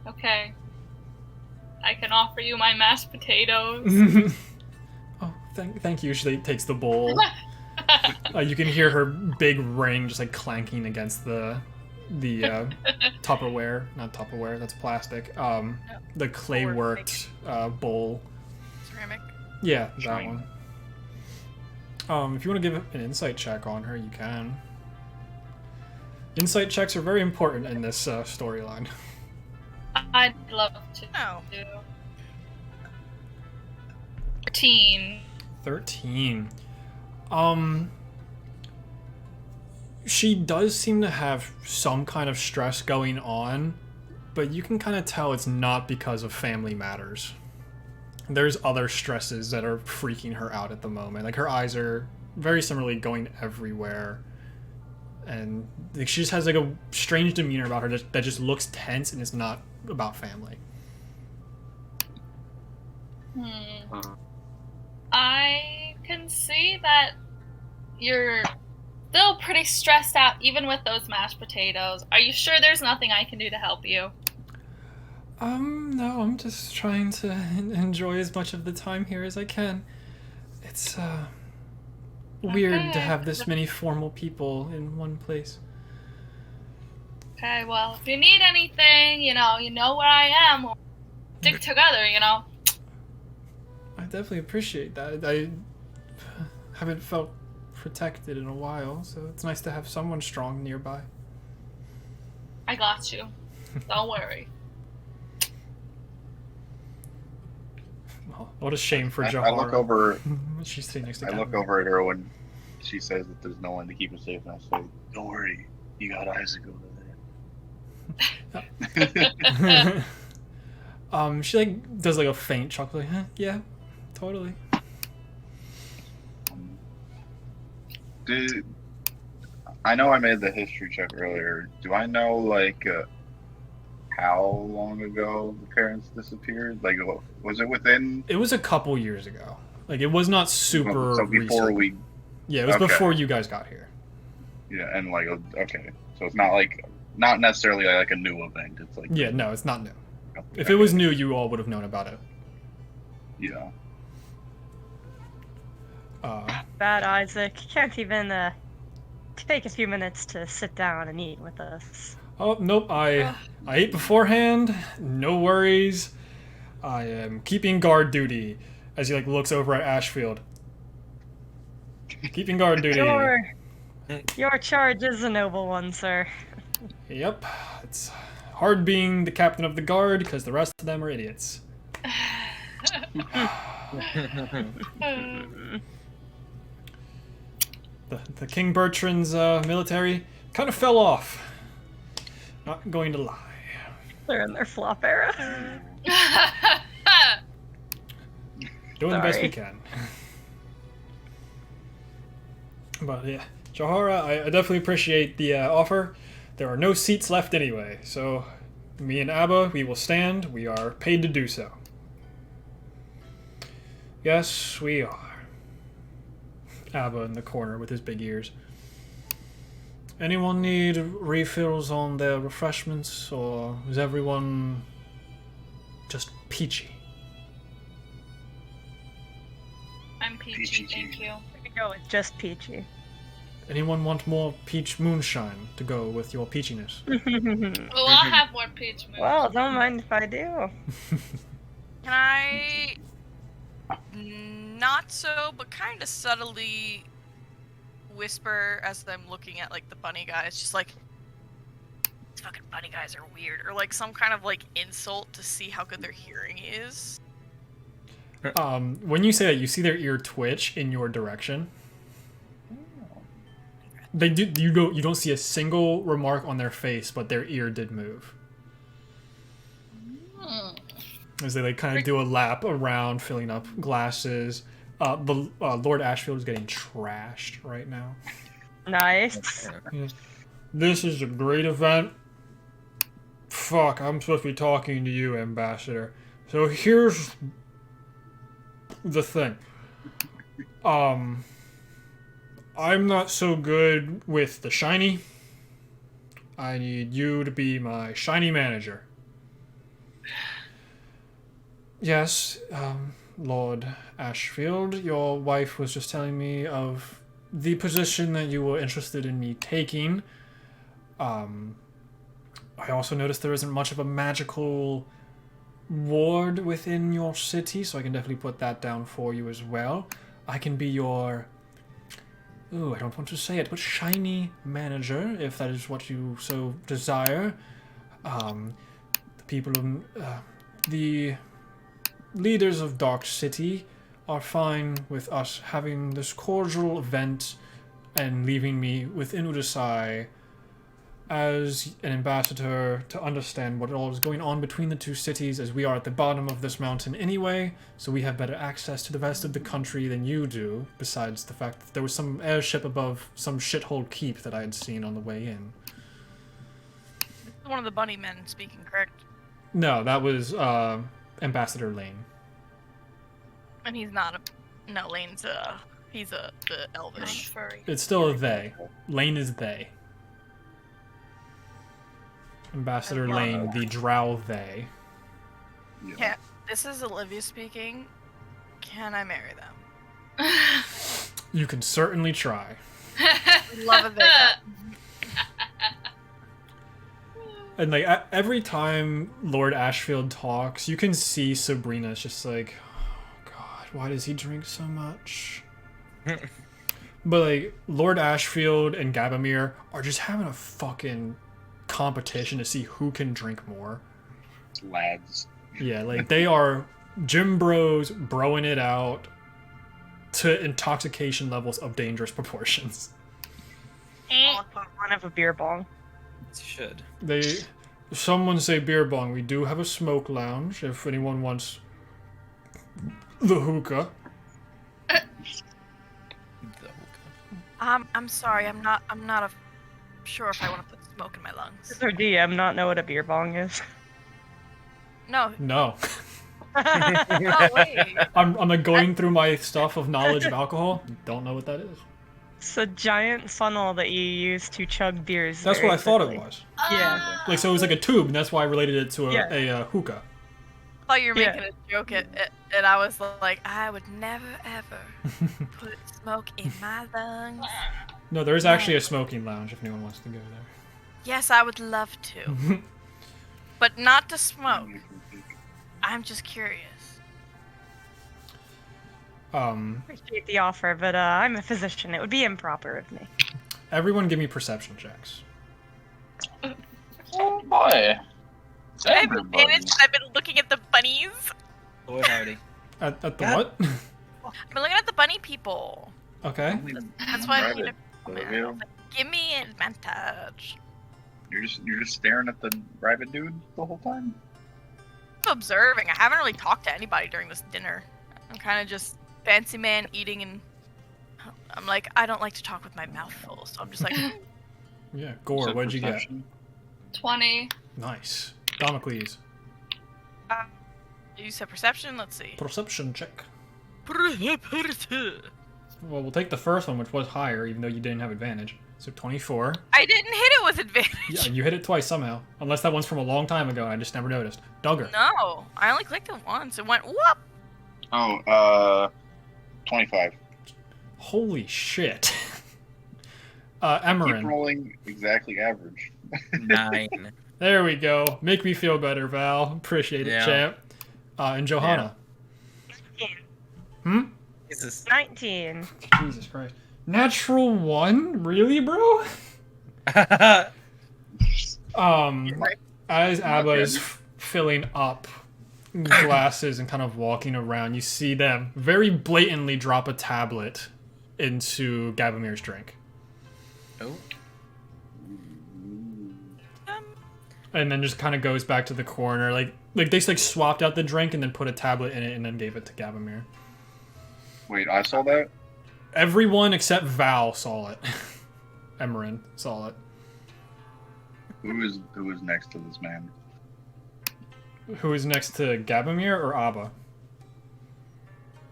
Okay. I can offer you my mashed potatoes. Oh, thank you. She like, takes the bowl. You can hear her big ring just like clanking against the Tupperware, not Tupperware, that's plastic. The clay worked bowl. Ceramic. Yeah, that one. If you want to give an insight check on her, you can. Insight checks are very important in this storyline. I'd love to do. 13. 13. She does seem to have some kind of stress going on, but you can kind of tell it's not because of family matters. There's other stresses that are freaking her out at the moment. Like her eyes are very similarly going everywhere. And like, she just has like a strange demeanor about her that just looks tense, and it's not about family. I can see that you're still pretty stressed out even with those mashed potatoes. Are you sure there's nothing I can do to help you? No, I'm just trying to enjoy as much of the time here as I can. It's weird to have this many formal people in one place. Okay, well, if you need anything, you know where I am. We'll stick together, I definitely appreciate that. I haven't felt protected in a while, so it's nice to have someone strong nearby. I got you. Don't worry. Well, what a shame for Jahaara. I look over. She's sitting next to I look over at her when she says that there's no one to keep her safe, and I say, "Don't worry, you got Isaac over there." She like does like a faint chuckle, like, huh? Yeah, totally. I know I made the history check earlier. Do I know like how long ago the parents disappeared? Like, was it within? It was a couple years ago. Like, it was not super. So before recent. Yeah, it was before you guys got here. Yeah, and like, okay, so it's not necessarily like a new event. It's like no, it's not new. Okay. If it was new, you all would have known about it. Yeah. Bad Isaac. Can't even take a few minutes to sit down and eat with us. Oh, nope, I ate beforehand, no worries. I am keeping guard duty, as he like looks over at Ashfield. Keeping guard duty. Your charge is a noble one, sir. Yep, it's hard being the captain of the guard, because the rest of them are idiots. The King Bertrand's military kind of fell off. Not going to lie. They're in their flop era. Doing the best we can. But yeah, Jahaara, I definitely appreciate the offer. There are no seats left anyway, so me and Abba, we will stand. We are paid to do so. Yes, we are. Abba in the corner with his big ears. Anyone need refills on their refreshments, or is everyone just peachy? I'm peachy, thank you. We can go with just peachy. Anyone want more peach moonshine to go with your peachiness? Well, I'll have more peach moonshine. Well, don't mind if I do. Can I not so, but kind of subtly whisper as I'm looking at like the bunny guys, just like, these fucking bunny guys are weird, or like some kind of like insult to see how good their hearing is? When you say that, you see their ear twitch in your direction. They do. You don't see a single remark on their face, but their ear did move as they like kind of do a lap around, filling up glasses. The Lord Ashfield is getting trashed right now. Nice. This is a great event. Fuck, I'm supposed to be talking to you, Ambassador. So here's the thing. I'm not so good with the shiny. I need you to be my shiny manager. Yes, Lord Ashfield, your wife was just telling me of the position that you were interested in me taking. I also noticed there isn't much of a magical ward within your city, so I can definitely put that down for you as well. I can be your... Ooh, I don't want to say it, but shiny manager, if that is what you so desire. The people of... the leaders of Dark City are fine with us having this cordial event and leaving me within Udasai as an ambassador to understand what all is going on between the two cities, as we are at the bottom of this mountain anyway, so we have better access to the rest of the country than you do, besides the fact that there was some airship above some shithole keep that I had seen on the way in. One of the bunny men speaking, correct? No, that was Ambassador Lane. And he's not a... No, Lane's he's the elvish. Furry. It's still a they. Lane is they. Ambassador Lane, the Drow they. Yeah, this is Alivia speaking. Can I marry them? You can certainly try. Love a bit. And like every time Lord Ashfield talks, you can see Sabrina's just like, oh god, why does he drink so much? But like Lord Ashfield and Gabamir are just having a fucking competition to see who can drink more. Lads. Yeah, like they are gym bros broing it out to intoxication levels of dangerous proportions. I'll put one of a beer bong. Should. Someone say beer bong. We do have a smoke lounge if anyone wants the hookah. I'm sorry. I'm not sure if I want to put smoke in my lungs. Does our DM not know what a beer bong is? No. No. Oh wait. I'm like going through my stuff of knowledge of alcohol. Don't know what that is. It's a giant funnel that you use to chug beers. That's very what I thought it quickly. was. Yeah. Like so, it was like a tube, and that's why I related it to a hookah. I thought you were making a joke, and I was like, I would never ever put smoke in my lungs. No, there is actually a smoking lounge if anyone wants to go there. Yes, I would love to, but not to smoke. I'm just curious. Appreciate the offer, but I'm a physician. It would be improper of me. Everyone, give me perception checks. Oh boy. I've been looking at the bunnies. Lord Howdy. At the what? I've been looking at the bunny people. Okay. That's why I need Rabbit. a give me advantage. You're just staring at the rabbit dude the whole time? I'm observing. I haven't really talked to anybody during this dinner. I'm kind of just fancy man eating, and I'm like, I don't like to talk with my mouth full, so I'm just like, Yeah, Gore, what'd you get? 20. Nice. Damocles. you said perception? Let's see. Perception check. I Well, we'll take the first one, which was higher, even though you didn't have advantage. So 24. didn't hit it with advantage. Yeah, you hit it twice somehow. Unless that one's from a long time ago and I just never noticed. Duggar. No, I only clicked it once. It went whoop. Oh, 25. Holy shit. Keep Emerin. rolling exactly average. 9. There we go. Make me feel better, Val. Appreciate it, Yeah. champ. And Jahaara. 19. Jesus. 19. Jesus Christ. Natural 1? Really, bro? As Abba is filling up glasses and kind of walking around, you see them very blatantly drop a tablet into Gabamir's drink. Oh. And then just kind of goes back to the corner. Like they just like swapped out the drink and then put a tablet in it and then gave it to Gabamir. Wait, I saw that? Everyone except Val saw it. Emerin saw it. Who is next to this man? Who is next to Gabamir or Abba?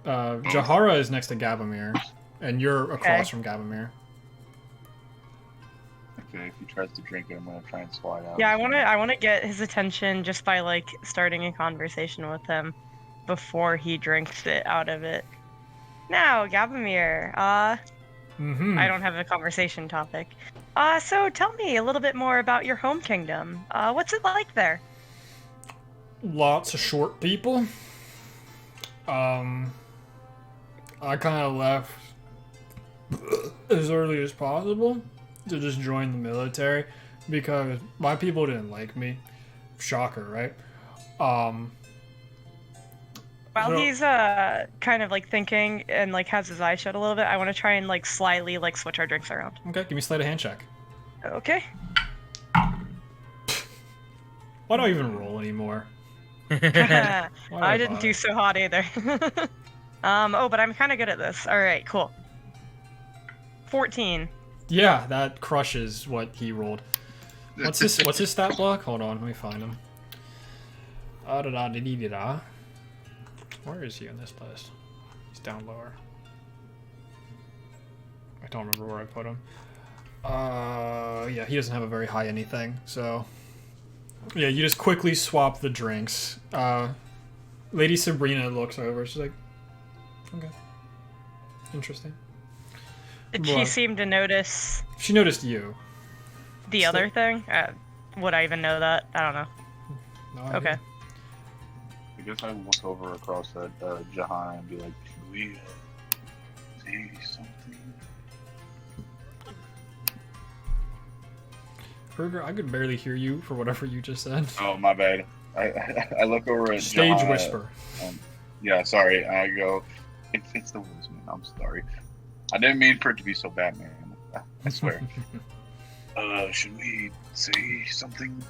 Jahaara is next to Gabamir, and you're across from Gabamir. Okay, if he tries to drink it, I'm gonna try and slide out. Yeah, I wanna get his attention just by like starting a conversation with him before he drinks it out of it. Now, Gabamir, I don't have a conversation topic. So tell me a little bit more about your home kingdom. What's it like there? Lots of short people. I kind of left as early as possible to just join the military because my people didn't like me. Shocker, right? While So- he's kind of like thinking and like has his eyes shut a little bit, I want to try and like slyly like switch our drinks around. Okay, give me a sleight of hand check. Okay. Why do I even roll anymore? Why do I didn't bother? do so hot either. Oh, but I'm kind of good at this. All right, cool. 14. Yeah, that crushes what he rolled. What's his stat block? Hold on, let me find him. Da-da-da-dee-dee-da. Where is he in this list? He's down lower. I don't remember where I put him. Yeah, he doesn't have a very high anything, so... Yeah, you just quickly swap the drinks. Lady Sabrina looks over, she's like, okay. Interesting. Did she What? seem to notice She noticed you. the So- other thing? Would I even know that? I don't know. No idea. Okay. I guess I look over across at Jahaara and be like, should we see something? Kruger, I could barely hear you for whatever you just said. Oh, my bad. I look over at Stage Jahaara, whisper. Yeah, sorry. I go, it's the woodsman. I'm sorry. I didn't mean for it to be so bad, man. I swear. Should we say something?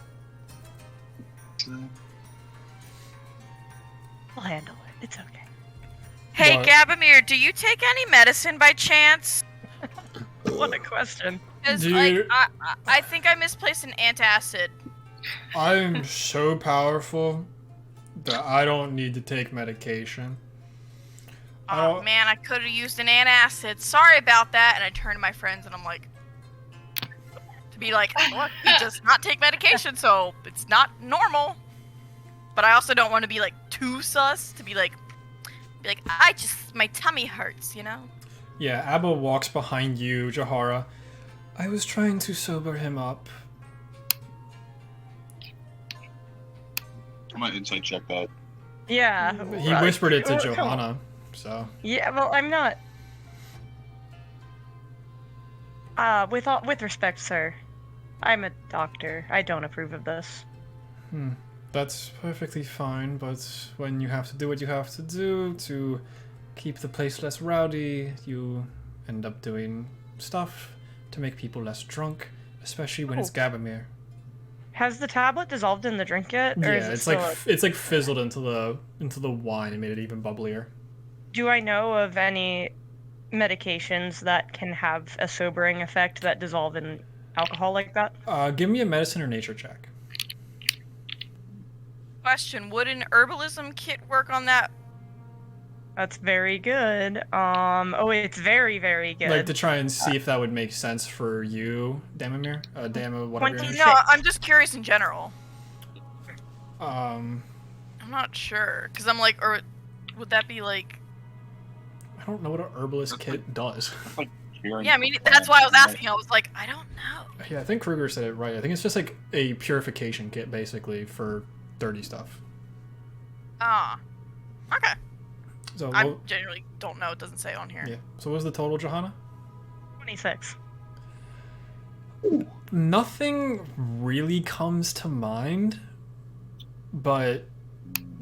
I'll handle it. It's okay. Hey, What? Gabamir, do you take any medicine by chance? What a question. Because, Dude. like, I think I misplaced an antacid. I'm so powerful that I don't need to take medication. I Oh, don't- man, I could have used an antacid. Sorry about that. And I turn to my friends and I'm like, to be like, look, he does not take medication, so it's not normal. But I also don't want to be like too sus to be like, my tummy hurts, you know? Yeah, Abba walks behind you, Jahaara. I was trying to sober him up. I'm gonna insight check that. Yeah. He right. whispered it to Oh, come on. Johanna, so... Yeah, well, I'm not. With respect, sir, I'm a doctor. I don't approve of this. That's perfectly fine, but when you have to do what you have to do to keep the place less rowdy, you end up doing stuff to make people less drunk, especially when it's Gabamir. Has the tablet dissolved in the drink yet, or is Yeah, it it's still? like it's like fizzled into the wine and made it even bubblier. Do I know of any medications that can have a sobering effect that dissolve in alcohol like that? Give me a medicine or nature check. Question, would an herbalism kit work on that? That's very good. Oh, it's very, very good. Like to try and see if that would make sense for you, Damamir. Dama, whatever. your 20 name is. No, I'm just curious in general. Um, I'm not sure. Because I'm like, or would that be like... I don't know what an herbalist kit does. Yeah, I mean, that's why I was asking. I was like, I don't know. Yeah, I think Kruger said it right. I think it's just like a purification kit, basically, for dirty stuff. Ah. Okay. So, I what, generally don't know. It doesn't say on here. yeah. So, what was the total, Johanna? 26. Nothing really comes to mind, but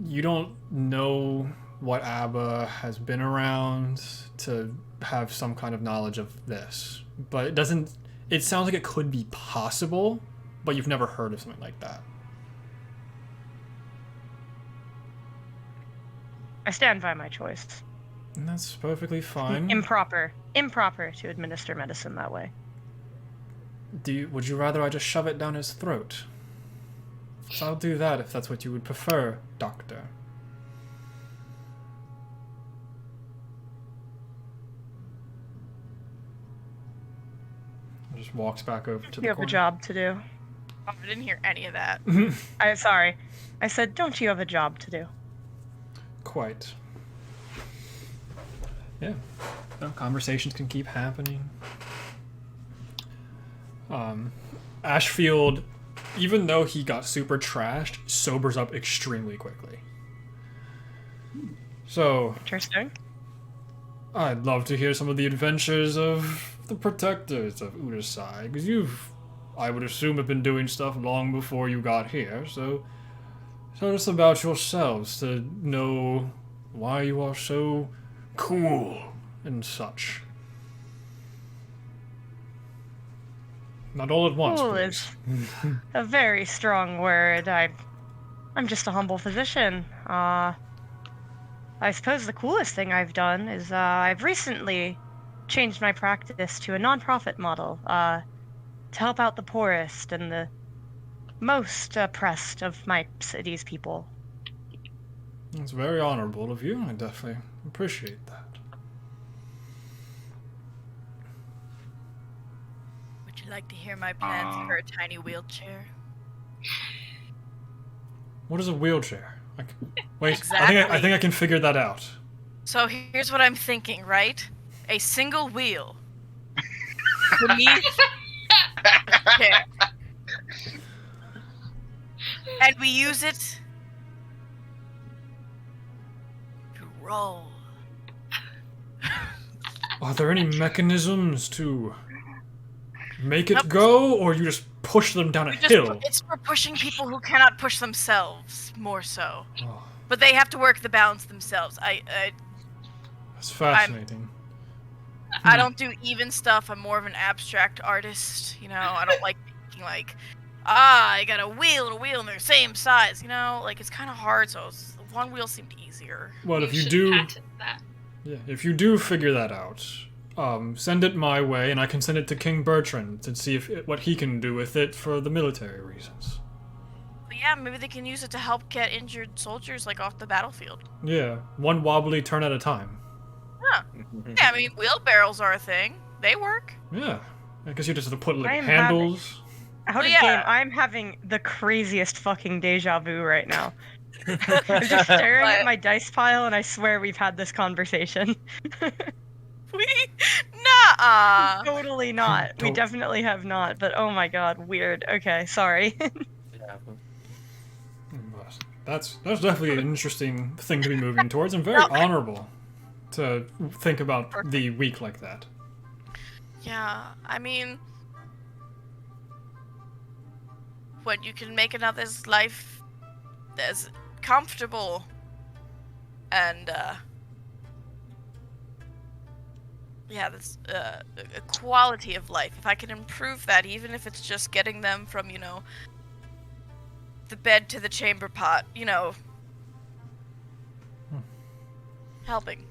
you don't know what Abba has been around to have some kind of knowledge of this. But it doesn't... It sounds like it could be possible, but you've never heard of something like that. I stand by my choice. And that's perfectly fine. Improper to administer medicine that way. Would you rather I just shove it down his throat? 'Cause I'll do that if that's what you would prefer, Doctor. Just walks back over to the You have a corner. job to do. Oh, I didn't hear any of that. I'm sorry. I said, don't you have a job to do? Quite. Yeah. No, conversations can keep happening. Ashfield, even though he got super trashed, sobers up extremely quickly. So, Interesting. I'd love to hear some of the adventures of the Protectors of Udasai, because I would assume, have been doing stuff long before you got here, so tell us about yourselves to know why you are so cool and such. Not all at once, Cool please. is a very strong word. I'm just a humble physician. I suppose the coolest thing I've done is I've recently changed my practice to a non-profit model to help out the poorest and the most oppressed of my city's people. It's very honorable of you. I definitely appreciate that. Would you like to hear my plans for a tiny wheelchair? What is a wheelchair? Wait, Exactly. I think I can figure that out. So here's what I'm thinking, right? A single wheel beneath the chair. And we use it to roll. Are there any mechanisms to make it Nope. go, or you just push them down a We just hill? It's for pushing people who cannot push themselves, more so. Oh, But they have to work the balance themselves. that's fascinating. I don't do even stuff. I'm more of an abstract artist. You know, I don't like thinking like, I got a wheel and they're the same size. You know, like it's kind of hard. So one wheel seemed easier. Well, if you should do, patent that. yeah, if you do figure that out, send it my way, and I can send it to King Bertrand to see what he can do with it for the military reasons. But yeah, maybe they can use it to help get injured soldiers like off the battlefield. Yeah, one wobbly turn at a time. Yeah, I mean wheelbarrows are a thing. They work. Yeah, I guess you just have to put like I am handles. Out Well, of yeah. game, I'm having the craziest fucking deja vu right now. I'm just staring at But- my dice pile, and I swear we've had this conversation. Nuh-uh. Totally not. We Don't- definitely have not, but oh my god, weird. Okay, sorry. That's definitely an interesting thing to be moving towards, and very No. honorable to think about the week like that. Yeah, I mean, when you can make another's life as comfortable and yeah, that's a quality of life. If I can improve that, even if it's just getting them from, you know, the bed to the chamber pot, you know, helping.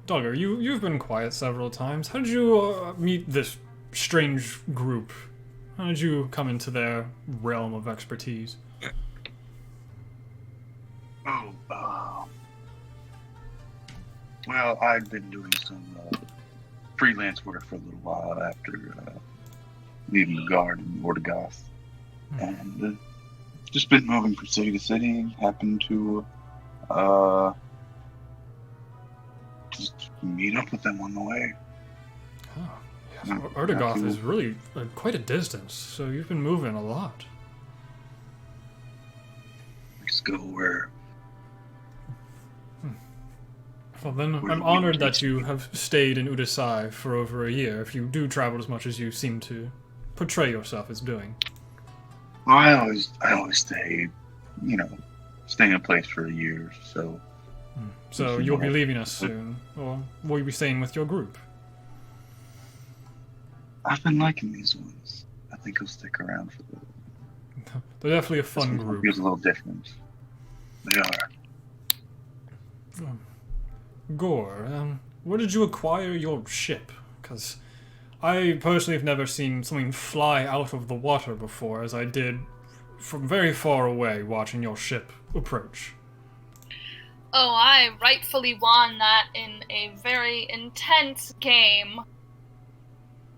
Duggar, you've been quiet several times. How did you meet this strange group? How did you come into their realm of expertise? Well, I've been doing some freelance work for a little while after leaving the guard in Vortigoth. And just been moving from city to city. Happened to just meet up with them on the way. Oh, yes. Erdogoth is really quite a distance, so you've been moving a lot. Just go where Well, then I'm honored that you have stayed in Udasai for over a year, if you do travel as much as you seem to portray yourself as doing. I always stay, you know, staying in place for a year, so. So you'll be leaving us soon, or will you be staying with your group? I've been liking these ones. I think I'll stick around for the. They're definitely a fun group. It's a little different. They are. Gore, where did you acquire your ship? Because I personally have never seen something fly out of the water before, as I did from very far away watching your ship approach. Oh, I rightfully won that in a very intense game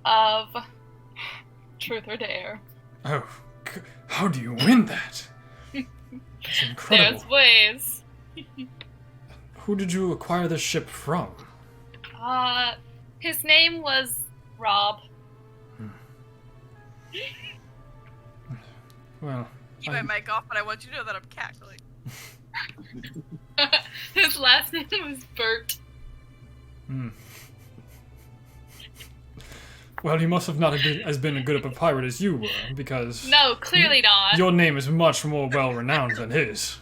of Truth or Dare. Oh, how do you win that? It's incredible. There's ways. Who did you acquire this ship from? His name was Rob. Well, Keep my mic off, but I want you to know that I'm cackling. His last name was Bert. Well, he must have not been as good of a pirate as you were, because... No, clearly not. Your name is much more well-renowned than his.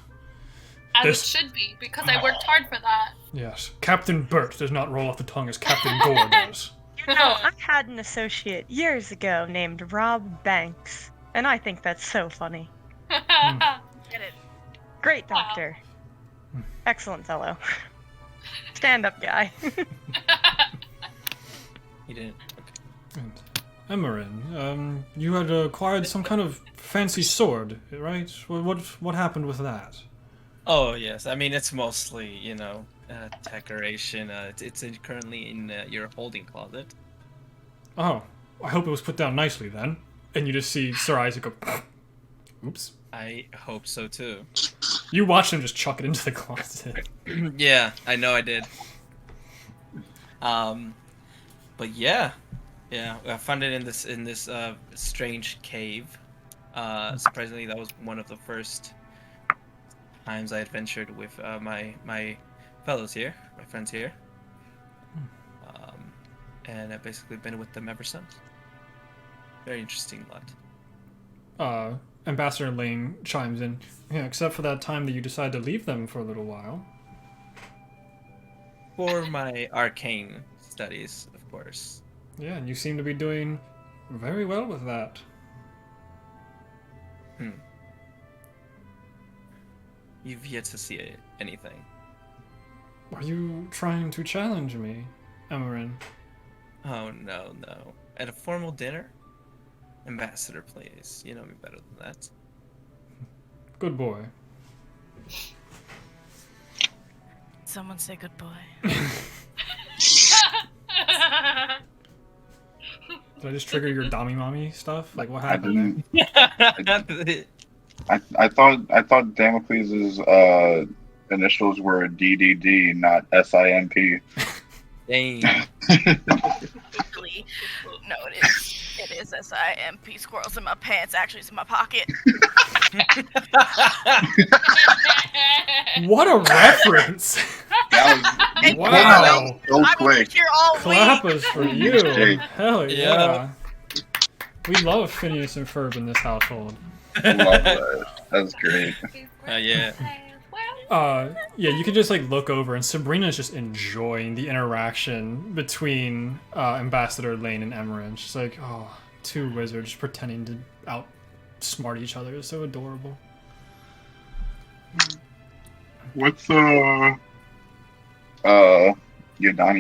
As it should be, because I worked hard for that. Yes. Captain Bert does not roll off the tongue as Captain Gore does. You know, I had an associate years ago named Rob Banks, and I think that's so funny. Get it. Great doctor. Excellent fellow. Stand-up guy. He didn't. And Emerin, you had acquired some kind of fancy sword, right? What happened with that? Oh yes, I mean it's mostly decoration. It's currently in your holding closet. Oh, I hope it was put down nicely then. And you just see Sir Isaac go, oops. I hope so too. You watch him just chuck it into the closet. Yeah, I know I did. But yeah, I found it in this strange cave. Surprisingly, that was one of the first times I adventured with my fellows here, my friends here. And I've basically been with them ever since. Very interesting lot. Ambassador Lane chimes in. Yeah, except for that time that you decided to leave them for a little while. For my arcane studies, of course. Yeah, and you seem to be doing very well with that. You've yet to see anything. Are you trying to challenge me, Emerin? Oh, no. At a formal dinner? Ambassador, please. You know me better than that. Good boy. Someone say good boy. Did I just trigger your Dami Mommy stuff? Like, what happened there? I thought Damocles' initials were DDD, not SIMP. Dang. Actually, no, it is. It is SIMP. Squirrels in my pants. Actually, it's in my pocket. What a reference! That Wow. was so I was quick. here all week. Clappers for you! Shake. Hell yeah. Yeah. We love Phineas and Ferb in this household. I love that. That's great. Yeah. Yeah, you can just like look over, and Sabrina's just enjoying the interaction between Ambassador Lane and Emerin. She's like, oh, two wizards pretending to outsmart each other. It's so adorable. What's Yadani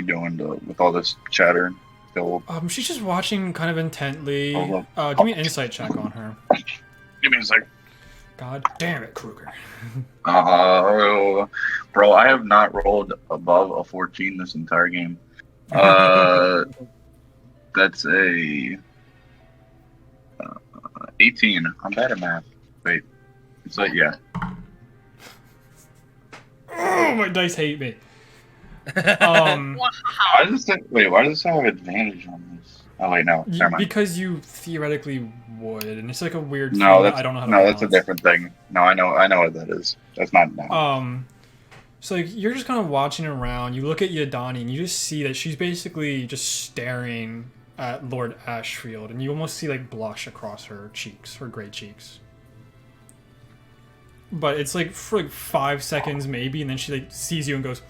doing with all this chatter? Still, She's just watching kind of intently. Oh, Give me an insight check on her. give me a sec. God damn it, Kruger. Bro, I have not rolled above a 14 this entire game. That's a 18. I'm bad at math. Wait, it's like yeah. Oh, my dice hate me. Wow. Why does this have advantage on this? Oh wait, no, never mind. Because you theoretically would, and it's like a weird thing No, that that's I don't know how to that's a balance. different thing. No, I know what that is. That's not now. So like, you're just kind of watching around. You look at Yadani, and you just see that she's basically just staring at Lord Ashfield, and you almost see like blush across her cheeks, her gray cheeks. but it's like for like 5 seconds maybe, and then she like sees you and goes,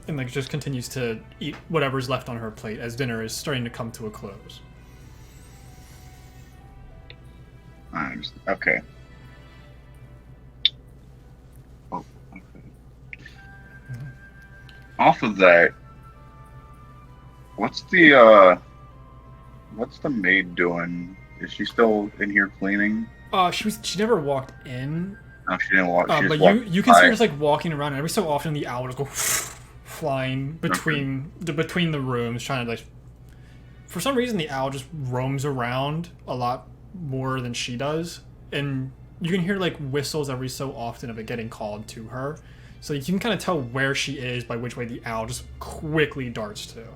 and like just continues to eat whatever's left on her plate as dinner is starting to come to a close. Okay. Oh, okay. Off of that, what's the maid doing? Is she still in here cleaning? She never walked in. No, she didn't walk. She But just you can see her just like walking around, and every so often the owl just go flying between the rooms, trying to like. For some reason, the owl just roams around a lot more than she does, and you can hear like whistles every so often of it getting called to her, so you can kind of tell where she is by which way the owl just quickly darts to.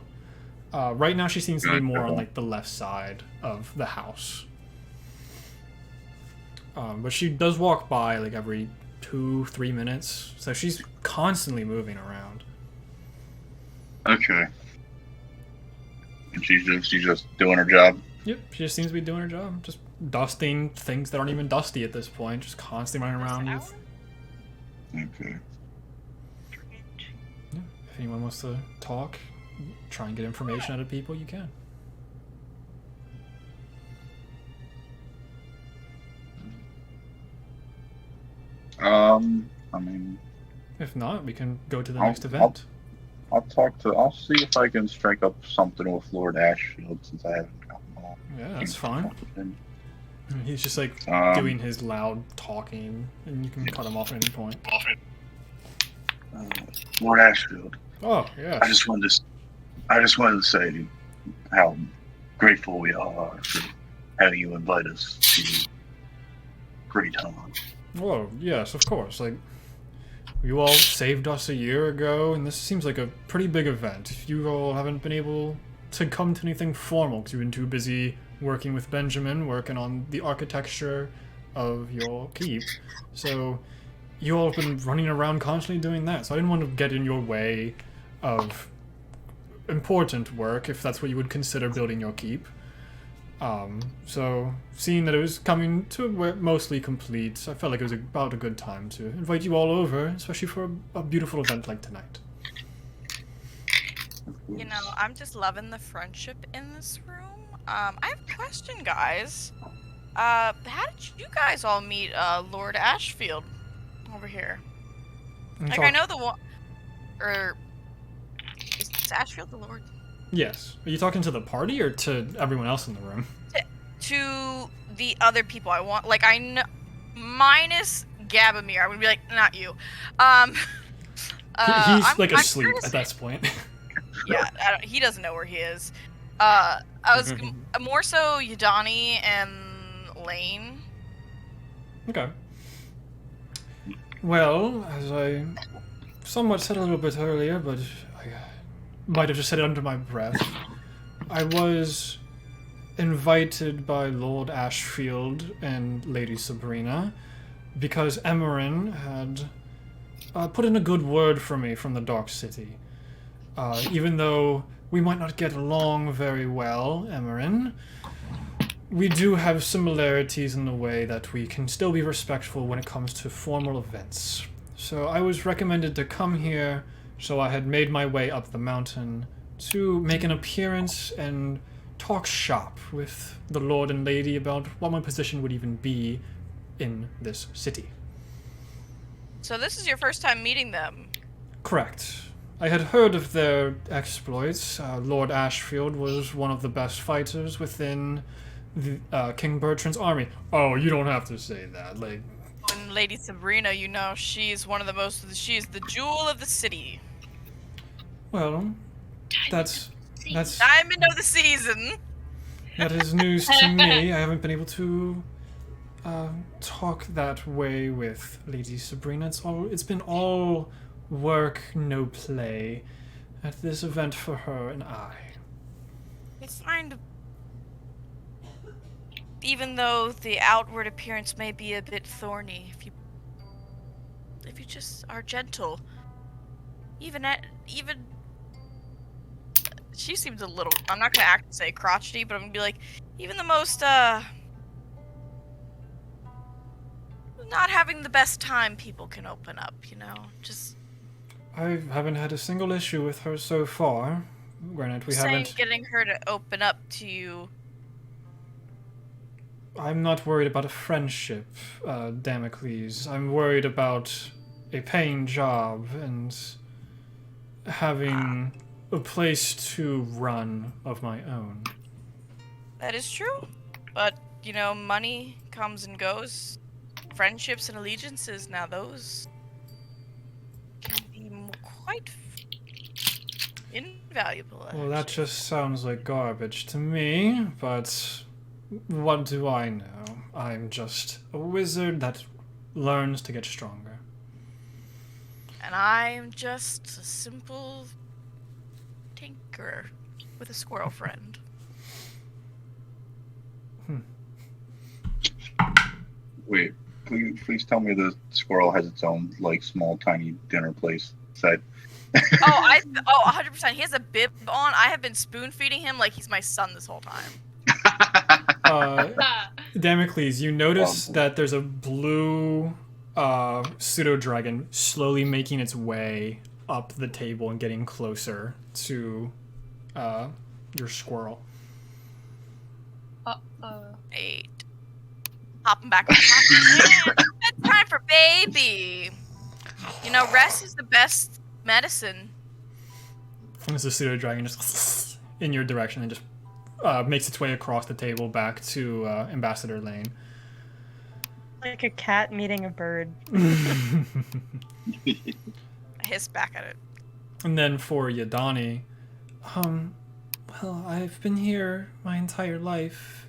Right now, she seems to be more on like the left side of the house. But she does walk by like every 2-3 minutes, so she's constantly moving around. Okay. And she's just doing her job. Yep, she just seems to be doing her job, just dusting things that aren't even dusty at this point, just constantly running around with. Okay. Yeah, if anyone wants to talk, try and get information out of people, you can. I mean, if not, we can go to the next event. I'll see if I can strike up something with Lord Ashfield since I haven't gotten along. Yeah, that's fine. He's just like doing his loud talking, and you can cut him off at any point. Lord Ashfield. Oh, yeah. I just wanted to say how grateful we are for having you invite us to Great Hunt. Whoa, yes, of course. Like, you all saved us a year ago, and this seems like a pretty big event. If you all haven't been able to come to anything formal because you've been too busy working with Benjamin, working on the architecture of your keep. So you all have been running around constantly doing that, so I didn't want to get in your way of important work, if that's what you would consider building your keep. So seeing that it was coming to mostly complete, I felt like it was about a good time to invite you all over, especially for a beautiful event like tonight. You know, I'm just loving the friendship in this room. I have a question, guys. How did you guys all meet Lord Ashfield over here? Like, I know the one, or is Ashfield the Lord? Yes. Are you talking to the party or to everyone else in the room? To the other people. I want, like, I know, minus Gabamir. I would be like, not you. He's like asleep at that point. Yeah, he doesn't know where he is. I was more so Yadani and Lane. Okay. Well, as I somewhat said a little bit earlier, but I might have just said it under my breath, I was invited by Lord Ashfield and Lady Sabrina because Emerin had put in a good word for me from the Dark City. Even though we might not get along very well, Emerin, we do have similarities in the way that we can still be respectful when it comes to formal events. So I was recommended to come here, so I had made my way up the mountain to make an appearance and talk shop with the Lord and Lady about what my position would even be in this city. So this is your first time meeting them? Correct. I had heard of their exploits. Lord Ashfield was one of the best fighters within the, King Bertrand's army. Oh, you don't have to say that. Like, and Lady Sabrina, you know, she's one of the most. She's the jewel of the city. well, that's Diamond of the season. that is news to me. I haven't been able to talk that way with Lady Sabrina. It's been all work, no play at this event for her and I. It's kind of, even though the outward appearance may be a bit thorny, if you just are gentle, even she seems a little, I'm not gonna act and say crotchety, but I'm gonna be like, even the most not having the best time, people can open up, you know? Just I haven't had a single issue with her so far. Granted, we saying haven't. getting her to open up to you. I'm not worried about a friendship, Damocles. I'm worried about a paying job and having a place to run of my own. That is true. But, you know, money comes and goes. Friendships and allegiances, now those can be quite invaluable. Well, that actually. just sounds like garbage to me, but what do I know? I'm just a wizard that learns to get stronger. And I'm just a simple tinkerer with a squirrel friend. Wait, please tell me the squirrel has its own, like, small, tiny dinner place side. 100%. He has a bib on. I have been spoon feeding him like he's my son this whole time. Damocles, you notice that there's a blue pseudo-dragon slowly making its way up the table and getting closer to your squirrel. Eight. Hopping back on top. It's time for baby. You know, rest is the best medicine. And as the pseudo-dragon just in your direction and just makes its way across the table back to Ambassador Lane. Like a cat meeting a bird. I hiss back at it. And then for Yadani, well, I've been here my entire life.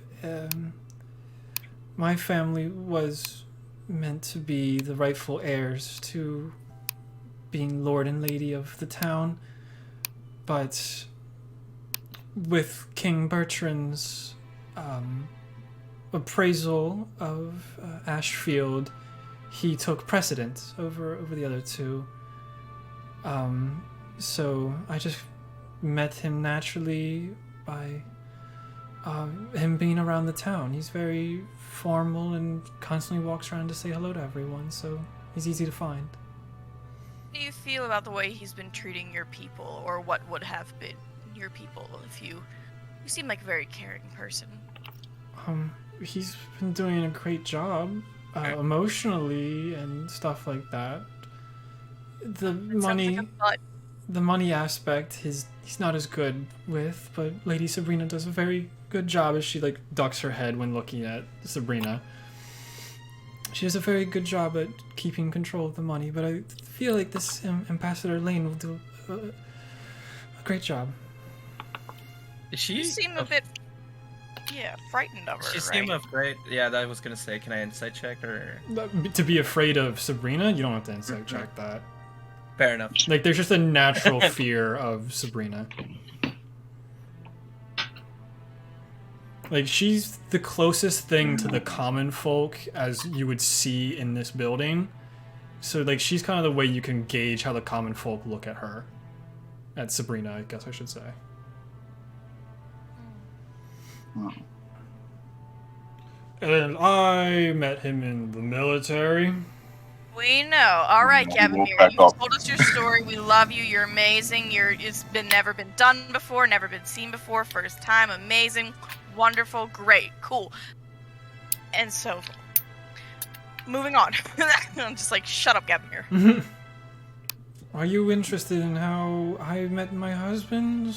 My family was meant to be the rightful heirs to being Lord and Lady of the town, but with King Bertrand's appraisal of Ashfield, he took precedence over the other two. So I just met him naturally by him being around the town. He's very formal and constantly walks around to say hello to everyone, so he's easy to find. What do you feel about the way he's been treating your people, or what would have been your people? If you seem like a very caring person. He's been doing a great job emotionally and stuff like that. The money aspect, he's not as good with, but Lady Sabrina does a very good job as she like ducks her head when looking at Sabrina. She does a very good job at keeping control of the money, but I feel like this Ambassador Lane will do a great job. You seem a bit, frightened of her, She right? seemed afraid. Yeah, that was gonna say, can I insight check or? To be afraid of Sabrina, you don't have to insight check that. Fair enough. Like, there's just a natural fear of Sabrina. Like, she's the closest thing to the common folk as you would see in this building. So, like, she's kind of the way you can gauge how the common folk look at her. At Sabrina, I guess I should say. And I met him in the military. We know. All right, Gavin. We'll You back up. told us your story. We love you. You're amazing. It's never been done before, never been seen before. First time. Amazing. Wonderful. Great. Cool. And so, moving on. I'm just like, shut up, Gavin here. Are you interested in how I met my husband?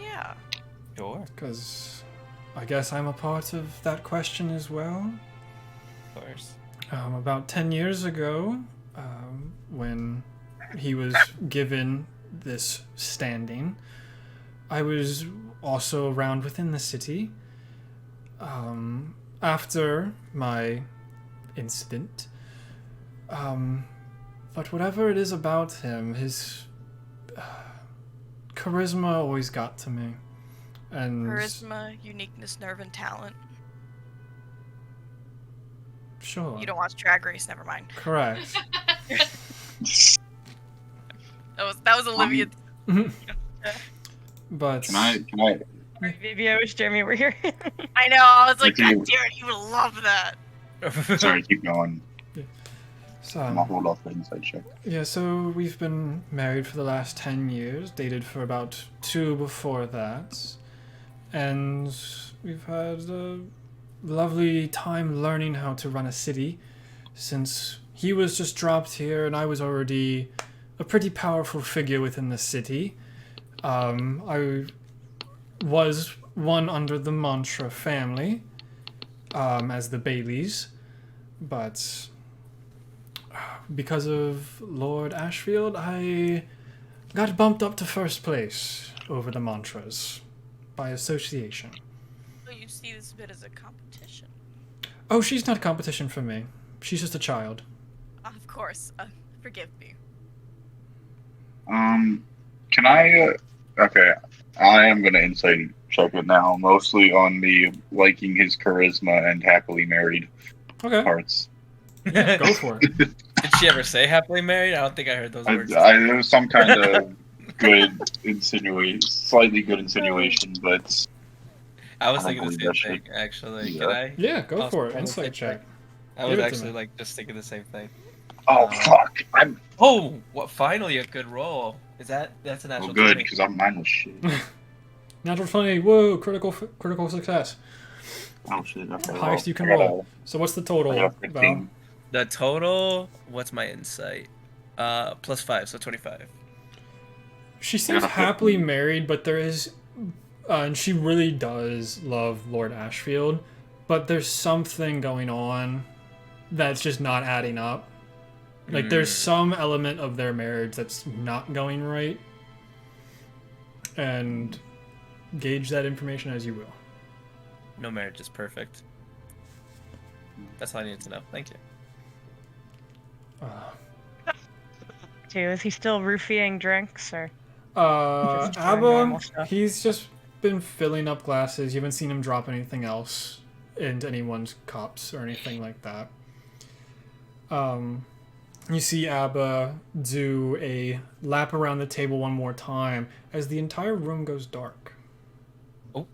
Yeah. Sure. Because I guess I'm a part of that question as well. Of course. About 10 years ago, when he was given this standing, I was also around within the city. After my incident, but whatever it is about him, his charisma always got to me. And Charisma, uniqueness, nerve, and talent. sure. You don't watch Drag Race, never mind. Correct. That was Olivia. But Can I? Maybe I wish Jeremy were here. I know. I was like, Okay. God damn it, you would love that. Sorry, keep going. So, I'm gonna hold off the inside check. yeah, so we've been married for the last 10 years, dated for about 2 before that, and we've had a lovely time learning how to run a city, since he was just dropped here and I was already a pretty powerful figure within the city. I was one under the Mantra family, as the Baileys, but because of Lord Ashfield, I got bumped up to first place over the Mantras by association. So you see this a bit as a competition. Oh, she's not a competition for me. She's just a child. Of course. Forgive me. Can I? Okay, I am gonna insight check it now, mostly on the liking his charisma and happily married Okay, parts. go for it. Did she ever say happily married? I don't think I heard those words. There was some kind of good slightly good insinuation, but I was I thinking the believe same that thing, actually. Yeah. Can I? Yeah, go I'll for it. roll a Insight insight check. I was Give it to actually me. like just thinking the same thing. oh fuck, I'm Oh, what? Finally a good roll. That's a natural well good 20. because I'm mine was shit. Natural 20. Whoa, critical success. Oh shit, okay, Highest you can I got roll. So what's the total, I got Val? 15. The total. What's my insight? +5, so 25. She seems Yeah. happily married, but there is, and she really does love Lord Ashfield, but there's something going on that's just not adding up. Like, there's some element of their marriage that's not going right, and gauge that information as you will. No marriage is perfect. That's all I needed to know. Thank you. Too. Is he still roofieing drinks or? Just doing Abba, normal stuff. he's just been filling up glasses. You haven't seen him drop anything else into anyone's cups or anything like that. You see Abba do a lap around the table one more time as the entire room goes dark. Oh.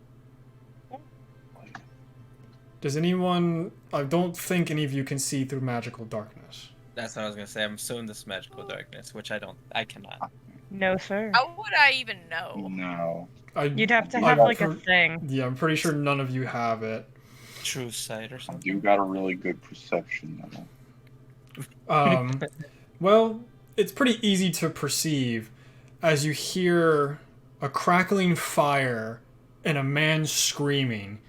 Does anyone... I don't think any of you can see through magical darkness. That's what I was gonna say. I'm assuming this is magical darkness, which I cannot. No, sir. How would I even know? No. You'd have to I'm have like a per- thing. Yeah, I'm pretty sure none of you have it. True sight or I something. do got a really good perception though. Well, it's pretty easy to perceive as you hear a crackling fire and a man screaming.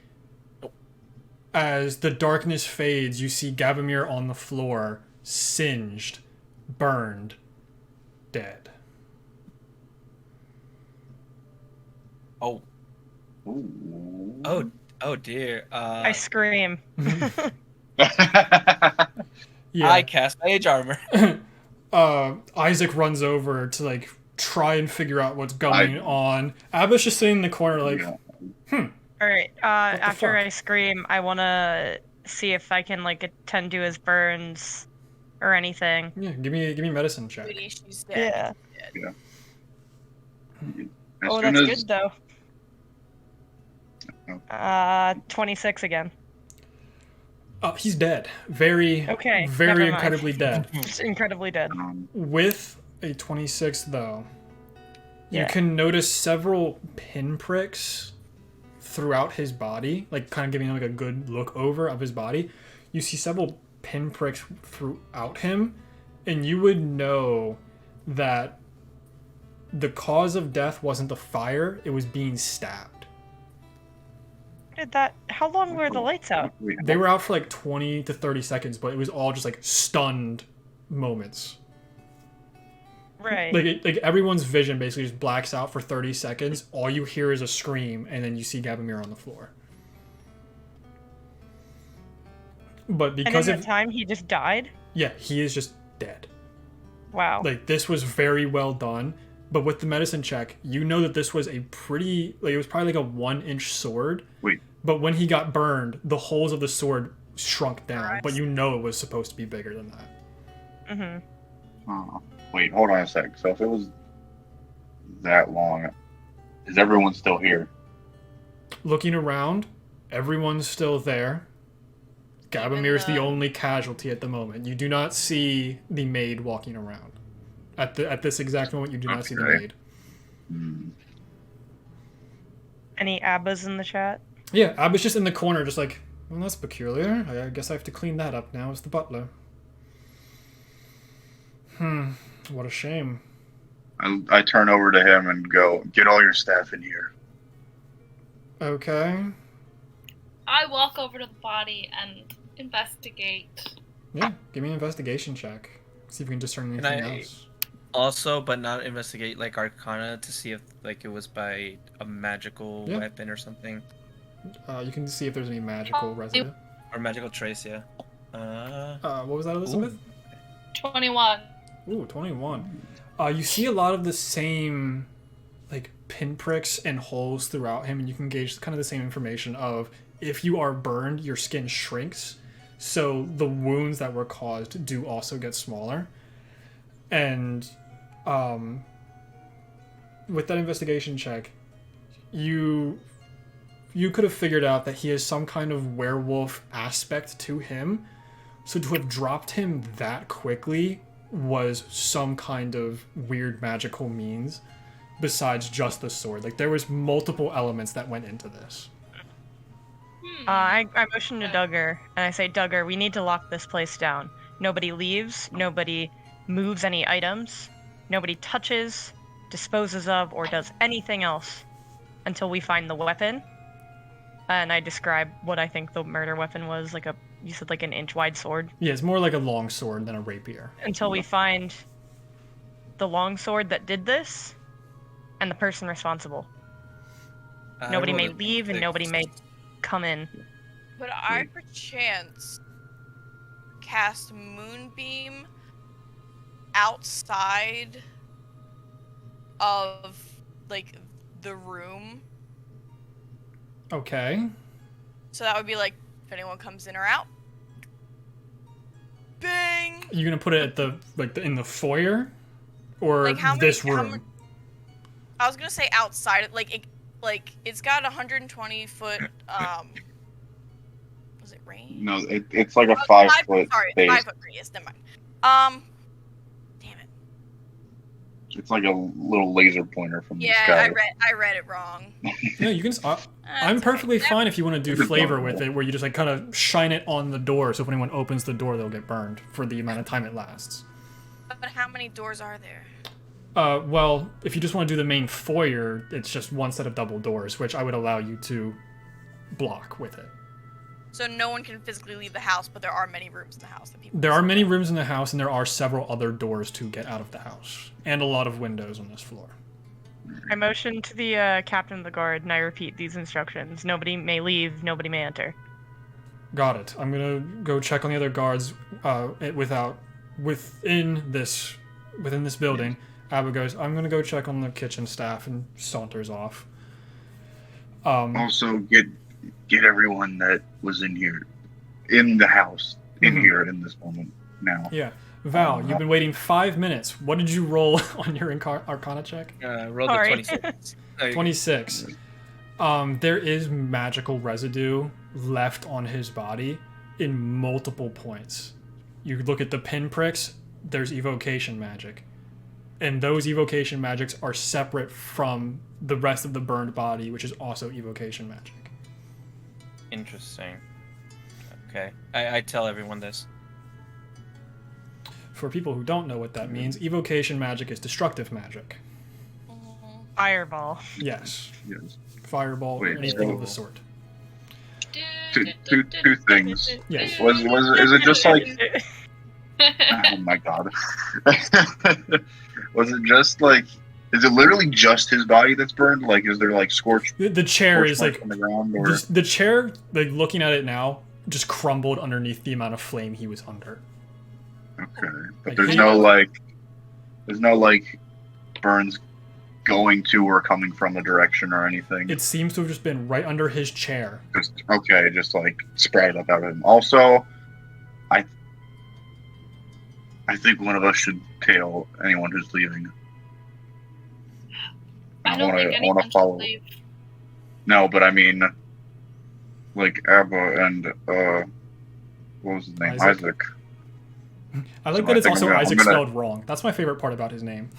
As the darkness fades, you see Gavamir on the floor, singed, burned, dead. Oh. Ooh. Oh dear. I scream. Yeah. I cast mage armor. Isaac runs over to like try and figure out what's going on. Abba's just sitting in the corner like, Yeah. All right. After fuck? I scream, I want to see if I can like attend to his burns or anything. yeah, give me medicine check. Sweetie, she's dead. Yeah. As Oh, soon that's as good though. 26 again. He's dead. Very, Okay, very never mind. incredibly dead. Just incredibly dead. With a 26, though, you Yeah. can notice several pinpricks throughout his body, like kind of giving like a good look over of his body. You see several pinpricks throughout him, and you would know that the cause of death wasn't the fire, it was being stabbed. How long were the lights out? They were out for like 20 to 30 seconds, but it was all just like stunned moments. Right. Like everyone's vision basically just blacks out for 30 seconds. All you hear is a scream, and then you see Gavamir on the floor. But And in because that time, he just died? yeah, he is just dead. Wow. Like this was very well done. But with the medicine check, you know that this was a pretty it was probably like a 1-inch sword. Wait. But when he got burned, the holes of the sword shrunk down. Right. But you know it was supposed to be bigger than that. Mm-hmm. Oh, wait, hold on a sec. So if it was that long, is everyone still here? Looking around, everyone's still there. Gabamir's the only casualty at the moment. You do not see the maid walking around. At this exact moment, you do not see the maid. Any Abbas in the chat? Yeah, Abba's just in the corner, just like, well, that's peculiar. I guess I have to clean that up now as the butler. What a shame. I turn over to him and go, get all your staff in here. Okay. I walk over to the body and investigate. Yeah, give me an investigation check. See if we can discern anything else. Also, but not investigate like Arcana to see if like it was by a magical weapon or something. You can see if there's any magical residue. Or magical trace, yeah. What was that, Elizabeth? 21. Ooh, 21. You see a lot of the same, like, pinpricks and holes throughout him, and you can gauge kind of the same information of if you are burned, your skin shrinks, so the wounds that were caused do also get smaller. And with that investigation check, you could have figured out that he has some kind of werewolf aspect to him, so to have dropped him that quickly was some kind of weird magical means besides just the sword. Like, there was multiple elements that went into this. I motion to Duggar, and I say, Duggar, we need to lock this place down. Nobody leaves, nobody moves any items, nobody touches, disposes of, or does anything else until we find the weapon. And I describe what I think the murder weapon was, like you said like an inch-wide sword? Yeah, it's more like a long sword than a rapier. Until we find the long sword that did this, and the person responsible. Nobody may leave, and nobody may come in. Could I, perchance, cast Moonbeam outside of, like, the room? Okay. So that would be like, if anyone comes in or out. Bang! You gonna put it at in the foyer, or like this room? I was gonna say outside. It's got 120 foot. Was it range? No, it's like a 5 foot. Sorry, base. 5 foot radius. Never mind. Damn it. It's like a little laser pointer from the sky. Yeah, I read it wrong. No, you can. I'm perfectly fine if you want to do flavor with it, where you just like kind of shine it on the door, so if anyone opens the door, they'll get burned for the amount of time it lasts. But how many doors are there? Well, if you just want to do the main foyer, it's just one set of double doors, which I would allow you to block with it. So no one can physically leave the house, but there are many rooms in the house that people. There are many rooms in the house, and there are several other doors to get out of the house, and a lot of windows on this floor. I motion to the captain of the guard, and I repeat these instructions. Nobody may leave, nobody may enter. Got it. I'm gonna go check on the other guards within this building. Abba goes, I'm gonna go check on the kitchen staff, and saunters off. Also, get everyone that was in here, in the house, here in this moment now. Yeah. Val, you've been waiting 5 minutes. What did you roll on your Arcana check? Rolled a 26. 26. There is magical residue left on his body in multiple points. You look at the pinpricks, there's evocation magic. And those evocation magics are separate from the rest of the burned body, which is also evocation magic. Interesting. Okay. I tell everyone this. For people who don't know what that means, evocation magic is destructive magic. Fireball. Yes. Yes. Fireball or anything of the sort. Two things. Yes. Is it just like? Oh my god. Was it just like? Is it literally just his body that's burned? Like, is there like scorched? The chair is like on the ground, or? The chair. Like looking at it now, just crumbled underneath the amount of flame he was under. Okay, but Like, there's no like burns going to or coming from a direction or anything. It seems to have just been right under his chair. Just like sprouted up out of him. Also, I think one of us should tail anyone who's leaving. I don't think anyone should follow. leave. No, but I mean, like Abba and What was his name? Isaac. Isaac. I like So that I it's think also I'm gonna- Isaac I'm gonna- spelled wrong. That's my favorite part about his name.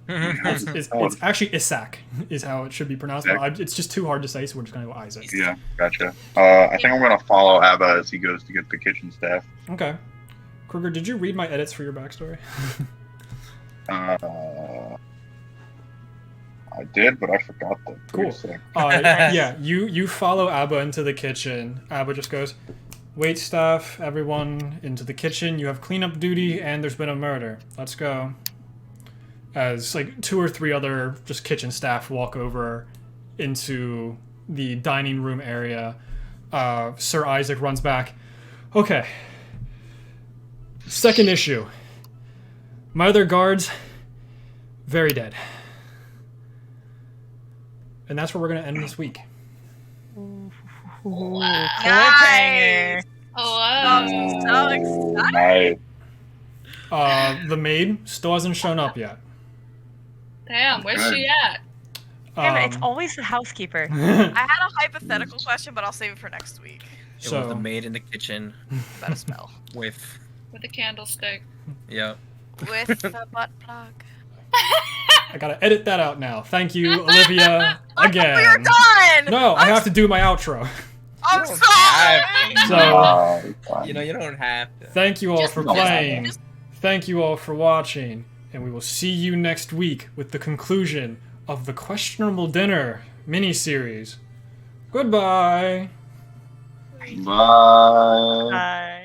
It's actually Isaac is how it should be pronounced, but it's just too hard to say, so we're just gonna go Isaac. Yeah, gotcha. I think I'm gonna follow Abba as he goes to get the kitchen staff. Okay. Kruger, did you read my edits for your backstory? I did, but I forgot them. Cool. Yeah, you follow Abba into the kitchen. Abba just goes, "Wait staff, everyone into the kitchen. You have cleanup duty, and there's been a murder. Let's go." As like 2 or 3 other just kitchen staff walk over into the dining room area, Sir Isaac runs back. Okay. Second issue. My other guards, very dead. And that's where we're going to end this week. Cliffhanger. Oh, I'm so excited. Nice. The maid still hasn't shown up yet. damn, where's she at? Damn it, it's always the housekeeper. I had a hypothetical question, but I'll save it for next week. It was the maid in the kitchen About a spell. with, With a candlestick. yeah. With a butt plug. I gotta edit that out now. Thank you, Olivia, again. We're done! No, I have to do my outro. I'm You don't sorry! have So, You know, you don't have to. thank you all Just- for just- playing. just- Thank you all for watching. And we will see you next week with the conclusion of the Questionable Dinner mini-series. Goodbye. Bye. Bye.